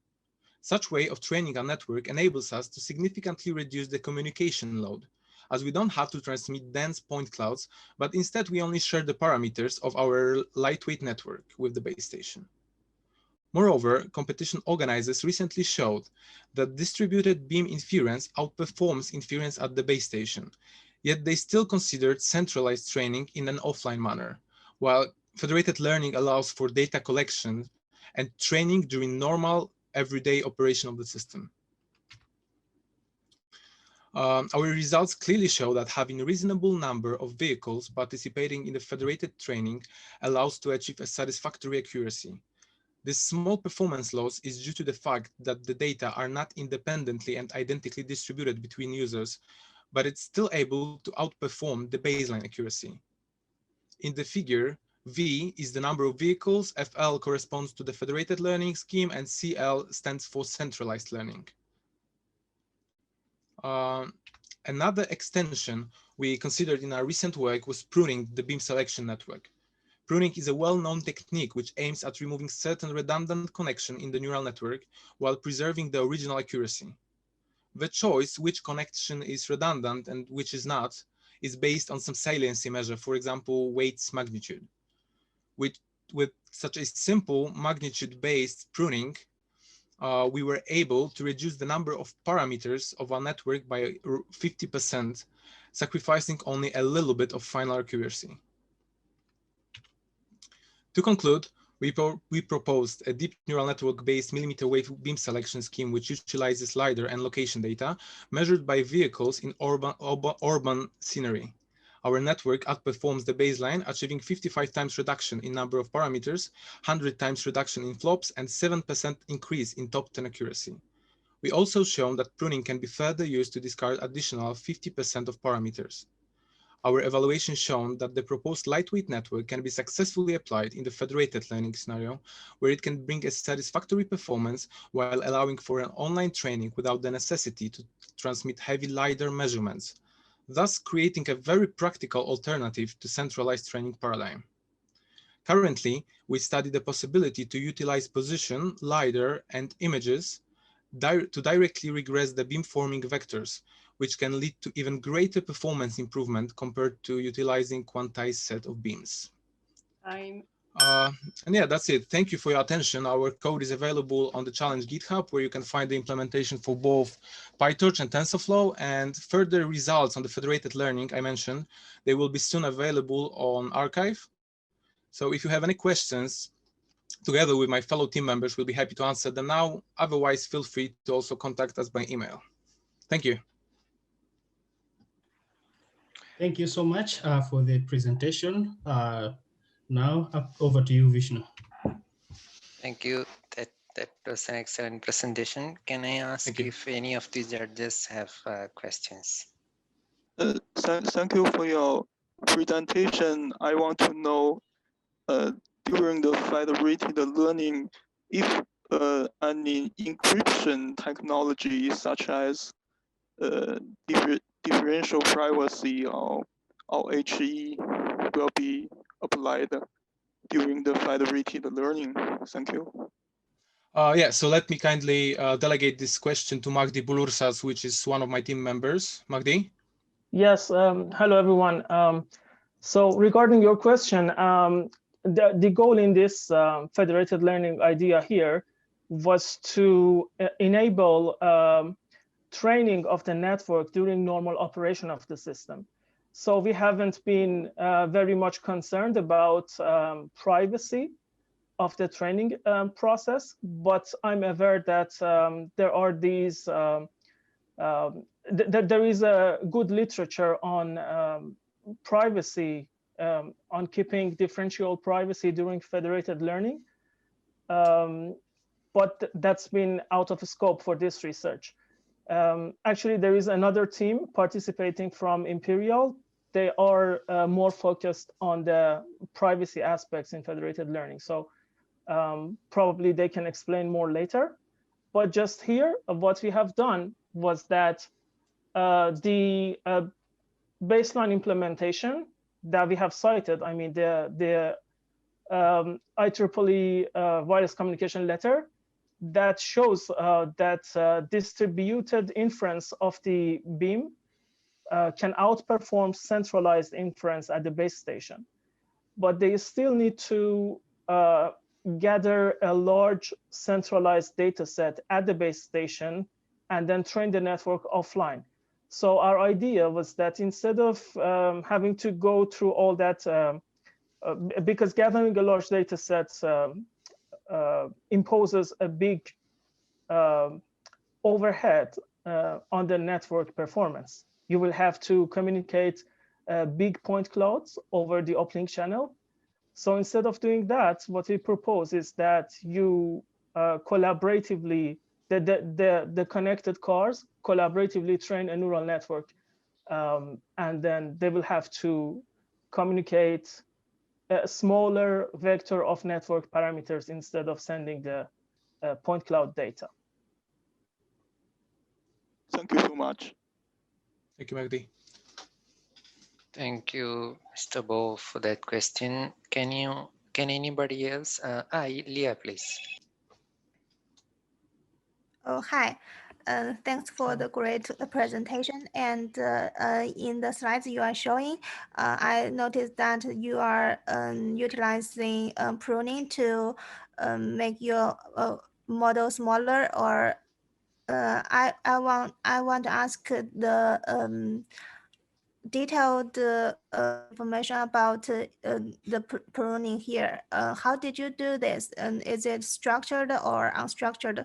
Such way of training a network enables us to significantly reduce the communication load, as we don't have to transmit dense point clouds, but instead we only share the parameters of our lightweight network with the base station. Moreover, competition organizers recently showed that distributed beam inference outperforms inference at the base station, yet they still considered centralized training in an offline manner, while federated learning allows for data collection and training during normal everyday operation of the system. Our results clearly show that having a reasonable number of vehicles participating in the federated training allows to achieve a satisfactory accuracy. This small performance loss is due to the fact that the data are not independently and identically distributed between users, but it's still able to outperform the baseline accuracy. In the figure, V is the number of vehicles, FL corresponds to the federated learning scheme, and CL stands for centralized learning. Another extension we considered in our recent work was pruning the beam selection network. Pruning is a well-known technique which aims at removing certain redundant connection in the neural network while preserving the original accuracy. The choice which connection is redundant and which is not is based on some saliency measure, for example, weight's magnitude. With such a simple magnitude-based pruning, we were able to reduce the number of parameters of our network by 50%, sacrificing only a little bit of final accuracy. To conclude, we proposed a deep neural network-based millimeter wave beam selection scheme which utilizes LiDAR and location data measured by vehicles in urban scenery. Our network outperforms the baseline, achieving 55 times reduction in number of parameters, 100 times reduction in flops, and 7% increase in top 10 accuracy. We also shown that pruning can be further used to discard additional 50% of parameters. Our evaluation shown that the proposed lightweight network can be successfully applied in the federated learning scenario, where it can bring a satisfactory performance while allowing for an online training without the necessity to transmit heavy LiDAR measurements, thus creating a very practical alternative to centralized training paradigm. Currently, we study the possibility to utilize position, LiDAR, and images to directly regress the beamforming vectors, which can lead to even greater performance improvement compared to utilizing quantized set of beams. And yeah, that's it. Thank you for your attention. Our code is available on the challenge GitHub, where you can find the implementation for both PyTorch and TensorFlow, and further results on the federated learning I mentioned, they will be soon available on arXiv. So if you have any questions, together with my fellow team members, we'll be happy to answer them now. Otherwise, feel free to also contact us by email. Thank you. Thank you so much for the presentation. Now over to you, Vishnu. Thank you. That was an excellent presentation. Can I ask if any of the judges have questions? Thank you for your presentation. I want to know during the federated learning if any encryption technology such as differential privacy or HE will be applied during the federated learning. Thank you. Yeah, so let me kindly delegate this question to Magdi Bulursas, which is one of my team members. Magdi? Yes, hello everyone. So regarding your question, the goal in this federated learning idea here was to enable training of the network during normal operation of the system. So we haven't been very much concerned about privacy of the training process, but I'm aware that there are these, there is a good literature on privacy, on keeping differential privacy during federated learning. But that's been out of scope for this research. Actually, there is another team participating from Imperial. They are more focused on the privacy aspects in federated learning. So probably they can explain more later. But just here, what we have done was that the baseline implementation that we have cited, I mean, the IEEE wireless communication letter, that shows that distributed inference of the beam can outperform centralized inference at the base station. But they still need to gather a large centralized data set at the base station and then train the network offline. So our idea was that instead of having to go through all that, because gathering a large data set imposes a big overhead on the network performance. You will have to communicate big point clouds over the uplink channel. So instead of doing that, what we propose is that you collaboratively, the connected cars collaboratively train a neural network, and then they will have to communicate a smaller vector of network parameters instead of sending the point cloud data. Thank you so much. Thank you, Magdi. Thank you, Mr. Bo, for that question. Can anybody else? Leah, please. Oh, hi. Thanks for the great presentation. And in the slides you are showing, I noticed that you are utilizing pruning to make your model smaller. Or I want to ask the detailed information about the pruning here. How did you do this? And is it structured or unstructured?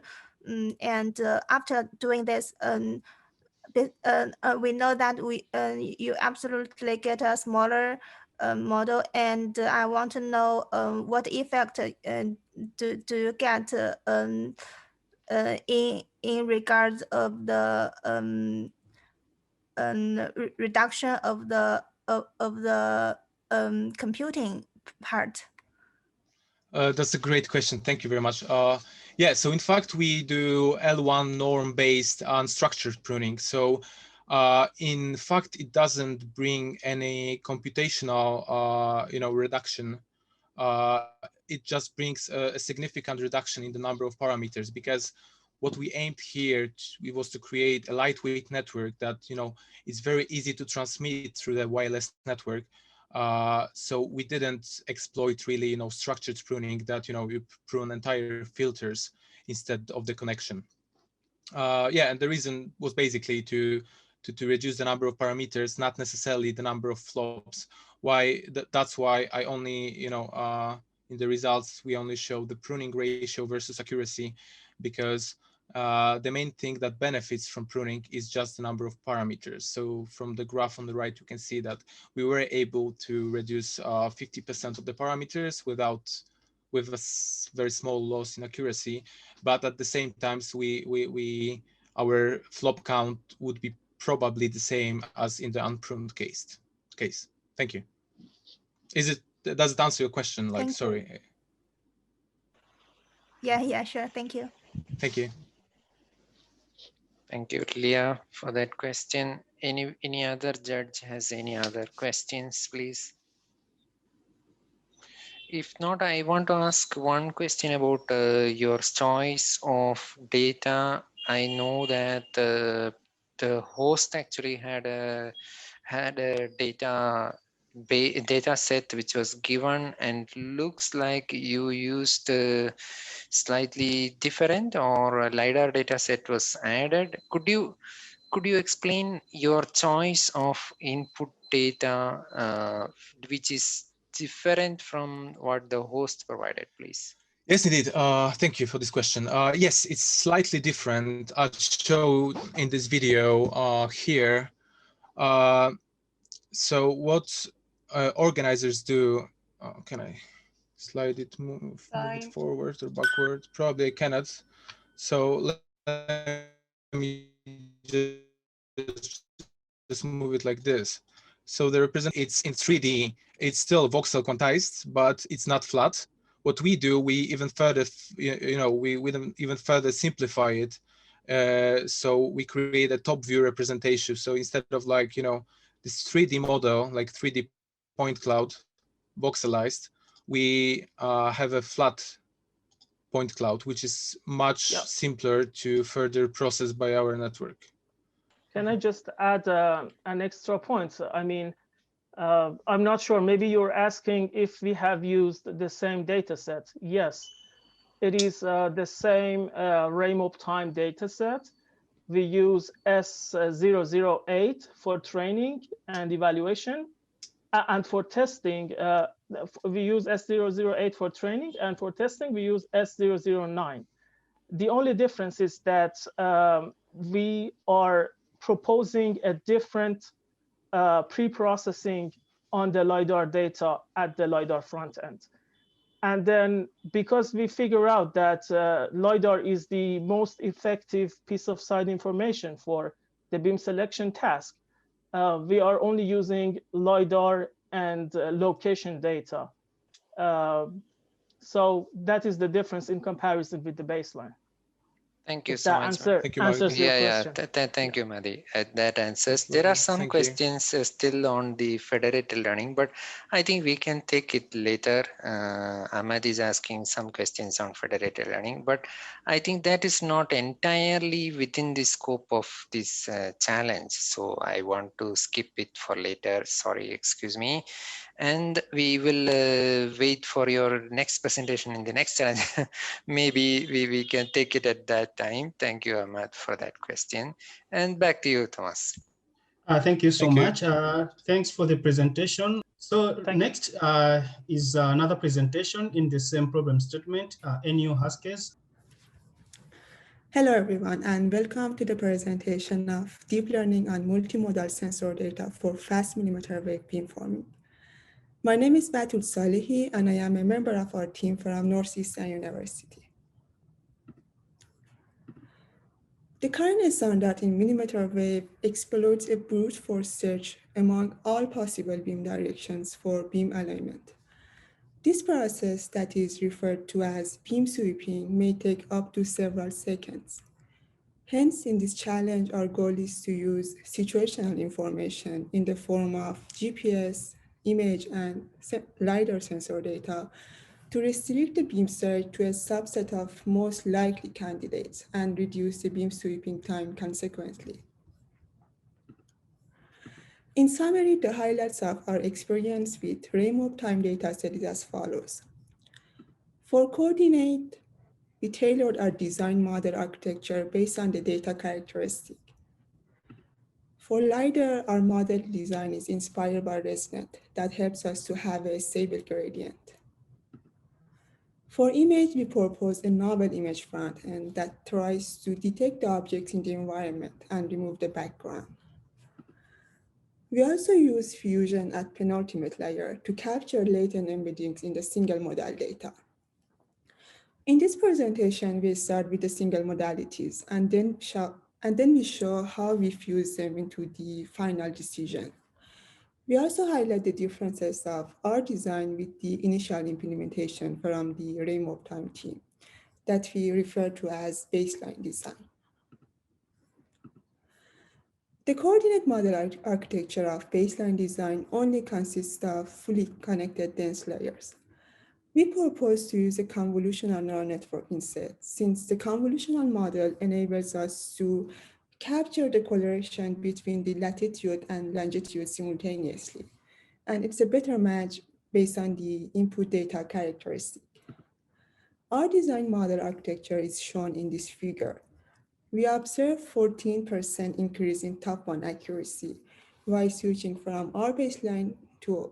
And after doing this, we know that you absolutely get a smaller model, and I want to know what effect do you get in regards of the reduction of the computing part? That's a great question. Thank you very much. Yeah, so in fact, we do L1 norm-based unstructured pruning. So in fact, it doesn't bring any computational, reduction. It just brings a significant reduction in the number of parameters, because what we aimed here was to create a lightweight network that, is very easy to transmit through the wireless network. So we didn't exploit really, structured pruning that, you prune entire filters instead of the connection. Yeah, and the reason was basically to reduce the number of parameters, not necessarily the number of flops. That's why I only, in the results, we only show the pruning ratio versus accuracy, because the main thing that benefits from pruning is just the number of parameters. So from the graph on the right, you can see that we were able to reduce 50% of the parameters with a very small loss in accuracy, but at the same time, our flop count would be probably the same as in the unpruned case. Thank you. Does it answer your question? Like, sorry. Yeah, sure. Thank you. Thank you. Thank you, Leah, for that question. Any other judge has any other questions, please? If not, I want to ask one question about your choice of data. I know that the host actually had a data set which was given, and looks like you used slightly different, or a LiDAR data set was added. Could could you explain your choice of input data, which is different from what the host provided, please? Yes, indeed. Thank you for this question. Yes, it's slightly different. I'll show in this video here. So what organizers do, can I slide it, move it forward or backward? Probably I cannot. So let me just move it like this. So the it's in 3D, it's still voxel quantized, but it's not flat. What we do, we even further, we even further simplify it. So we create a top view representation. So instead of like, this 3D model, like 3D point cloud, voxelized, we have a flat point cloud, which is much simpler to further process by our network. Can I just add an extra point? I mean, I'm not sure, maybe you're asking if we have used the same data set. Yes, it is the same RAMOP time data set. We use S008 for training and evaluation. And for testing, we use S008 for training, and for testing, we use S009. The only difference is that we are proposing a different pre-processing on the LiDAR data at the LiDAR front end. And then because we figure out that LiDAR is the most effective piece of site information for the beam selection task, we are only using LiDAR and location data. So that is the difference in comparison with the baseline. Thank you If so that much. answers your question. Thank you, Madi. That answers. There are some questions still on the federated learning, but I think we can take it later. Ahmad is asking some questions on federated learning, but I think that is not entirely within the scope of this challenge. So I want to skip it for later. Sorry, excuse me. And we will wait for your next presentation in the next challenge. Maybe we can take it at that time. Thank you, Ahmad, for that question. And back to you, Thomas. Thank you so much. Thanks for the presentation. So next is another presentation in the same problem statement, NU Haskes. Hello, everyone, and welcome to the presentation of deep learning on multimodal sensor data for fast millimeter wave beamforming. My name is Batul Salehi, and I am a member of our team from Northeastern University. The current standard in millimeter wave exploits a brute force search among all possible beam directions for beam alignment. This process, that is referred to as beam sweeping, may take up to several seconds. Hence, in this challenge, our goal is to use situational information in the form of GPS, image, and LiDAR sensor data to restrict the beam search to a subset of most likely candidates and reduce the beam sweeping time consequently. In summary, the highlights of our experience with RAMOP time data set is as follows. For coordinate, we tailored our design model architecture based on the data characteristic. For LiDAR, our model design is inspired by ResNet that helps us to have a stable gradient. For image, we propose a novel image front end that tries to detect the objects in the environment and remove the background. We also use fusion at penultimate layer to capture latent embeddings in the single modal data. In this presentation, we start with the single modalities and then we show how we fuse them into the final decision. We also highlight the differences of our design with the initial implementation from the RAMOP time team that we refer to as baseline design. The coordinate model architecture of baseline design only consists of fully connected dense layers. We propose to use a convolutional neural network instead, since the convolutional model enables us to capture the correlation between the latitude and longitude simultaneously. And it's a better match based on the input data characteristic. Our design model architecture is shown in this figure. We observed 14% increase in top one accuracy while switching from our baseline to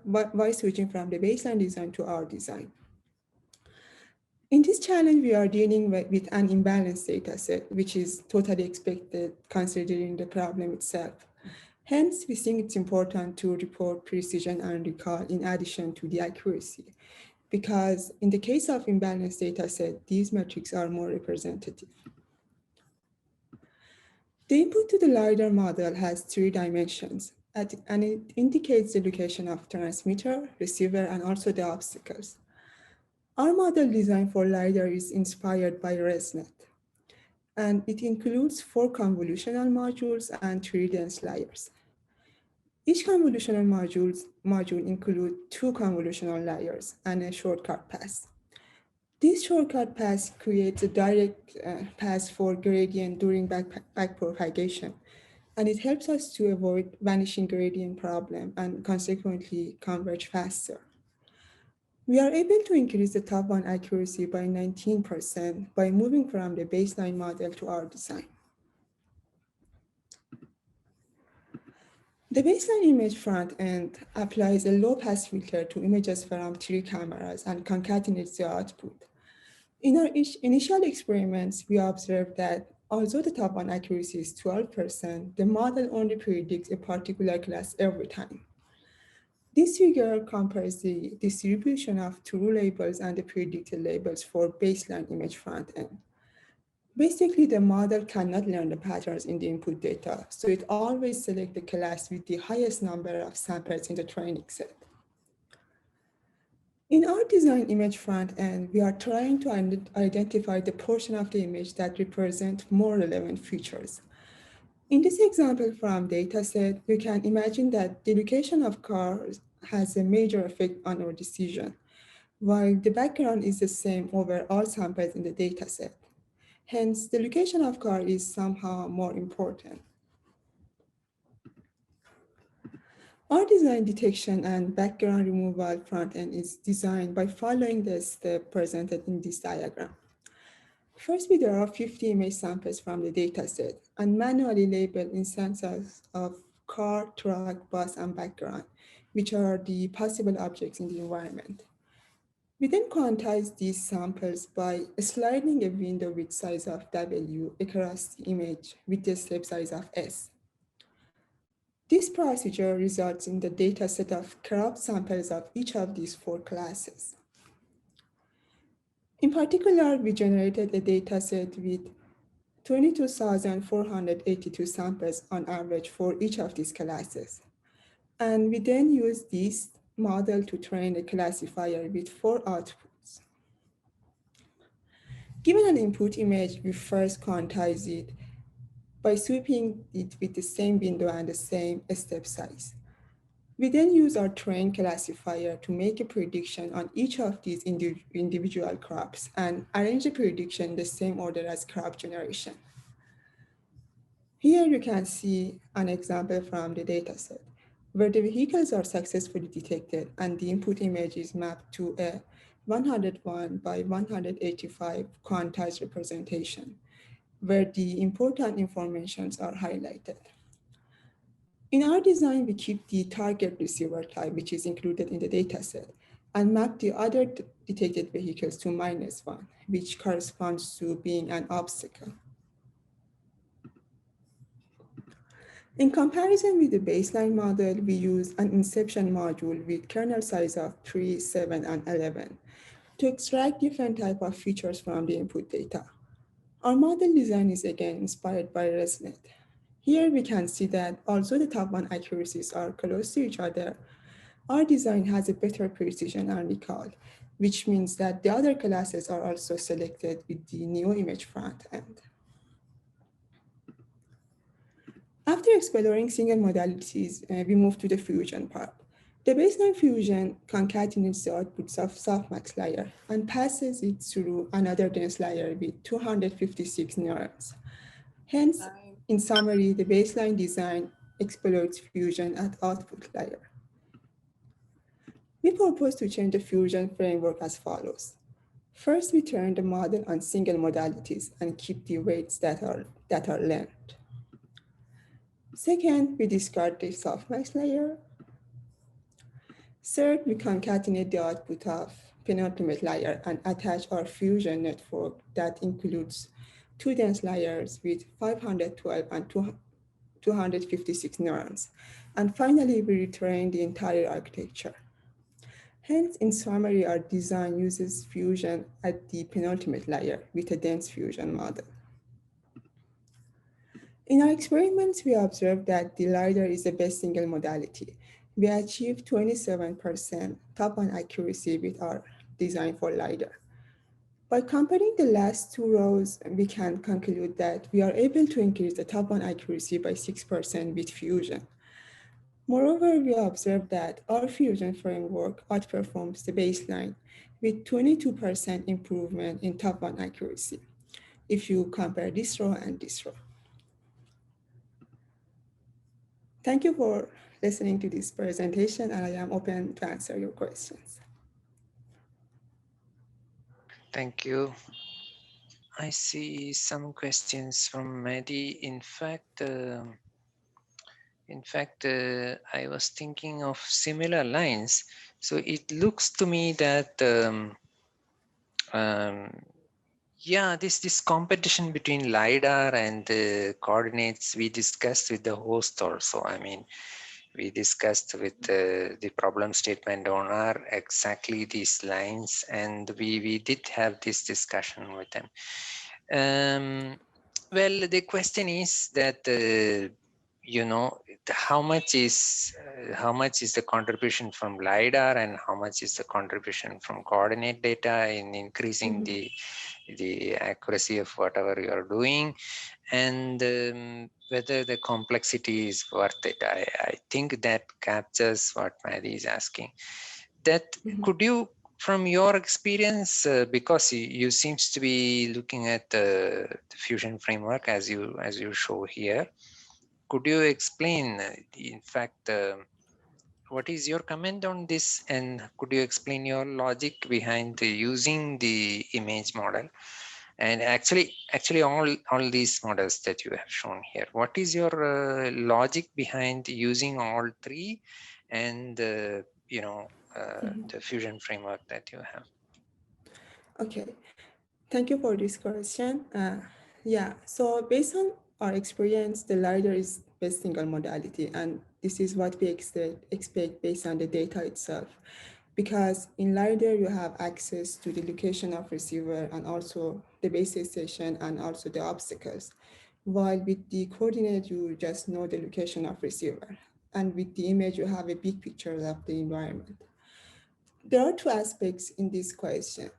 by switching from the baseline design to our design. In this challenge, we are dealing with an imbalanced data set, which is totally expected considering the problem itself. Hence, we think it's important to report precision and recall in addition to the accuracy, because in the case of imbalanced data set, these metrics are more representative. The input to the LiDAR model has 3 dimensions, and it indicates the location of transmitter, receiver, and also the obstacles. Our model design for LiDAR is inspired by ResNet, and it includes 4 convolutional modules and 3 dense layers. Each convolutional module includes 2 convolutional layers and a shortcut path. This shortcut path creates a direct path for gradient during backpropagation, and it helps us to avoid vanishing gradient problem and consequently converge faster. We are able to increase the top one accuracy by 19% by moving from the baseline model to our design. The baseline image front end applies a low pass filter to images from 3 cameras and concatenates the output. In our initial experiments, we observed that although the top one accuracy is 12%, the model only predicts a particular class every time. This figure compares the distribution of true labels and the predicted labels for baseline image front end. Basically, the model cannot learn the patterns in the input data, so it always selects the class with the highest number of samples in the training set. In our design image front end, we are trying to identify the portion of the image that represent more relevant features. In this example from dataset, you can imagine that the location of cars has a major effect on our decision, while the background is the same over all samples in the dataset. Hence, the location of car is somehow more important. Our design detection and background removal front end is designed by following the step presented in this diagram. First, we draw 50 image samples from the dataset and manually label instances of car, truck, bus, and background, which are the possible objects in the environment. We then quantize these samples by sliding a window width size of W across the image with the step size of S. This procedure results in the data set of cropped samples of each of these 4 classes. In particular, we generated a data set with 22,482 samples on average for each of these classes. And we then use this model to train a classifier with 4 outputs. Given an input image, we first quantize it by sweeping it with the same window and the same step size. We then use our train classifier to make a prediction on each of these individual crops and arrange the prediction in the same order as crop generation. Here you can see an example from the dataset where the vehicles are successfully detected and the input image is mapped to a 101 by 185 quantized representation, where the important informations are highlighted. In our design, we keep the target receiver type, which is included in the dataset, and map the other detected vehicles to -1, which corresponds to being an obstacle. In comparison with the baseline model, we use an inception module with kernel size of 3, 7, and 11 to extract different types of features from the input data. Our model design is again inspired by ResNet. Here we can see that although the top one accuracies are close to each other, our design has a better precision and recall, which means that the other classes are also selected with the new image front end. After exploring single modalities, we move to the fusion part. The baseline fusion concatenates the outputs of softmax layer and passes it through another dense layer with 256 neurons. Hence, in summary, the baseline design exploits fusion at output layer. We propose to change the fusion framework as follows. First, we train the model on single modalities and keep the weights that are learned. Second, we discard the softmax layer. Third, we concatenate the output of penultimate layer and attach our fusion network that includes two dense layers with 512 and 256 neurons. And finally, we retrain the entire architecture. Hence, in summary, our design uses fusion at the penultimate layer with a dense fusion model. In our experiments, we observed that the LiDAR is the best single modality. We achieved 27% top-on accuracy with our design for LiDAR. By comparing the last two rows, we can conclude that we are able to increase the top-on accuracy by 6% with fusion. Moreover, we observed that our fusion framework outperforms the baseline with 22% improvement in top-on accuracy if you compare this row and this row. Thank you for listening to this presentation, and I am open to answer your questions. Thank you. I see some questions from Mehdi. In fact, I was thinking of similar lines. So it looks to me that yeah, this competition between LiDAR and the coordinates we discussed with the host also. I mean, we discussed with the problem statement owner exactly these lines, and we did have this discussion with them. Well, the question is that you know, how much is the contribution from LiDAR and how much is the contribution from coordinate data in increasing the accuracy of whatever you are doing, and whether the complexity is worth it. I think that captures what Maddy is asking. That could you, from your experience, because you seems to be looking at the fusion framework as you show here, could you explain, in fact, what is your comment on this, and could you explain your logic behind using the image model? And actually all these models that you have shown here, what is your logic behind using all three and you know, the fusion framework that you have? Okay, thank you for this question. Yeah, so based on our experience, the LiDAR is best single modality, and this is what we expect based on the data itself. Because in LiDAR, you have access to the location of receiver and also the base station and also the obstacles. While with the coordinate, you just know the location of receiver. And with the image, you have a big picture of the environment. There are two aspects in this question.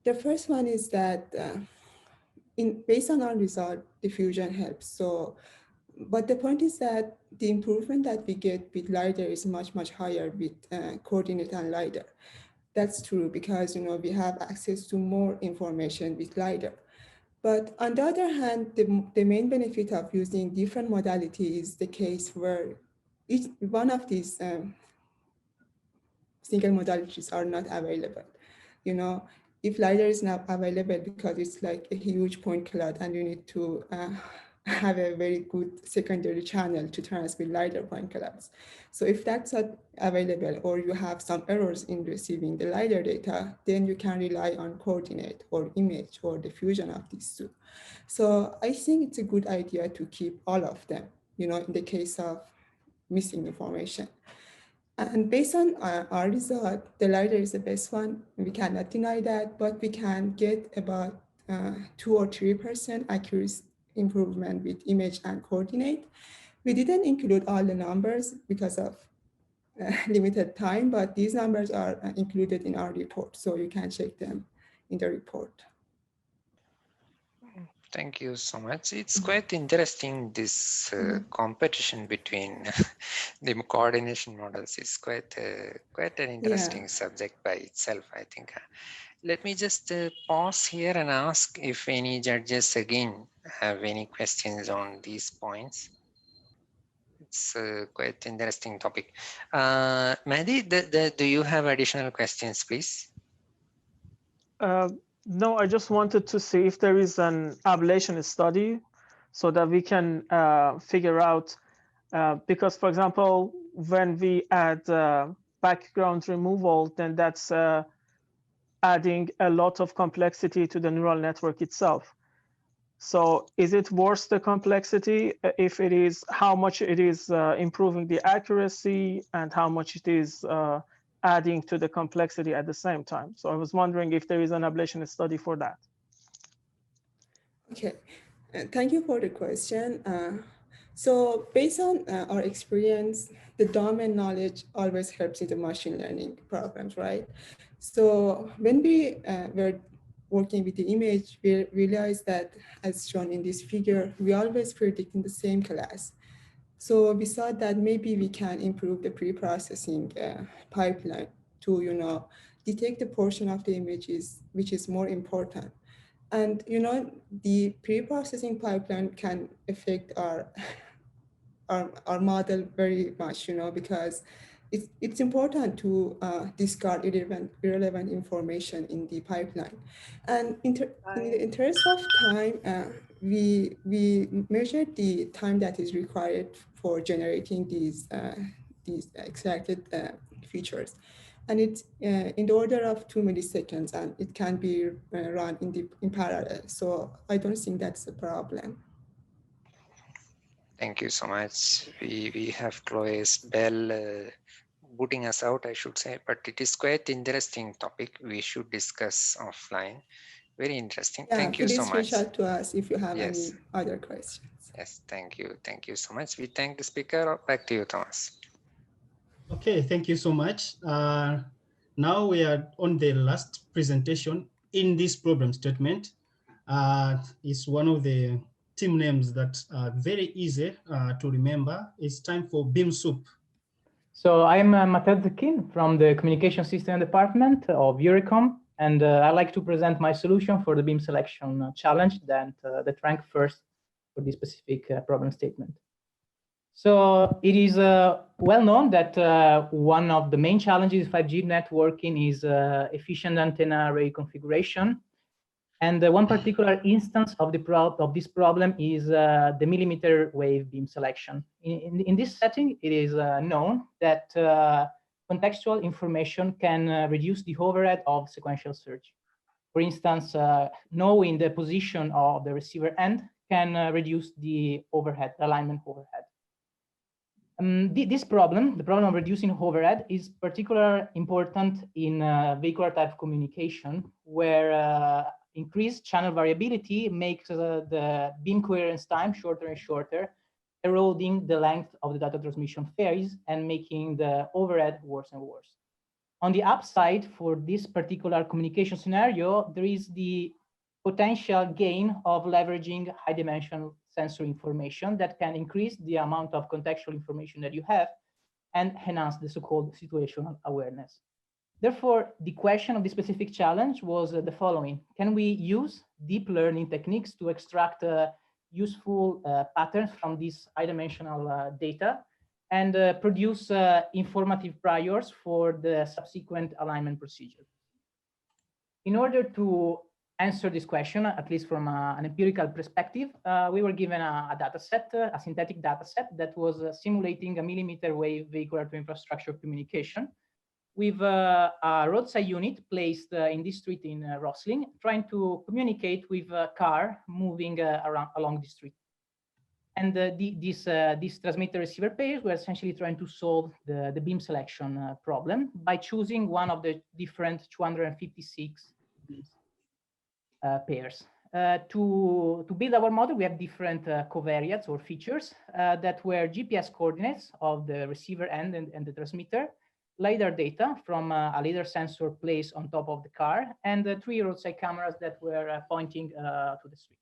The first one is that based on our result, the fusion helps. So, but the point is that the improvement that we get with LiDAR is much, much higher with coordinate and LiDAR. That's true because, you know, we have access to more information with LiDAR. But on the other hand, the main benefit of using different modality is the case where each one of these single modalities are not available. You know, if LiDAR is not available because it's like a huge point cloud and you need to have a very good secondary channel to transmit LiDAR point clouds. So if that's not available or you have some errors in receiving the LiDAR data, then you can rely on coordinate or image or the fusion of these two. So I think it's a good idea to keep all of them, you know, in the case of missing information. And based on our result, the LiDAR is the best one. We cannot deny that, but we can get about 2 or 3% accuracy improvement with image and coordinate. We didn't include all the numbers because of limited time, but these numbers are included in our report, so you can check them in the report. Thank you so much. It's quite interesting, this competition between the coordination models is quite an interesting subject by itself, I think. Let me just pause here and ask if any judges again have any questions on these points. It's quite interesting topic. Mehdi, do you have additional questions, please? No, I just wanted to see if there is an ablation study so that we can figure out, because for example, when we add background removal, then that's adding a lot of complexity to the neural network itself. So is it worth the complexity? If it is, how much it is improving the accuracy and how much it is adding to the complexity at the same time? So I was wondering if there is an ablation study for that. Okay, thank you for the question. So based on our experience, the domain knowledge always helps in the machine learning problems, right? So when we were working with the image, we realized that, as shown in this figure, we always predict in the same class. So we thought that maybe we can improve the pre-processing pipeline to, detect the portion of the images which is more important. And the pre-processing pipeline can affect our model very much, because it's important to discard irrelevant information in the pipeline. And in the interest of time, we measured the time that is required for generating these extracted features. And it's in the order of 2 milliseconds, and it can be run in parallel. So I don't think that's a problem. Thank you so much. We have Chloe's bell booting us out, I should say, but it is quite interesting topic we should discuss offline. Very interesting. Yeah, thank you so please much. reach out to us if you have Yes. any other questions. Yes, thank you. Thank you so much. We thank the speaker. Back to you, Thomas. Okay, thank you so much. Now we are on the last presentation in this problem statement. It's one of the team names that are very easy to remember. It's time for Beam Soup. So I'm Matteo Zecchin from the Communication System Department of Eurocom, and I'd like to present my solution for the beam selection challenge that ranked first for this specific problem statement. So it is well known that one of the main challenges of 5G networking is efficient antenna array configuration. And one particular instance of this problem is the millimeter wave beam selection. In this setting, it is known that contextual information can reduce the overhead of sequential search. For instance, knowing the position of the receiver end can reduce the overhead, alignment overhead. This problem, the problem of reducing overhead, is particularly important in vehicular type communication, where increased channel variability makes the beam coherence time shorter and shorter, eroding the length of the data transmission phase and making the overhead worse and worse. On the upside, for this particular communication scenario, there is the potential gain of leveraging high dimension sensor information that can increase the amount of contextual information that you have and enhance the so-called situational awareness. Therefore, the question of this specific challenge was the following: can we use deep learning techniques to extract useful patterns from this high dimensional data and produce informative priors for the subsequent alignment procedure? In order to answer this question, at least from an empirical perspective, we were given a data set, a synthetic data set that was simulating a millimeter wave vehicular to infrastructure communication with a roadside unit placed in this street in Rosslyn, trying to communicate with a car moving along the street. And these transmitter receiver pairs were essentially trying to solve the beam selection problem by choosing one of the different 256 beams. Pairs. To build our model, we have different covariates or features that were GPS coordinates of the receiver end and the transmitter, LiDAR data from a LiDAR sensor placed on top of the car, and 3 roadside cameras that were pointing to the street.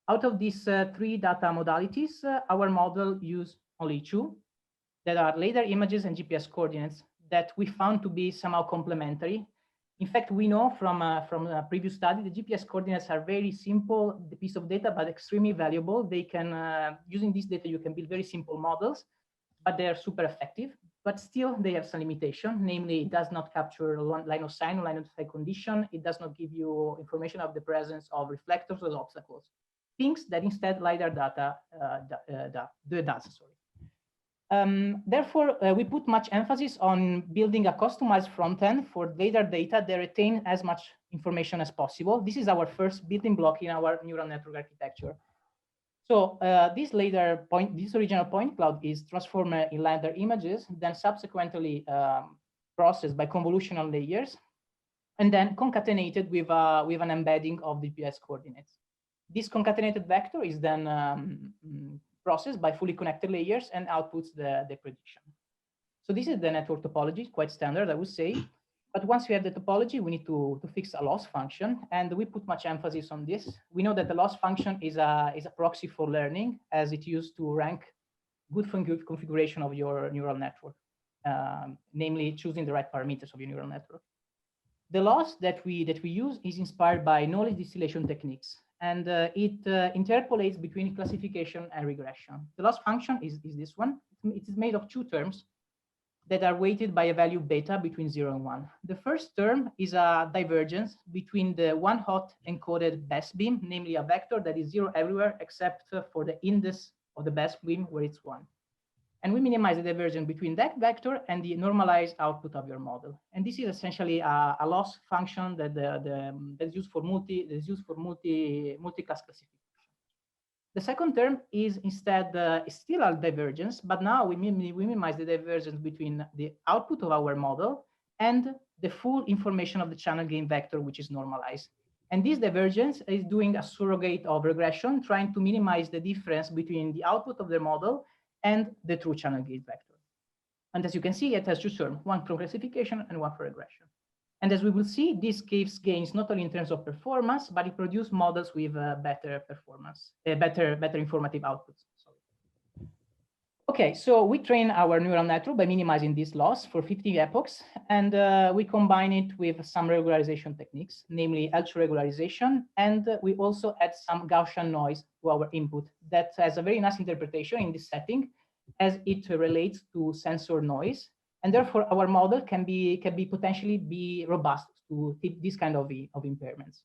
Out of these 3 data modalities, our model used only 2, that are LiDAR images and GPS coordinates, that we found to be somehow complementary. In fact, we know from a previous study, the GPS coordinates are very simple, the piece of data, but extremely valuable. They can, using this data, you can build very simple models, but they are super effective. but still they have some limitation. Namely, it does not capture line of sight or line of sight condition. It does not give you information of the presence of reflectors or obstacles, things that instead LiDAR data does. Therefore, we put much emphasis on building a customized front end for LiDAR data that retain as much information as possible. This is our first building block in our neural network architecture. So this original point cloud is transformed in LiDAR images, then subsequently processed by convolutional layers, and then concatenated with an embedding of the GPS coordinates. This concatenated vector is then processed by fully connected layers and outputs the prediction. So this is the network topology, quite standard, I would say. But once we have the topology, we need to fix a loss function, and we put much emphasis on this. We know that the loss function is a proxy for learning, as it used to rank good configuration of your neural network, namely choosing the right parameters of your neural network. The loss that we use is inspired by knowledge distillation techniques, and it interpolates between classification and regression. The loss function is this one. It is made of two terms that are weighted by a value beta between 0 and 1. The first term is a divergence between the one hot encoded best beam, namely a vector that is 0 everywhere except for the index of the best beam where it's 1. And we minimize the divergence between that vector and the normalized output of your model. And this is essentially a loss function that's used for multi-class classification. The second term is instead still a divergence, but now we minimize the divergence between the output of our model and the full information of the channel gain vector, which is normalized. And this divergence is doing a surrogate of regression, trying to minimize the difference between the output of the model and the true channel gain vector. And as you can see, it has two terms, one for classification and one for regression. And as we will see, this gives gains not only in terms of performance, but it produces models with better performance, better informative outputs. Sorry. Okay, so we train our neural network by minimizing this loss for 50 epochs, and we combine it with some regularization techniques, namely L2 regularization, and we also add some Gaussian noise to our input that has a very nice interpretation in this setting, as it relates to sensor noise. And therefore, our model can potentially be robust to this kind of impairments.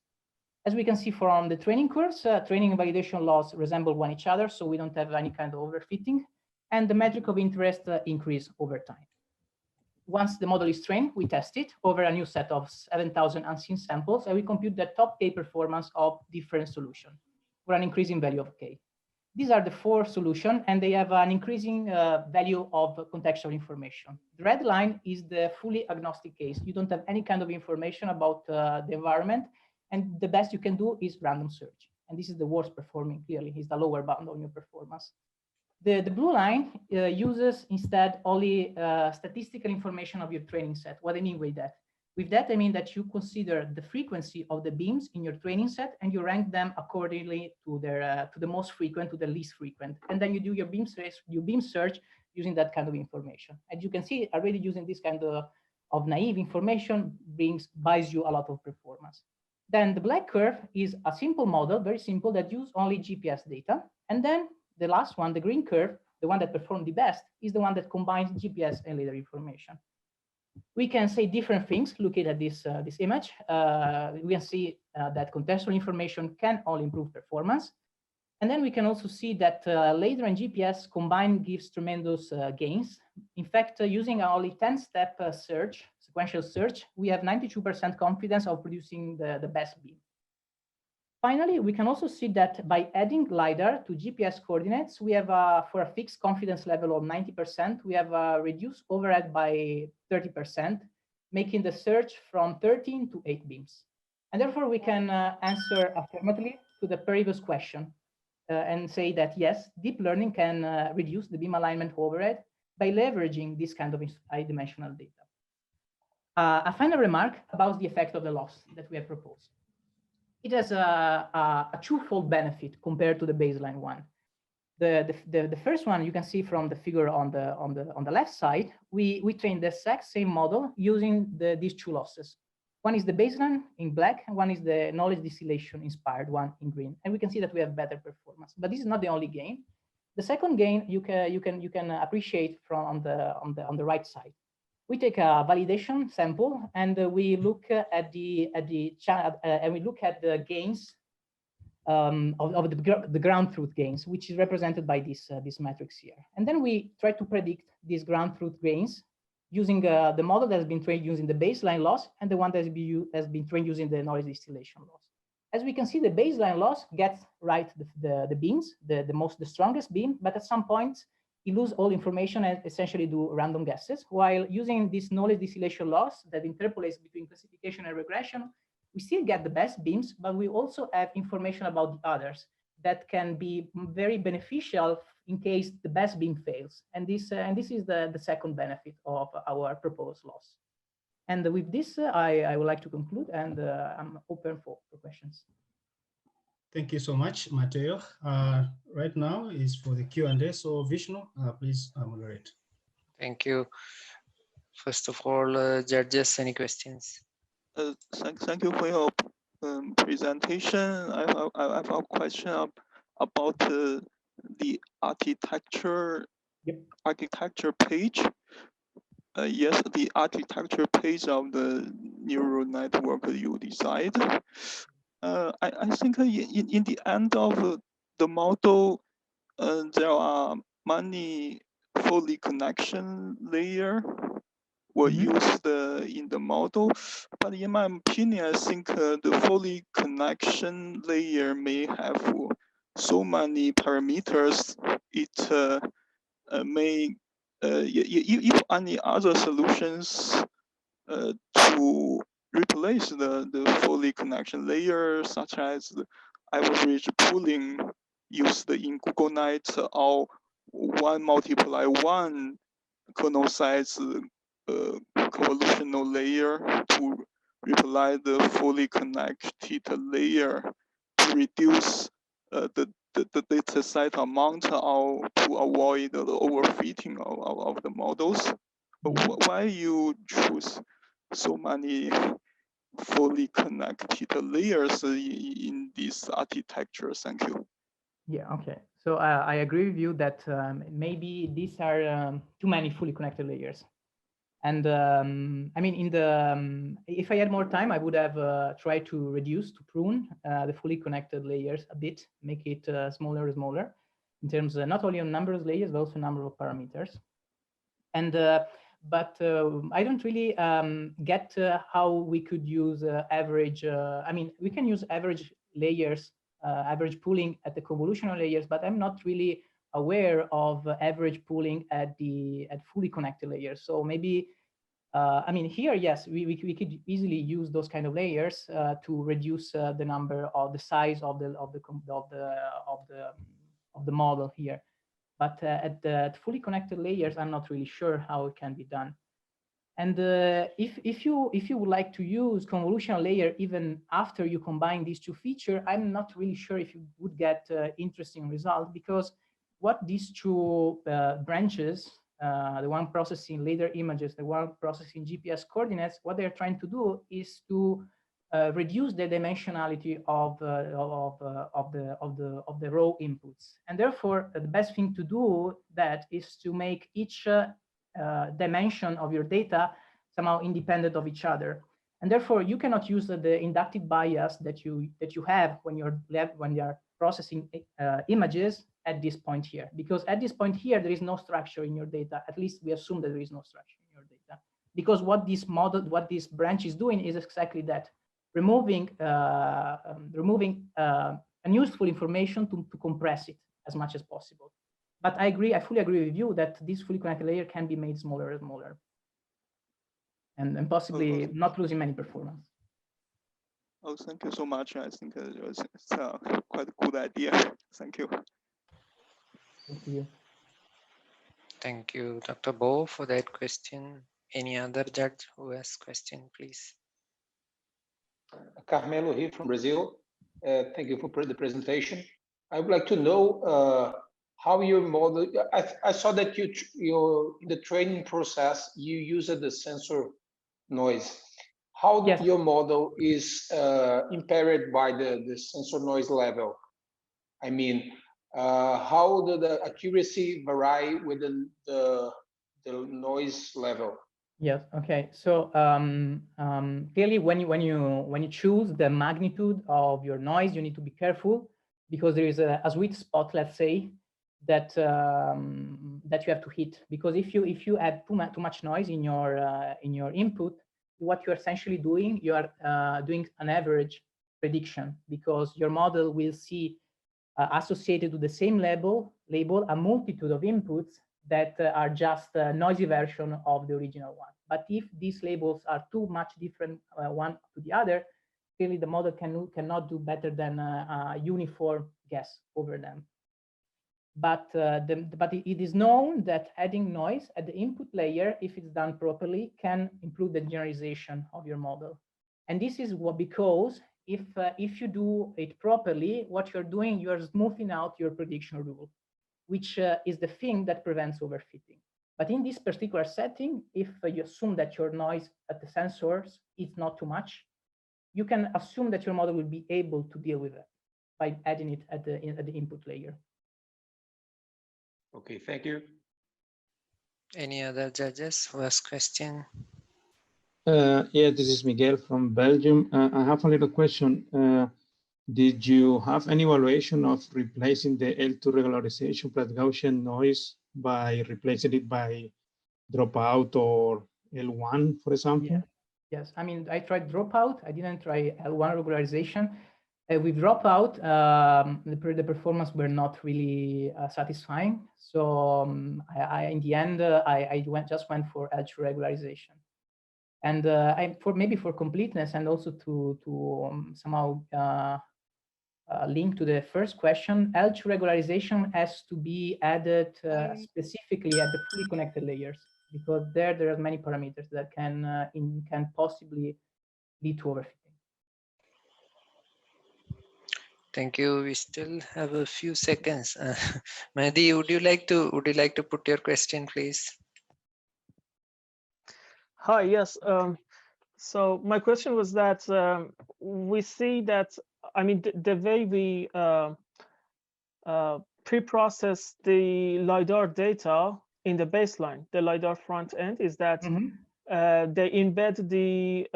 As we can see from the training curves, training and validation laws resemble one each other, so we don't have any kind of overfitting, and the metric of interest increase over time. Once the model is trained, we test it over a new set of 7,000 unseen samples, and we compute the top K performance of different solutions for an increasing value of K. These are the 4 solutions, and they have an increasing value of contextual information. The red line is the fully agnostic case. You don't have any kind of information about the environment, and the best you can do is random search. And this is the worst performing, clearly, is the lower bound on your performance. The blue line uses instead only statistical information of your training set. What I mean with that? With that, I mean that you consider the frequency of the beams in your training set and you rank them accordingly to the most frequent to the least frequent. And then you do your beam search using that kind of information. As you can see, already using this kind of naive information buys you a lot of performance. Then the black curve is a simple model, very simple, that use only GPS data. And then the last one, the green curve, the one that performed the best, is the one that combines GPS and LiDAR information. We can say different things looking at this image. We can see that contextual information can only improve performance. And then we can also see that LiDAR and GPS combined gives tremendous gains. In fact, using only 10-step search, sequential search, we have 92% confidence of producing the best beam. Finally, we can also see that by adding LiDAR to GPS coordinates, we have, for a fixed confidence level of 90%, we have reduced overhead by 30%, making the search from 13 to 8 beams. And therefore, we can answer affirmatively to the previous question and say that, yes, deep learning can reduce the beam alignment overhead by leveraging this kind of high-dimensional data. A final remark about the effect of the loss that we have proposed. It has a twofold benefit compared to the baseline one. The first one you can see from the figure on the left side. We trained the exact same model using these two losses. One is the baseline in black, and one is the knowledge distillation inspired one in green. And we can see that we have better performance. But this is not the only gain. The second gain you can appreciate from on the right side. We take a validation sample and we look at the gains of the ground truth gains, which is represented by this matrix here. And then we try to predict these ground truth gains using the model that has been trained using the baseline loss and the one that has been trained using the noise distillation loss. As we can see, the baseline loss gets right the beams, the strongest beam, but at some point you lose all information and essentially do random guesses. While using this knowledge distillation loss that interpolates between classification and regression, we still get the best beams, but we also have information about the others that can be very beneficial in case the best beam fails. And this is the second benefit of our proposed loss. And with this, I would like to conclude, and I'm open for questions. Thank you so much, Matteo. Right now is for the Q&A. So Vishnu, please moderate. Thank you. First of all, judges, any questions? Thank you for your presentation. I have a question about the architecture page. Yes, the architecture page of the neural network you decide. I think in the end of the model, there are many fully connection layer were used in the model, but in my opinion, I think the fully connection layer may have so many parameters. It may if any other solutions to replace the fully connection layer, such as the average pooling used in Google Night or 1 multiply 1 kernel size convolutional layer to replace the fully connected layer to reduce the data set amount or to avoid the overfitting of the models. Why you choose so many fully connected layers in this architecture? Thank you. Yeah, okay. So I agree with you that maybe these are too many fully connected layers. And I mean, if I had more time, I would have tried to prune the fully connected layers a bit, make it smaller and smaller in terms of not only on number of layers, but also number of parameters. And but I don't really get how we could use average. I mean, we can use average layers, average pooling at the convolutional layers, but I'm not really aware of average pooling at fully connected layers. So maybe, I mean, here, yes, we could easily use those kind of layers to reduce the number of the size of the model here. But at the fully connected layers, I'm not really sure how it can be done. And if you would like to use convolutional layer even after you combine these two features, I'm not really sure if you would get interesting results, because what these two branches, the one processing later images, the one processing GPS coordinates, what they're trying to do is to reduce the dimensionality of the raw inputs, and therefore the best thing to do that is to make each dimension of your data somehow independent of each other, and therefore you cannot use the inductive bias that you have when you're processing images at this point here, because at this point here there is no structure in your data. At least we assume that there is no structure in your data, because what this branch is doing is exactly that, removing unuseful information to compress it as much as possible. But I fully agree with you that this fully connected layer can be made smaller and smaller, and possibly not losing many performance. Oh, thank you so much. I think it's quite a good idea. Thank you. Thank you. Thank you, Dr. Bo, for that question. Any other judge who has question, please? Carmelo here from Brazil. Thank you for the presentation. I would like to know how your model. I saw that in the training process you used the sensor noise. How your model is impaired by the sensor noise level? I mean, how do the accuracy vary within the noise level? Yes. Okay. So clearly, when you choose the magnitude of your noise, you need to be careful because there is a sweet spot, let's say, that that you have to hit. Because if you add too much noise in your input, what you're essentially doing, you are doing an average prediction, because your model will see associated to the same label a multitude of inputs that are just a noisy version of the original one. But if these labels are too much different one to the other, clearly the model cannot do better than a uniform guess over them. But it is known that adding noise at the input layer, if it's done properly, can improve the generalization of your model. And this is because if you do it properly, what you're doing, you're smoothing out your prediction rule, which is the thing that prevents overfitting. But in this particular setting, if you assume that your noise at the sensors is not too much, you can assume that your model will be able to deal with it by adding it at the input layer. Okay, thank you. Any other judges who ask question? Yeah, this is Miguel from Belgium. I have a little question. Did you have any evaluation of replacing the L2 regularization plus Gaussian noise by replacing it by dropout or L1, for example? Yeah. Yes, I mean, I tried dropout. I didn't try L1 regularization. With dropout, the performance were not really satisfying. So in the end, I just went for L2 regularization. And maybe for completeness and also to somehow link to the first question, L2 regularization has to be added specifically at the fully connected layers, because there are many parameters that can possibly lead to overfitting. Thank you. We still have a few seconds. Mehdi, would you like to put your question, please? Hi. Yes. So my question was that we see that, I mean, the way we pre-process the LiDAR data in the baseline, the LiDAR front end, is that they embed the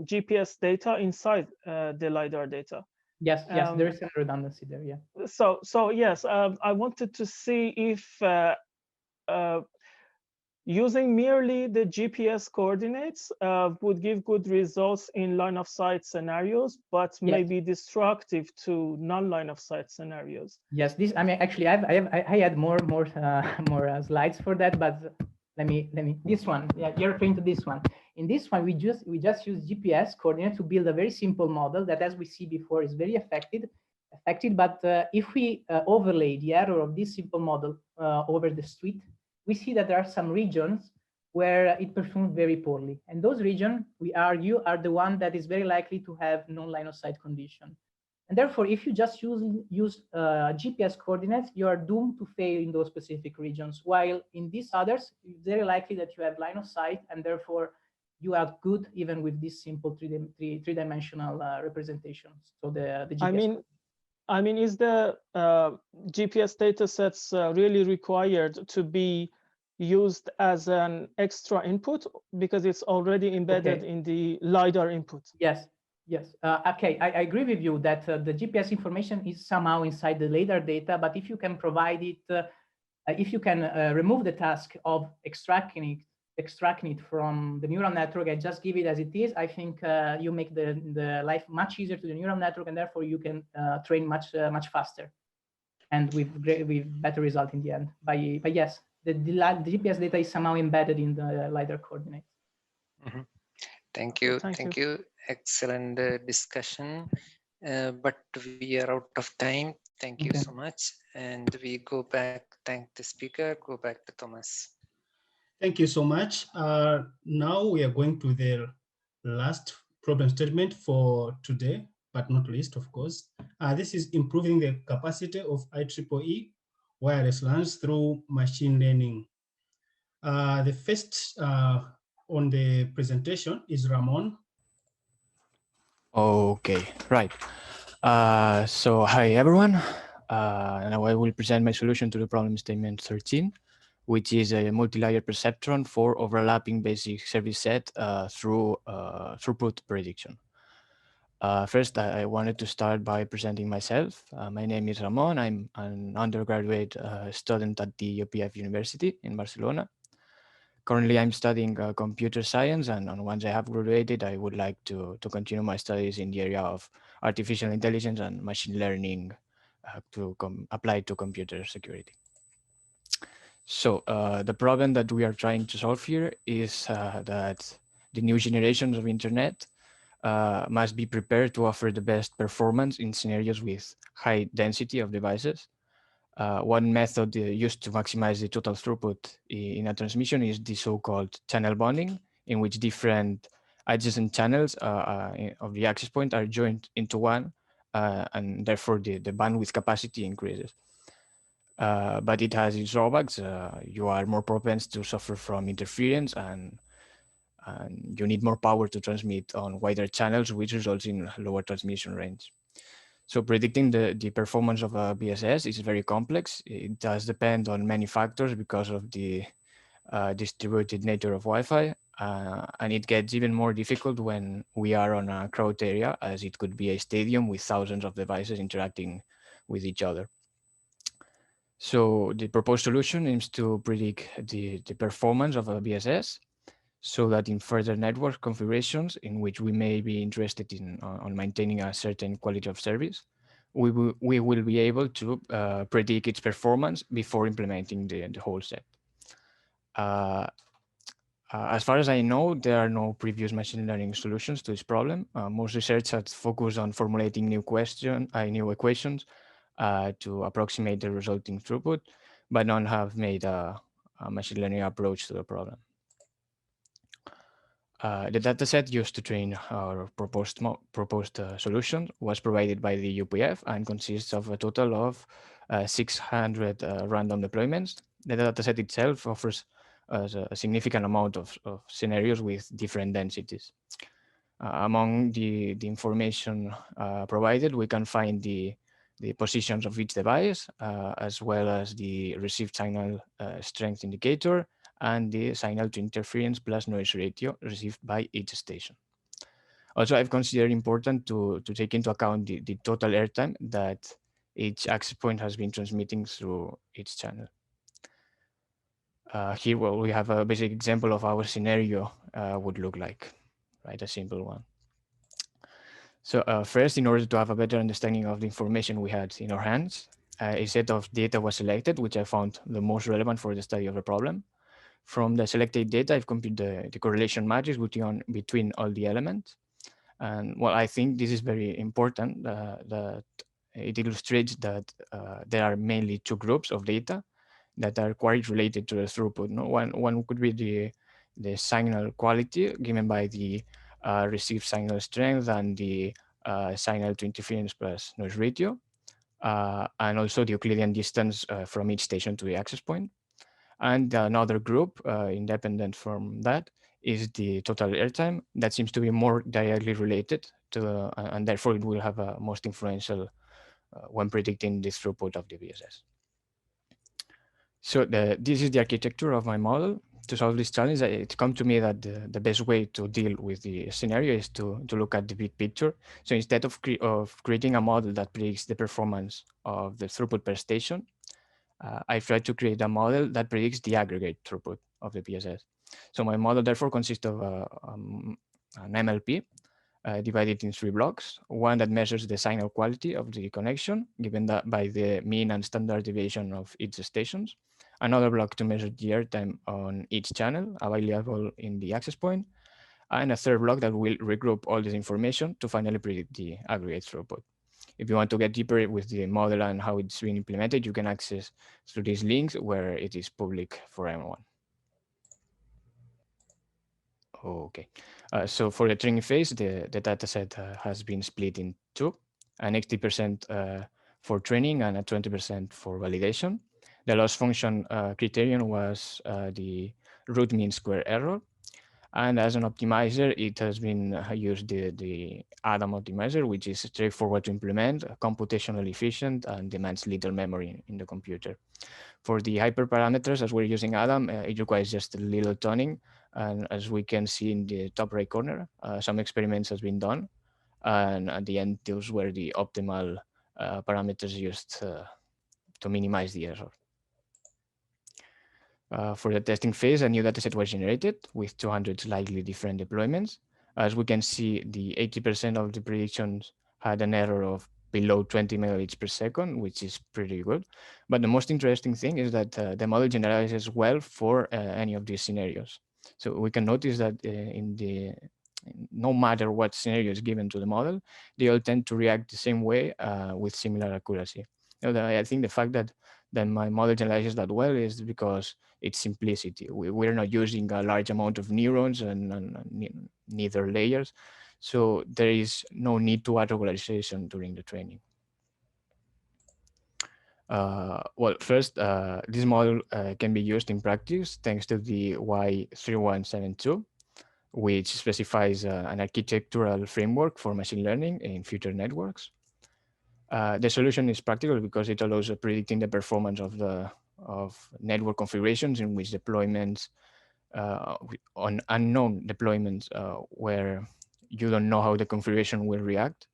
GPS data inside the LiDAR data. Yes, yes, there is a redundancy there, yeah. So yes, I wanted to see if using merely the GPS coordinates would give good results in line of sight scenarios, but may be destructive to non-line of sight scenarios. Yes, this. I mean, actually, I had more slides for that, but let me this one. Yeah, you're referring to this one. In this one, we just use GPS coordinates to build a very simple model that, as we see before, is very effective. But if we overlay the error of this simple model over the street, we see that there are some regions where it performs very poorly. And those regions, we argue, are the one that is very likely to have non-line of sight condition. And therefore, if you just use GPS coordinates, you are doomed to fail in those specific regions. While in these others, it's very likely that you have line of sight, and therefore you are good even with these simple three-dimensional representations. So the GPS I mean, is the GPS data sets really required to be used as an extra input because it's already embedded in the LiDAR input? Yes, yes. Okay, I agree with you that the GPS information is somehow inside the LiDAR data, but if you can provide it, if you can remove the task of extracting it from the neural network and just give it as it is, I think you make the life much easier to the neural network, and therefore you can train much faster and with better result in the end. But yes, the GPS data is somehow embedded in the LiDAR coordinates. Mm-hmm. Thank you. Thank you. Excellent discussion. But we are out of time. Thank you so much. And we go back, thank the speaker, go back to Thomas. Thank you so much. Now we are going to the last problem statement for today, but not least, of course. This is improving the capacity of IEEE wireless LANs through machine learning. The first on the presentation is Ramon. Okay, right. So hi everyone. Now I will present my solution to the problem statement 13, which is a multi-layer perceptron for overlapping basic service set through throughput prediction. First, I wanted to start by presenting myself. My name is Ramon. I'm an undergraduate student at the UPF University in Barcelona. Currently, I'm studying computer science, and once I have graduated, I would like to continue my studies in the area of artificial intelligence and machine learning to apply to computer security. So the problem that we are trying to solve here is that the new generations of internet must be prepared to offer the best performance in scenarios with high density of devices. One method used to maximize the total throughput in a transmission is the so-called channel bonding, in which different adjacent channels of the access point are joined into one, and therefore the bandwidth capacity increases. But it has its drawbacks. You are more propense to suffer from interference, and you need more power to transmit on wider channels, which results in lower transmission range. So predicting the performance of a BSS is very complex. It does depend on many factors because of the distributed nature of Wi-Fi, and it gets even more difficult when we are on a crowded area, as it could be a stadium with thousands of devices interacting with each other. So the proposed solution aims to predict the performance of a BSS, so that in further network configurations in which we may be interested in on maintaining a certain quality of service, we will be able to predict its performance before implementing the whole set. As far as I know, there are no previous machine learning solutions to this problem. Most research has focused on formulating new equations to approximate the resulting throughput, but none have made a machine learning approach to the problem. The dataset used to train our proposed solution was provided by the UPF and consists of a total of 600 random deployments. The dataset itself offers a significant amount of scenarios with different densities. Among the information provided, we can find the positions of each device, as well as the received signal strength indicator, and the signal to interference plus noise ratio received by each station. Also, I've considered important to take into account the total airtime that each access point has been transmitting through each channel. Here, well, we have a basic example of how a scenario would look like, right? A simple one. So first, in order to have a better understanding of the information we had in our hands, a set of data was selected, which I found the most relevant for the study of the problem. From the selected data, I've computed the correlation matrix between all the elements. And well, I think this is very important, that it illustrates that there are mainly two groups of data that are quite related to the throughput. No? One could be the signal quality given by the received signal strength and the signal to interference plus noise ratio, and also the Euclidean distance from each station to the access point. And another group, independent from that, is the total airtime. That seems to be more directly related to, and therefore it will have a most influential when predicting the throughput of the BSS. So this is the architecture of my model. To solve this challenge, it come to me that the best way to deal with the scenario is to look at the big picture. So instead of creating a model that predicts the performance of the throughput per station, I've tried to create a model that predicts the aggregate throughput of the BSS. So my model therefore consists of an MLP divided in 3 blocks. One that measures the signal quality of the connection, given that by the mean and standard deviation of each stations. Another block to measure the airtime on each channel available in the access point. And a third block that will regroup all this information to finally predict the aggregate throughput. If you want to get deeper with the model and how it's being implemented, you can access through these links where it is public for everyone. Okay, so for the training phase, the dataset has been split in 2, an 80% for training and a 20% for validation. The loss function criterion was the root mean square error. And as an optimizer, it has been used the Adam optimizer, which is straightforward to implement, computationally efficient, and demands little memory in the computer. For the hyperparameters, as we're using Adam, it requires just a little tuning. And as we can see in the top right corner, some experiments has been done. And at the end, those were the optimal parameters used to minimize the error. For the testing phase, a new dataset was generated with 200 slightly different deployments. As we can see, the 80% of the predictions had an error of below 20 megabits per second, which is pretty good. But the most interesting thing is that the model generalizes well for any of these scenarios. So we can notice that no matter what scenario is given to the model, they all tend to react the same way with similar accuracy. I think the fact that my model generalizes that well is because its simplicity. We're not using a large amount of neurons and neither layers. So there is no need to add regularization during the training. Well, first, this model can be used in practice thanks to the Y3172, which specifies an architectural framework for machine learning in future networks. The solution is practical because it allows predicting the performance of network configurations in which deployments on unknown deployments where you don't know how the configuration will react,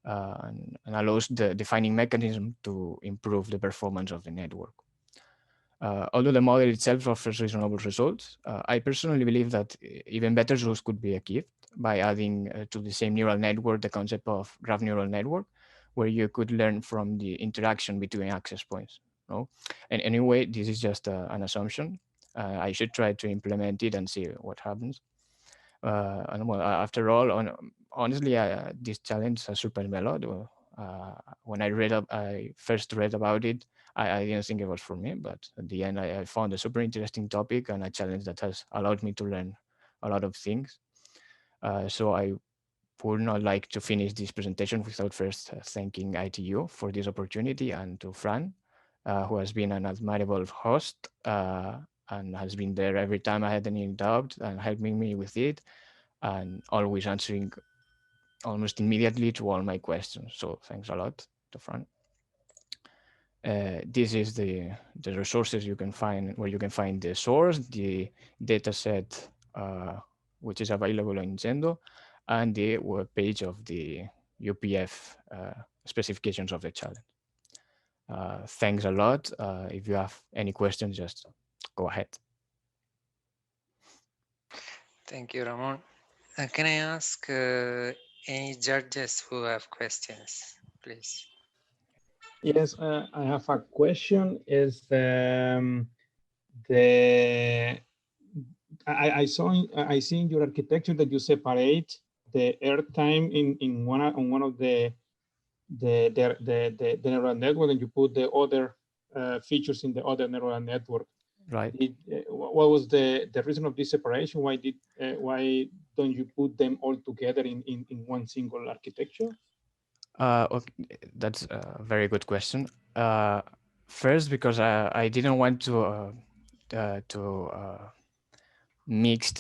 and allows the defining mechanism to improve the performance of the network. Although the model itself offers reasonable results, I personally believe that even better results could be achieved by adding to the same neural network the concept of graph neural network, where you could learn from the interaction between access points. No? And anyway, this is just an assumption. I should try to implement it and see what happens. And well, after all, honestly, this challenge has surprised me a lot. When I first read about it, I didn't think it was for me, but at the end, I found a super interesting topic and a challenge that has allowed me to learn a lot of things. So I would not like to finish this presentation without first thanking ITU for this opportunity, and to Fran, who has been an admirable host and has been there every time I had any doubt and helping me with it, and always answering almost immediately to all my questions. So thanks a lot to Fran. This is the resources you can find, where you can find the source, the dataset, which is available on Zendo, and the web page of the UPF specifications of the challenge. Thanks a lot. If you have any questions, just go ahead. Thank you, Ramon. Can I ask any judges who have questions, please? Yes, I have a question. I see in your architecture that you separate the airtime in one of the neural network, and you put the other features in the other neural network. Right. What was the reason of this separation? Why don't you put them all together in one single architecture? Okay, that's a very good question. First, because I didn't want to mix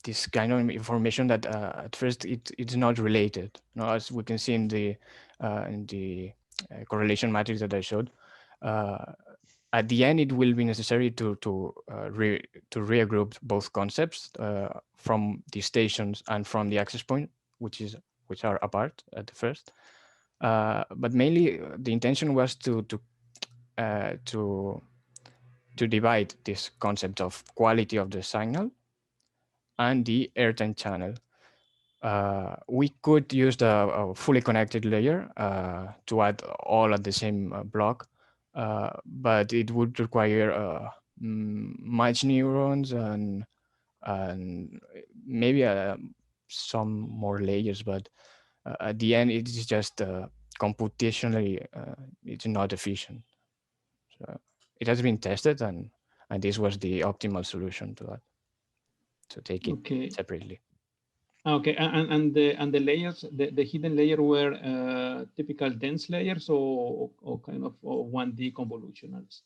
this kind of information that at first it's not related. No, as we can see in the correlation matrix that I showed. At the end, it will be necessary to regroup both concepts from the stations and from the access point, which are apart at the first. But mainly, the intention was to divide this concept of quality of the signal and the airtime channel. We could use a fully connected layer to add all at the same block, but it would require much neurons and maybe some more layers. But at the end, it's just computationally, it's not efficient. So it has been tested, and this was the optimal solution to that. To take it separately. Okay, and the layers, the hidden layer were typical dense layers or kind of 1D convolutionals?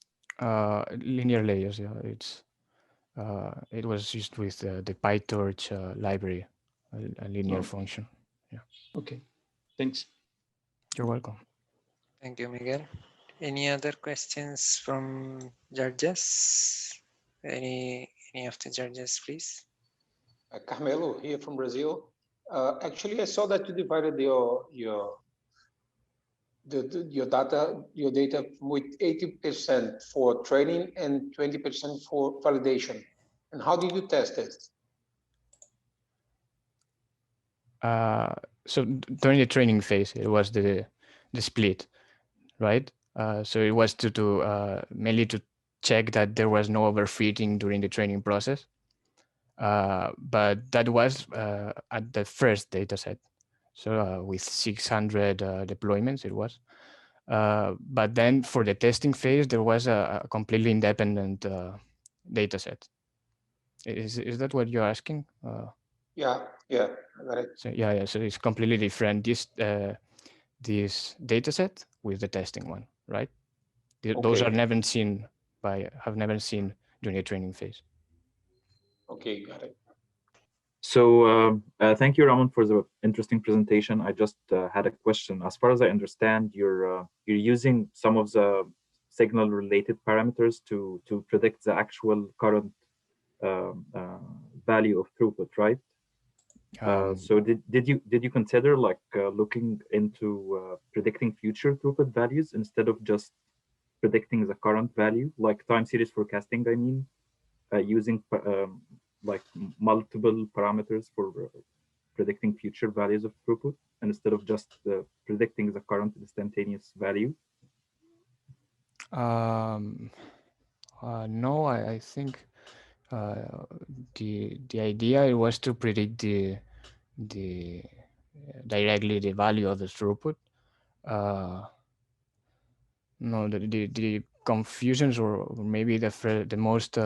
Linear layers, yeah. It's It was used with the PyTorch library, a linear function. Yeah. Okay, thanks. You're welcome. Thank you, Miguel. Any other questions from judges? Any of the judges, please? Carmelo here from Brazil. Actually, I saw that you divided your data with 80% for training and 20% for validation. And how did you test it? So during the training phase, it was the split, right? So it was to mainly to check that there was no overfitting during the training process. But that was at the first data set. So with 600 deployments, it was. But then for the testing phase, there was a completely independent data set. Is that what you're asking? Yeah, I got it. So yeah. So it's completely different. This data set with the testing one, right? Those are never seen have never seen during the training phase. Okay, got it. So thank you, Ramon, for the interesting presentation. I just had a question. As far as I understand, you're using some of the signal-related parameters to predict the actual current value of throughput, right? So did you consider like looking into predicting future throughput values instead of just predicting the current value, like time series forecasting? I mean, using like multiple parameters for predicting future values of throughput instead of just predicting the current instantaneous value? No, I think the idea was to predict the directly the value of the throughput. No, the confusions or maybe the most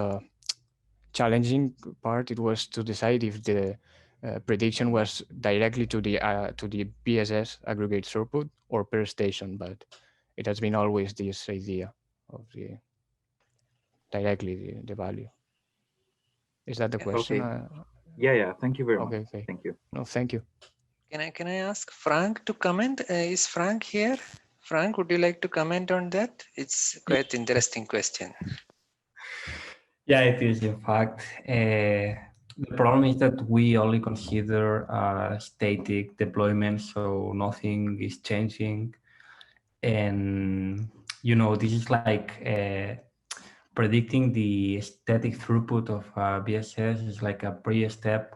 challenging part, it was to decide if the prediction was directly to the BSS aggregate throughput or per station, but it has been always this idea of the directly the value. Is that the question? Okay. Yeah. Thank you very much. Okay. Thank you. No, thank you. Can I ask Frank to comment? Is Frank here? Frank, would you like to comment on that? It's quite interesting question. Yeah, it is. In fact, the problem is that we only consider static deployment, so nothing is changing. And, this is like predicting the static throughput of BSS is like a pre-step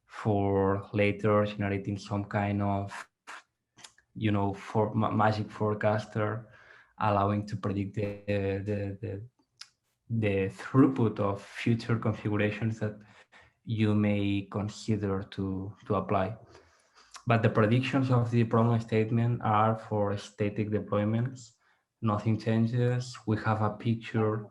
for later generating some kind of, magic forecaster, allowing to predict the throughput of future configurations that you may consider to apply. But the predictions of the problem statement are for static deployments. Nothing changes. We have a picture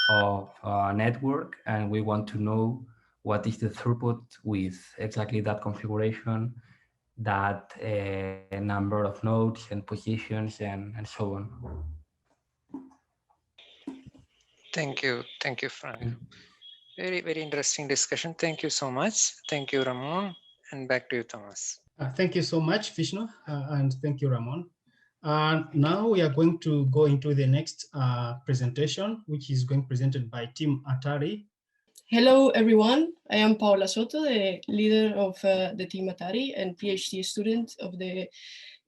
of a network and we want to know what is the throughput with exactly that configuration, that number of nodes and positions and so on. Thank you, Frank. Very, very interesting discussion. Thank you so much. Thank you, Ramon. And back to you, Thomas. Thank you so much, Vishnu, and thank you, Ramon. Now we are going to go into the next presentation, which is going presented by Team Atari. Hello, everyone. I am Paola Soto, the leader of the Team Atari and PhD student of the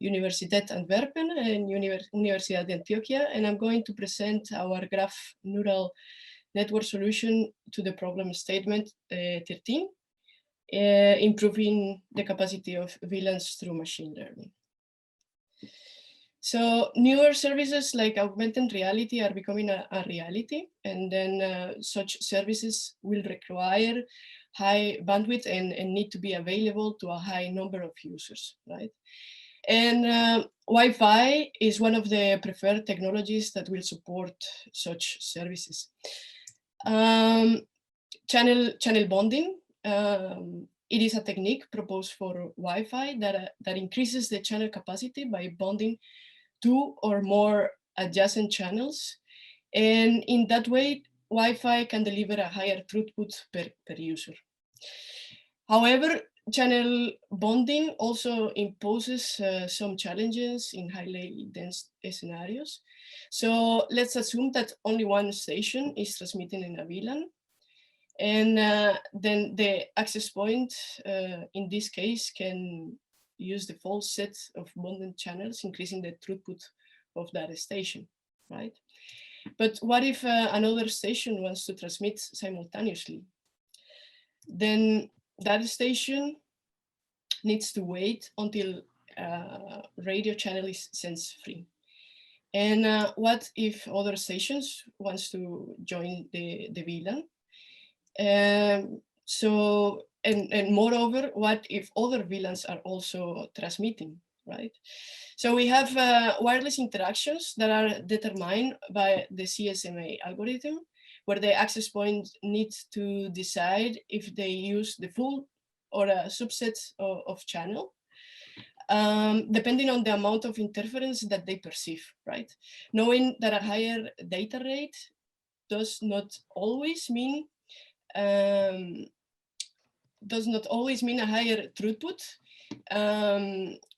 Universitat Antwerpen and Universidad de Antioquia, and I'm going to present our graph neural network solution to the problem statement 13, improving the capacity of VLANs through machine learning. So newer services like augmented reality are becoming a reality, and then such services will require high bandwidth and need to be available to a high number of users, right? And Wi-Fi is one of the preferred technologies that will support such services. Channel bonding. It is a technique proposed for Wi-Fi that increases the channel capacity by bonding two or more adjacent channels. And in that way, Wi-Fi can deliver a higher throughput per user. However, channel bonding also imposes some challenges in highly dense scenarios. So let's assume that only one station is transmitting in a VLAN. And then the access point, in this case, can use the full set of bonded channels, increasing the throughput of that station, right? But what if another station wants to transmit simultaneously? Then that station needs to wait until radio channel is sense free. And what if other stations wants to join the VLAN? So, and moreover, what if other VLANs are also transmitting, right? So we have wireless interactions that are determined by the CSMA algorithm, where the access point needs to decide if they use the full or a subset of channel, depending on the amount of interference that they perceive, right? Knowing that a higher data rate does not always mean a higher throughput,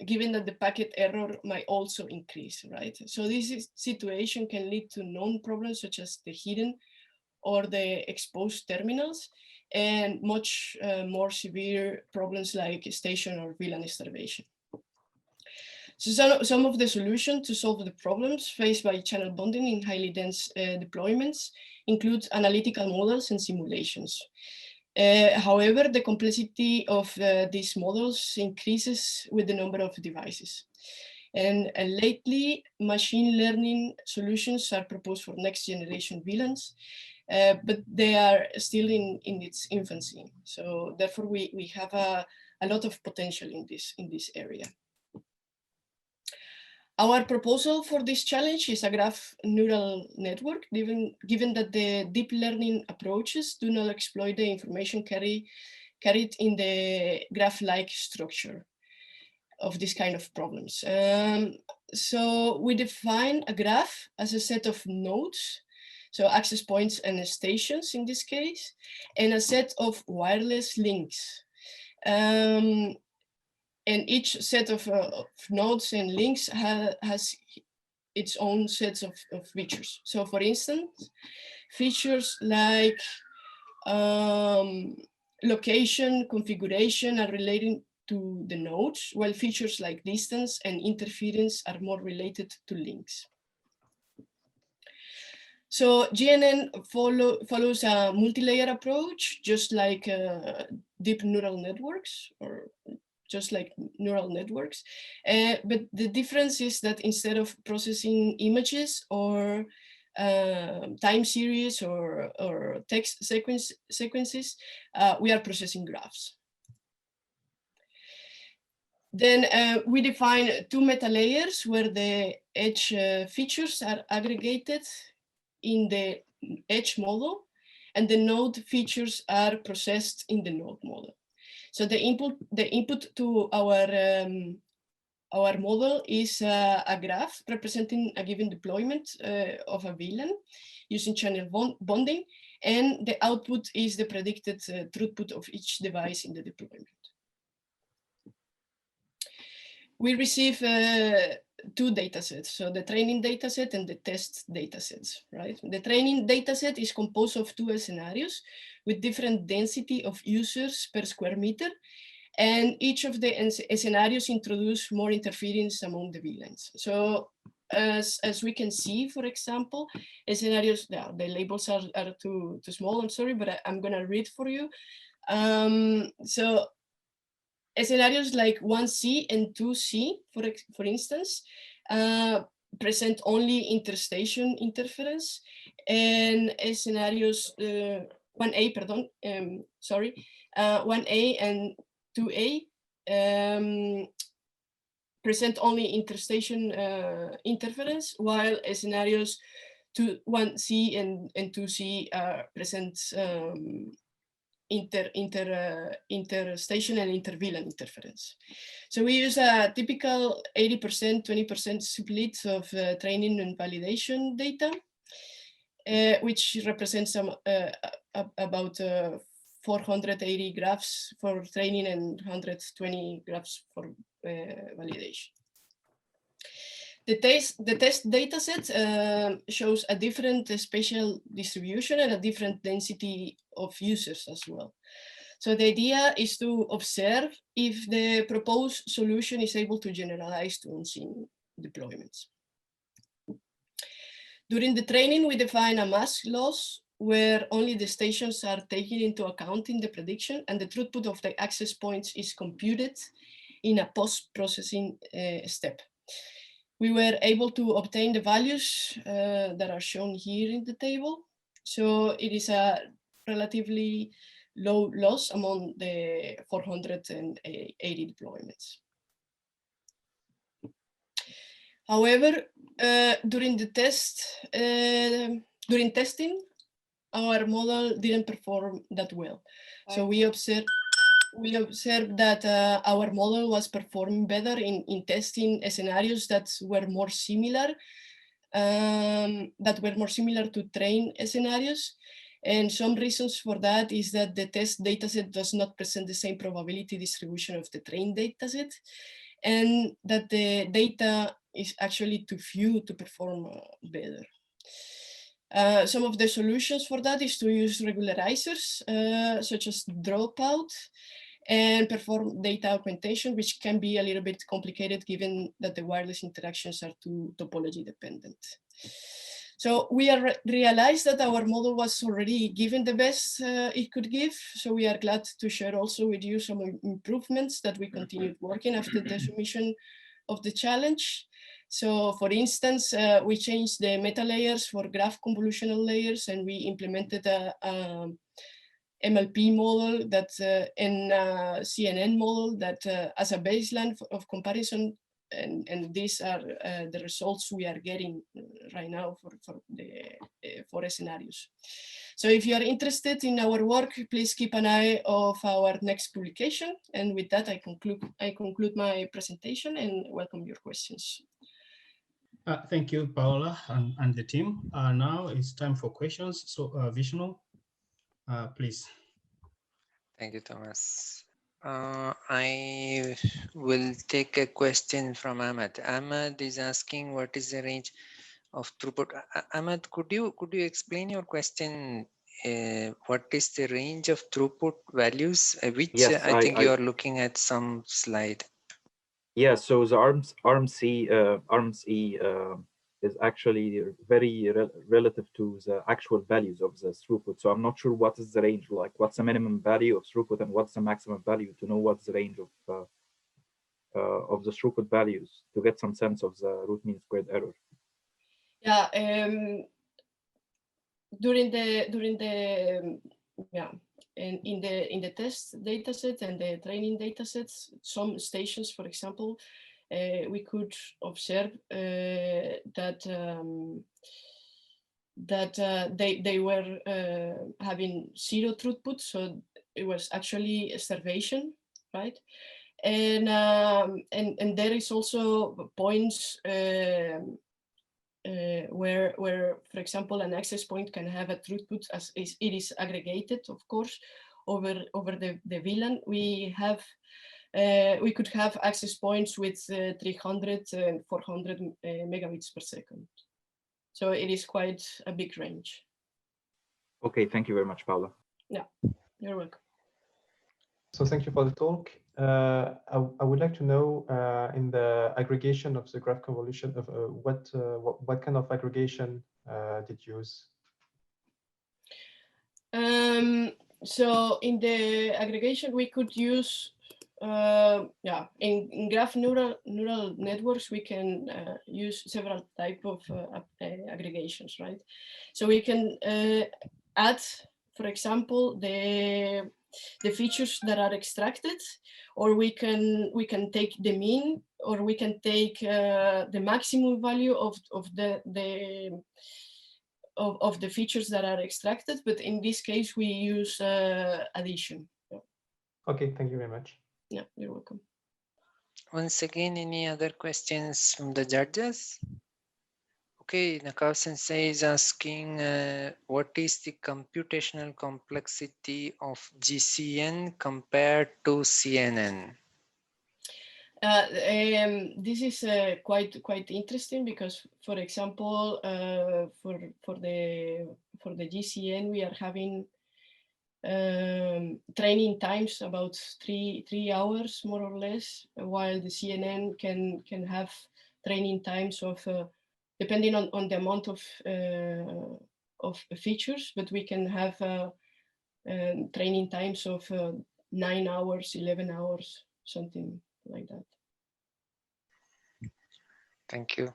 given that the packet error might also increase, right? So this situation can lead to known problems such as the hidden or the exposed terminals, and much more severe problems like station or VLAN starvation. So some of the solutions to solve the problems faced by channel bonding in highly dense deployments include analytical models and simulations. However, the complexity of these models increases with the number of devices. And lately, machine learning solutions are proposed for next generation VLANs, but they are still in its infancy. So therefore, we have a lot of potential in this area. Our proposal for this challenge is a graph neural network, given that the deep learning approaches do not exploit the information carried in the graph-like structure of this kind of problems. So we define a graph as a set of nodes, so access points and stations in this case, and a set of wireless links. And each set of nodes and links has its own sets of features. So for instance, features like location, configuration are related to the nodes, while features like distance and interference are more related to links. So GNN follows a multi-layer approach, just like deep neural networks, or just like neural networks. But the difference is that instead of processing images or time series or text sequences, we are processing graphs. Then we define two meta layers where the edge features are aggregated in the edge model, and the node features are processed in the node model. So the input to our model is a graph representing a given deployment of a VLAN using channel bonding, and the output is the predicted throughput of each device in the deployment. We receive two datasets, so the training dataset and the test datasets, right? The training dataset is composed of two scenarios with different density of users per square meter, and each of the scenarios introduce more interference among the VLANs. So as we can see, for example, scenarios, the labels are too small, I'm sorry, but I'm gonna read for you. So scenarios like 1C and 2C, for instance, present only interstation interference, and scenarios 1A, pardon, 1A and 2A present only interstation interference, while scenarios 1C and 2C present interstation and inter-VLAN interference. So we use a typical 80%, 20% split of training and validation data. which represents about 480 graphs for training and 120 graphs for validation. The test dataset shows a different spatial distribution and a different density of users as well. So the idea is to observe if the proposed solution is able to generalize to unseen deployments. During the training, we define a mask loss where only the stations are taken into account in the prediction, and the throughput of the access points is computed in a post-processing step. We were able to obtain the values that are shown here in the table. So it is a relatively low loss among the 480 deployments. However, during testing, our model didn't perform that well. So we observed that our model was performing better in testing scenarios that were more similar to train scenarios. And some reasons for that is that the test dataset does not present the same probability distribution of the trained dataset, and that the data is actually too few to perform better. Some of the solutions for that is to use regularizers, such as dropout, and perform data augmentation, which can be a little bit complicated given that the wireless interactions are too topology dependent. So we realized that our model was already given the best it could give. So we are glad to share also with you some improvements that we continued working after the submission of the challenge. So for instance, we changed the meta layers for graph convolutional layers, and we implemented a MLP model that and CNN model that as a baseline of comparison, and these are the results we are getting right now for the forest scenarios. So if you are interested in our work, please keep an eye of our next publication. And with that, I conclude my presentation and welcome your questions. Thank you, Paola and the team. Now it's time for questions. So Vishnu, please. Thank you, Thomas. I will take a question from Ahmed. Ahmed is asking what is the range of throughput. Ahmed, could you explain your question? What is the range of throughput values? Which Yes, I think you are looking at some slide. Yeah, so the ARMS-E is actually very relative to the actual values of the throughput. So I'm not sure what is the range, like what's the minimum value of throughput and what's the maximum value, to know what's the range of the throughput values to get some sense of the root mean squared error. Yeah, during the in the test dataset and the training datasets, some stations, for example, we could observe that they were having zero throughput, so it was actually starvation, right? And there is also points where, for example, an access point can have a throughput as it is aggregated, of course, over the VLAN. We could have access points with 300 and 400 megabits per second. So it is quite a big range. Okay, thank you very much, Paula. Yeah, you're welcome. So thank you for the talk. I would like to know in the aggregation of the graph convolution of what kind of aggregation did you use? So in the aggregation, we could use in graph neural networks, we can use several type of aggregations, right? So we can add, for example, the features that are extracted, or we can take the mean, or we can take the maximum value of the features that are extracted. But in this case, we use addition. Okay, thank you very much. Yeah, you're welcome. Once again, any other questions from the judges? Okay, Nakao Sensei is asking what is the computational complexity of GCN compared to CNN? This is quite interesting because, for example, for the GCN, we are having training times about three hours more or less, while the CNN can have training times of depending on the amount of features, but we can have training times of 9 hours, 11 hours, something like that. Thank you.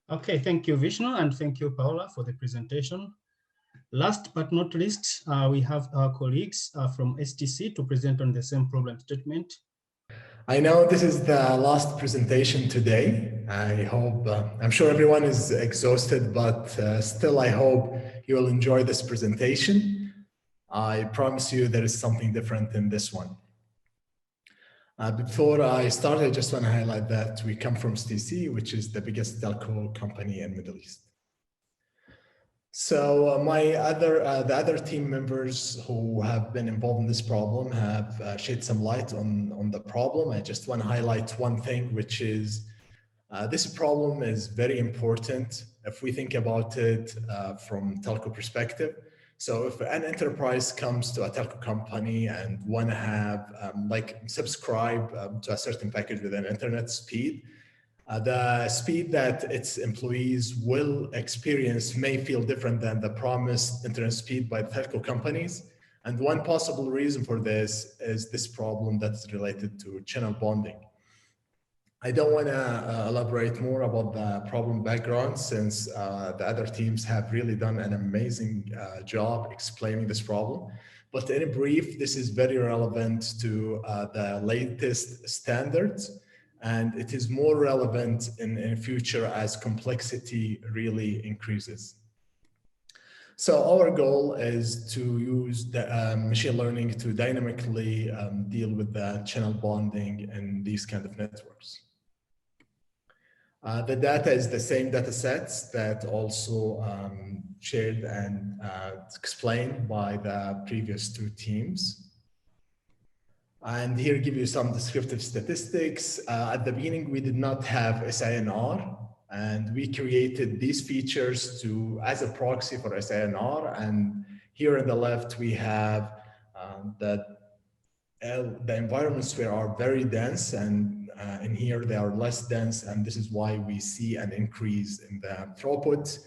Okay, thank you, Vishnu, and thank you, Paola, for the presentation. Last but not least, we have our colleagues from STC to present on the same problem statement. I know this is the last presentation today. I hope, I'm sure everyone is exhausted, but still I hope you will enjoy this presentation. I promise you there is something different in this one. Before I start, I just want to highlight that we come from STC, which is the biggest telco company in the Middle East. So the other team members who have been involved in this problem have shed some light on the problem. I just want to highlight one thing, which is this problem is very important if we think about it from telco perspective. So if an enterprise comes to a telco company and want to have like subscribe to a certain package with an internet speed, the speed that its employees will experience may feel different than the promised internet speed by the telco companies. And one possible reason for this is this problem that's related to channel bonding. I don't want to elaborate more about the problem background since the other teams have really done an amazing job explaining this problem. But in brief, this is very relevant to the latest standards, and it is more relevant in future as complexity really increases. So our goal is to use the machine learning to dynamically deal with the channel bonding in these kind of networks. The data is the same data sets that also shared and explained by the previous two teams. And here give you some descriptive statistics. At the beginning, we did not have SINR, and we created these features as a proxy for SINR. And here on the left, we have the environments where are very dense, and in here they are less dense, and this is why we see an increase in the throughput.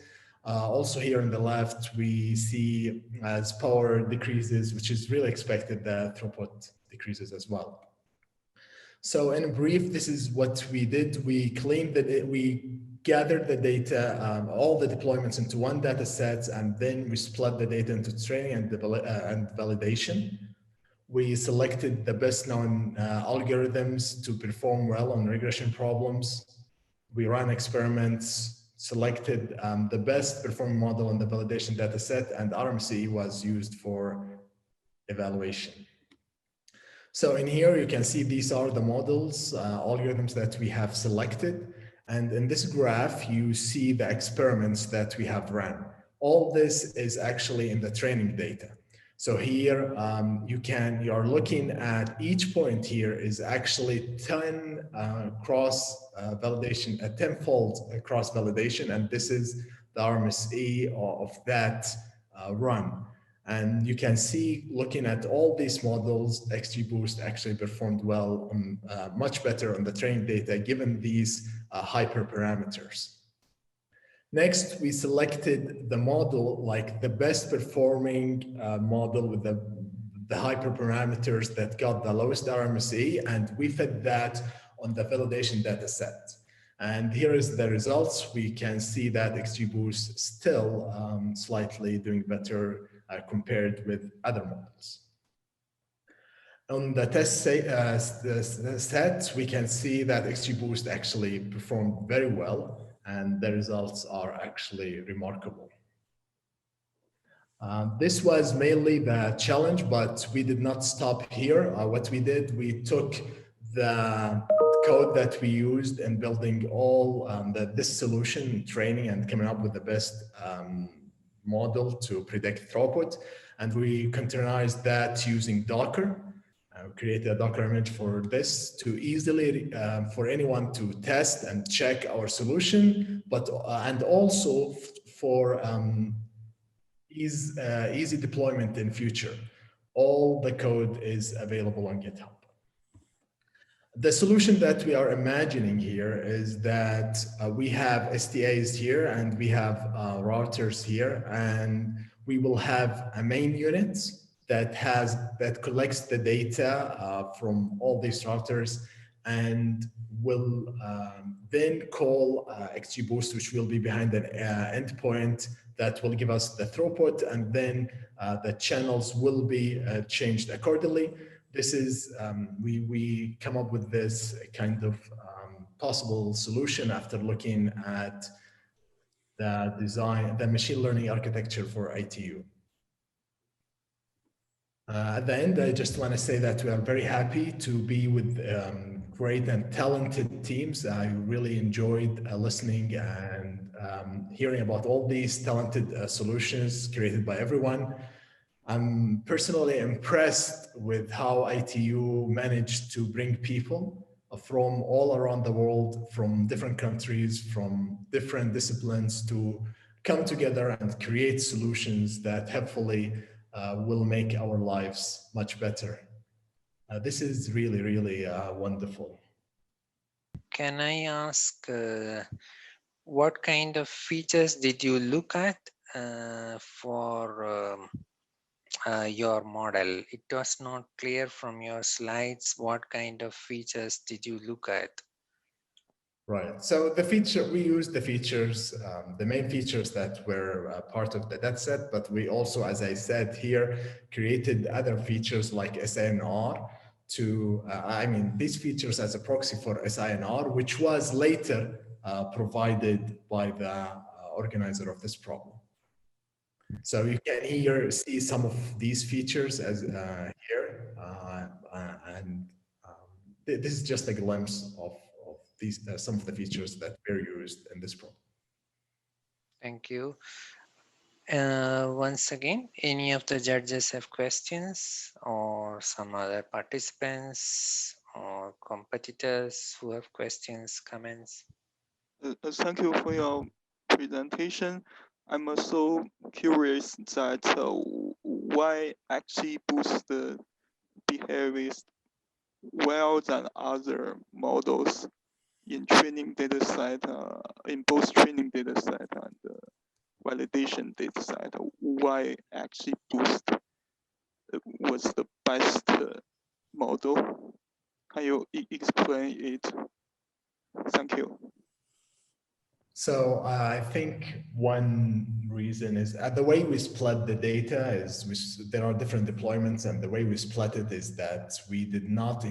Also here on the left, we see as power decreases, which is really expected, the throughput decreases as well. So in brief, this is what we did. We claimed that we gathered the data, all the deployments into one data set, and then we split the data into training and validation. We selected the best known algorithms to perform well on regression problems. We ran experiments, selected the best performing model on the validation data set, and RMC was used for evaluation. So in here, you can see these are the models, algorithms that we have selected. And in this graph, you see the experiments that we have run. All this is actually in the training data. So here you are looking at each point here is actually 10 cross validation, a 10-fold cross validation, and this is the RMSE of that run. And you can see, looking at all these models, XGBoost actually performed well, much better on the training data, given these hyperparameters. Next, we selected the model, like the best performing model with the hyperparameters that got the lowest RMSE, and we fed that on the validation data set. And here is the results. We can see that XGBoost still slightly doing better compared with other models. On the test set, we can see that XGBoost actually performed very well, and the results are actually remarkable. This was mainly the challenge, but we did not stop here. What we did, we took the code that we used in building all this solution, training and coming up with the best model to predict throughput. And we containerized that using Docker. Created a Docker image for this to easily, for anyone to test and check our solution, but and also for easy deployment in future. All the code is available on GitHub. The solution that we are imagining here is that we have STAs here and we have routers here, and we will have a main unit that collects the data from all these routers and will then call XGBoost, which will be behind an endpoint that will give us the throughput, and then the channels will be changed accordingly. This is, we come up with this kind of possible solution after looking at the design, the machine learning architecture for ITU. At the end, I just want to say that we are very happy to be with great and talented teams. I really enjoyed listening and hearing about all these talented solutions created by everyone. I'm personally impressed with how ITU managed to bring people from all around the world, from different countries, from different disciplines to come together and create solutions that hopefully will make our lives much better. This is really, really wonderful. Can I ask what kind of features did you look at for your model? It was not clear from your slides. What kind of features did you look at? Right. So the feature, we used the features, the main features that were part of the dataset, but we also, as I said here, created other features like SINR to, I mean, these features as a proxy for SINR, which was later provided by the organizer of this problem. So you can here see some of these features as here, and this is just a glimpse of these some of the features that were used in this problem. Thank you. Once again, any of the judges have questions, or some other participants or competitors who have questions, comments? Thank you for your presentation. I'm also curious that why XGBoost behaves well than other models in training data set, in both training data set and validation data set. Why XGBoost was the best model? Can you explain it? Thank you. So I think one reason is the way we split the data is there are different deployments, and the way we split it is that we did not,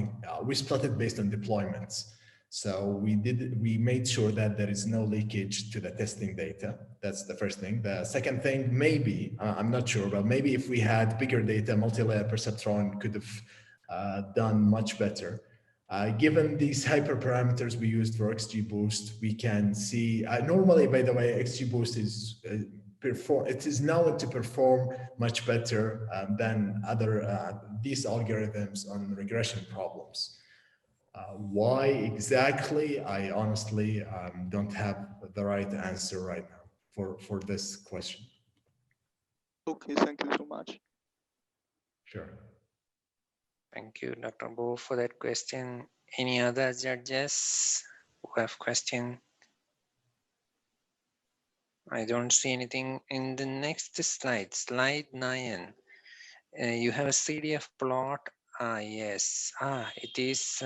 we split it based on deployments. So we made sure that there is no leakage to the testing data. That's the first thing. The second thing, maybe, I'm not sure, but maybe if we had bigger data, multi-layer perceptron could have done much better. Given these hyperparameters we used for XGBoost, we can see, normally, by the way, XGBoost is it is known to perform much better than other these algorithms on regression problems. Why exactly? I honestly don't have the right answer right now for this question. Okay, thank you so much. Sure. Thank you, Dr. Bo, for that question. Any other judges who have question? I don't see anything in the next slide, slide 9. You have a CDF plot. Yes. It is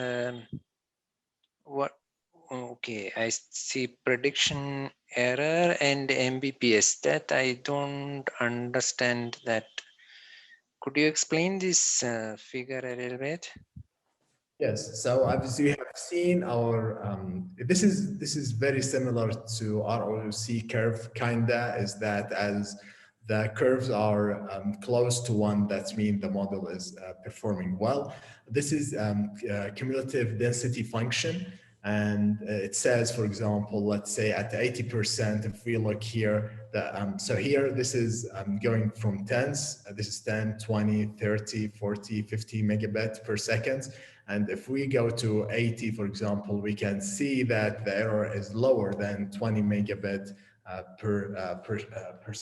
what? Okay, I see prediction error and MBPS. That I don't understand that. Could you explain this figure a little bit? Yes, so obviously we have seen our, this is very similar to ROC curve, kinda, is that as the curves are close to one. That means the model is performing well. This is cumulative density function. And it says, for example, let's say at 80%, if we look here, so here this is going from tens, this is 10, 20, 30, 40, 50 megabits per second. And if we go to 80, for example, we can see that the error is lower than 20 megabit per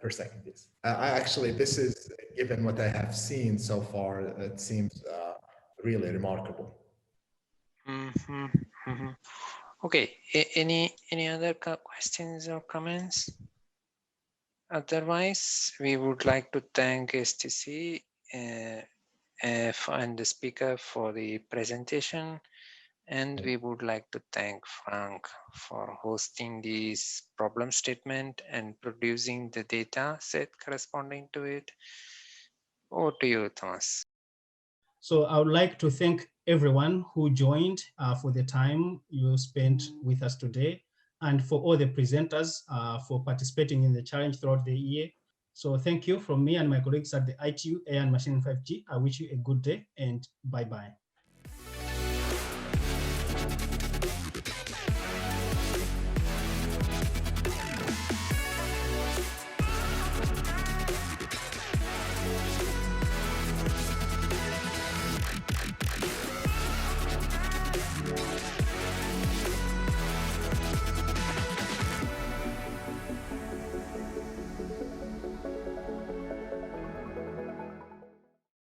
second. Yes. Actually, this is, given what I have seen so far, it seems really remarkable. Mm-hmm, mm-hmm. Okay, any other questions or comments? Otherwise, we would like to thank STC and the speaker for the presentation. And we would like to thank Frank for hosting this problem statement and producing the data set corresponding to it. Over to you, Thomas. So I would like to thank everyone who joined for the time you spent with us today, and for all the presenters for participating in the challenge throughout the year. So thank you from me and my colleagues at the ITU AI and Machine 5G. I wish you a good day and bye-bye.